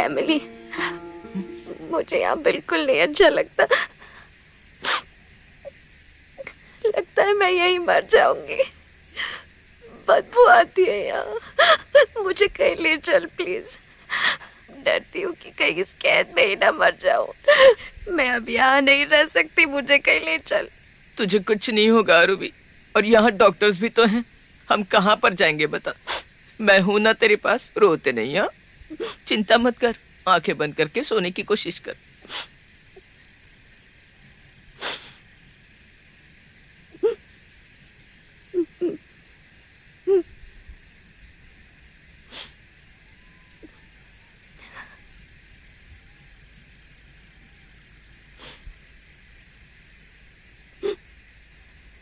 एमिली, मुझे यहाँ बिल्कुल नहीं अच्छा लगता। लगता है मैं यहीं मर जाऊंगी। बदबू आती है यहाँ। मुझे कहीं ले चल प्लीज। डरती हूँ कि कहीं इस कैद में ही ना मर जाऊं। मैं अब यहाँ नहीं रह सकती, मुझे कहीं ले चल। तुझे कुछ नहीं होगा रूबी, और यहाँ डॉक्टर्स भी तो हैं। हम कहाँ पर जाएंगे बता? मैं हूं ना तेरे पास। रोते नहीं, हाँ? चिंता मत कर, आंखें बंद करके सोने की कोशिश कर।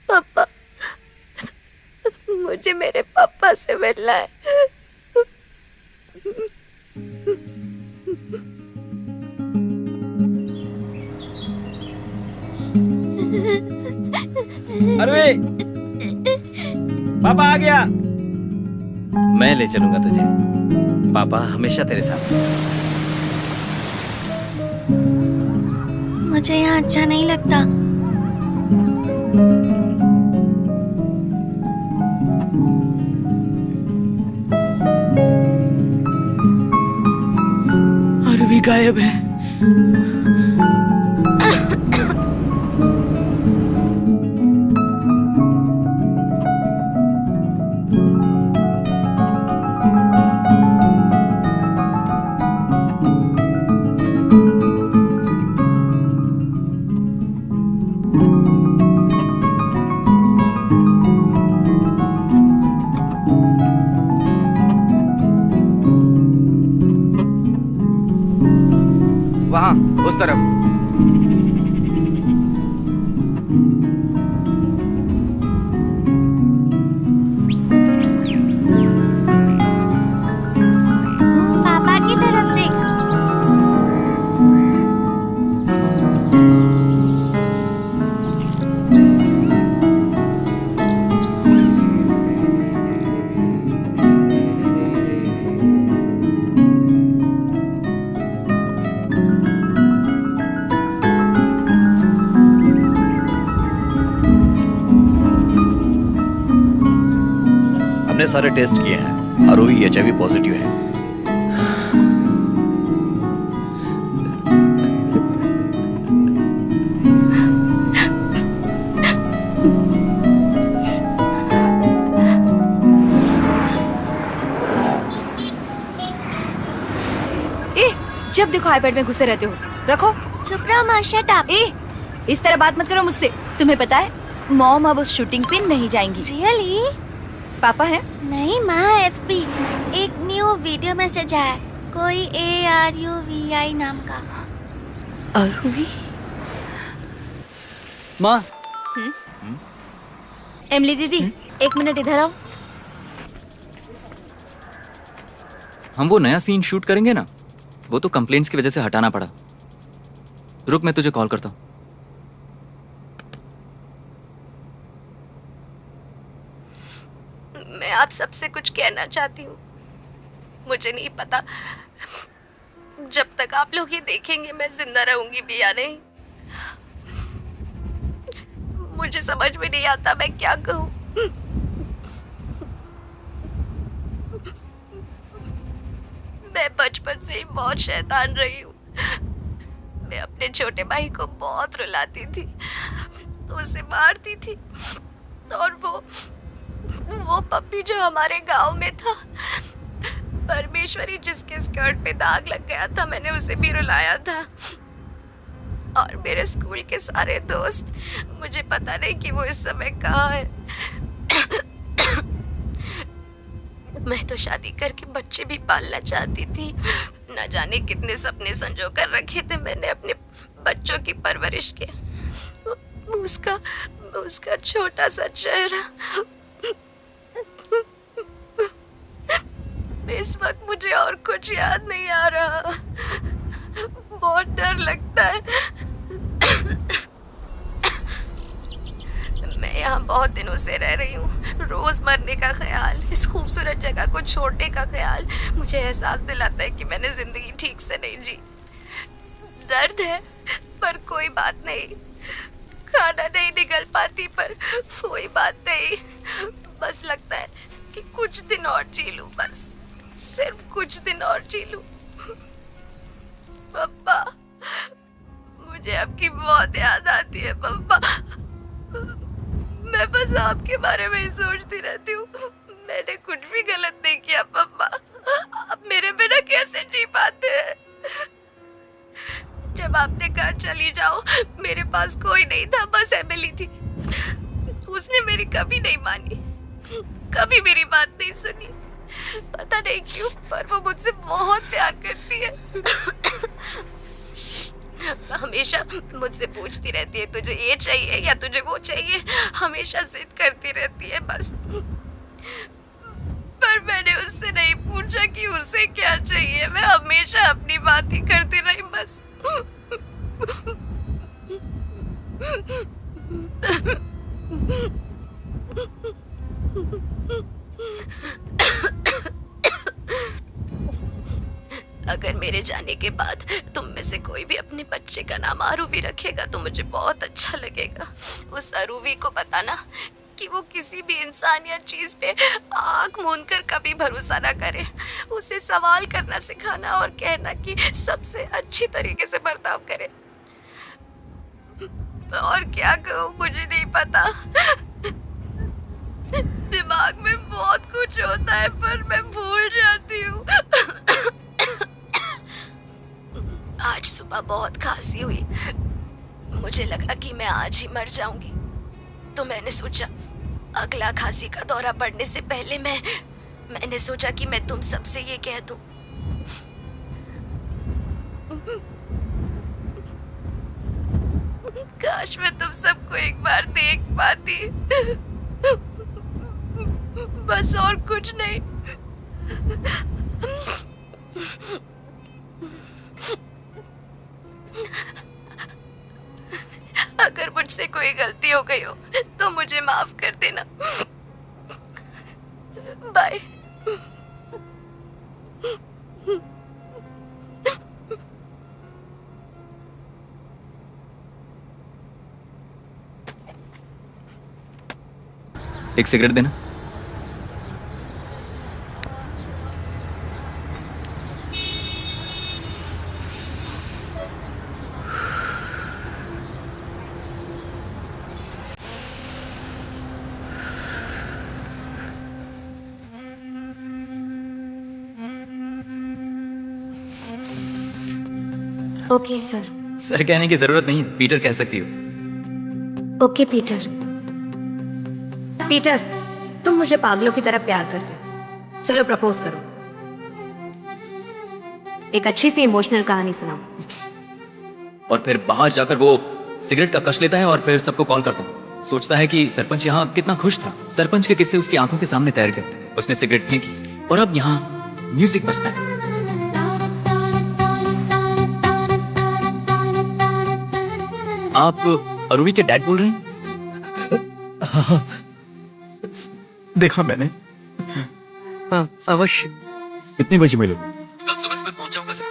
पापा, मुझे मेरे पापा से मिलना है। अरे पापा आ गया। मैं ले चलूंगा तुझे, पापा हमेशा तेरे साथ। मुझे यहाँ अच्छा नहीं लगता। अरवी गायब है। वहाँ उस तरफ। पापा की तरफ देख। हमने सारे टेस्ट किए हैं, आरोही HIV पॉजिटिव है। जब देखो आईपैड में घुसे रहते हो। रखो। चुप रहो माँ, शट अप। इस तरह बात मत करो मुझसे। तुम्हें पता है मॉम अब उस शूटिंग पे नहीं जाएंगी। रियली? पापा है? नहीं माँ, FB एक न्यू वीडियो मैसेज आया, कोई ARUVI नाम का। अरुवी? माँ। एमिली दीदी, एक मिनट इधर आओ। हम वो नया सीन शूट करेंगे ना, वो तो कंप्लेंट्स की वजह से हटाना पड़ा। रुक, मैं तुझे कॉल करता हूँ। मैं आप सबसे कुछ कहना चाहती हूँ। मुझे नहीं पता जब तक आप लोग ये देखेंगे मैं जिंदा रहूंगी भी या नहीं। मुझे समझ में नहीं आता मैं क्या कहूँ। मैं बचपन से ही बहुत शैतान रही हूँ। मैं अपने छोटे भाई को बहुत रुलाती थी, तो उसे मारती थी, और वो पप्पी जो हमारे गांव में था, परमेश्वरी, जिसके स्कर्ट पे दाग लग गया था, मैंने उसे भी रुलाया था। और मेरे स्कूल के सारे दोस्त, मुझे पता नहीं कि वो इस समय कहाँ है। मैं तो शादी करके बच्चे भी पालना चाहती थी। न जाने कितने सपने संजो कर रखे थे मैंने अपने बच्चों की परवरिश के। उसका छोटा सा चेहरा। इस वक्त मुझे और कुछ याद नहीं आ रहा। बहुत डर लगता है। मैं यहाँ यहाँ बहुत दिनों से रह रही हूँ। रोज मरने का ख्याल, इस खूबसूरत जगह को छोड़ने का ख्याल मुझे एहसास दिलाता है कि मैंने जिंदगी ठीक से नहीं जी। दर्द है पर कोई बात नहीं, खाना नहीं निकल पाती पर कोई बात नहीं। बस लगता है कि कुछ दिन और जी लूं, बस सिर्फ कुछ दिन और जी लूं। पप्पा, मुझे आपकी बहुत याद आती है पप्पा। मैं बस आपके बारे में ही सोचती रहती हूँ। मैंने कुछ भी गलत नहीं किया पप्पा, आप मेरे बिना कैसे जी पाते हैं? जब आपने कहा चली जाओ, मेरे पास कोई नहीं था, बस एमिली थी। उसने मेरी कभी नहीं मानी, कभी मेरी बात नहीं सुनी। पता नहीं क्यों पर वो मुझसे बहुत प्यार करती है। हमेशा मुझसे पूछती रहती है तुझे ये चाहिए या तुझे वो चाहिए, हमेशा जिद करती रहती है बस। पर मैंने उससे नहीं पूछा कि उसे क्या चाहिए, मैं हमेशा अपनी बात ही करती रही बस। अगर मेरे जाने के बाद तुम में से कोई भी अपने बच्चे का नाम आरूवी रखेगा तो मुझे बहुत अच्छा लगेगा। उस आरूवी को बताना कि वो किसी भी इंसान या चीज पे आंख मूंद कर कभी भरोसा ना करे। उसे सवाल करना सिखाना और कहना कि सबसे अच्छी तरीके से बर्ताव करे। और क्या कहूँ मुझे नहीं पता। दिमाग में बहुत कुछ होता है पर मैं भूल जाती हूँ। आज सुबह बहुत खांसी हुई, मुझे लगा कि मैं आज ही मर जाऊंगी, तो मैंने सोचा अगला खांसी का दौरा पड़ने से पहले मैंने सोचा कि मैं तुम सबसे ये कह दूं। काश मैं तुम सबको एक बार देख पाती, बस और कुछ नहीं। अगर मुझसे कोई गलती हो गई हो तो मुझे माफ कर देना। बाय। एक सिगरेट देना। Okay sir. सर कहने की जरूरत नहीं, पीटर कह सकती हो। Okay Peter. पीटर, तुम मुझे पागलों की तरह प्यार करते हो, चलो प्रपोज करो। एक अच्छी सी इमोशनल कहानी सुनाओ। और फिर बाहर जाकर वो सिगरेट का कश लेता है और फिर सबको कॉल करता है। सोचता है कि सरपंच यहाँ कितना खुश था। सरपंच के किस्से उसकी आंखों के सामने तैर गए। उसने सिगरेट फेंकी और अब यहाँ म्यूजिक बजता है। आप अरूवी के डैड बोल रहे हैं? हाँ, देखा मैंने। हाँ, अवश्य। कितने बजे मिलोगे? कल सुबह सुबह पहुंच जाऊंगा सर।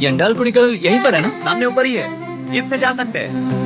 ये अंडाल कुनिकल यहीं पर है ना? सामने ऊपर ही है, जीप से जा सकते हैं।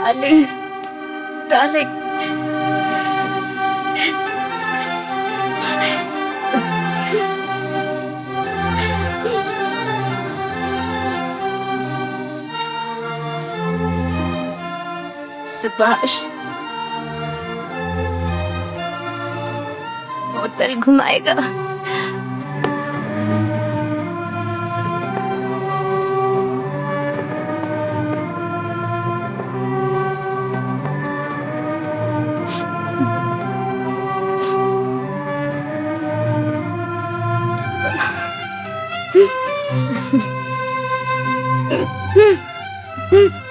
डार्लिंग डार्लिंग सुभाष बोतल घुमाएगा। Hmm.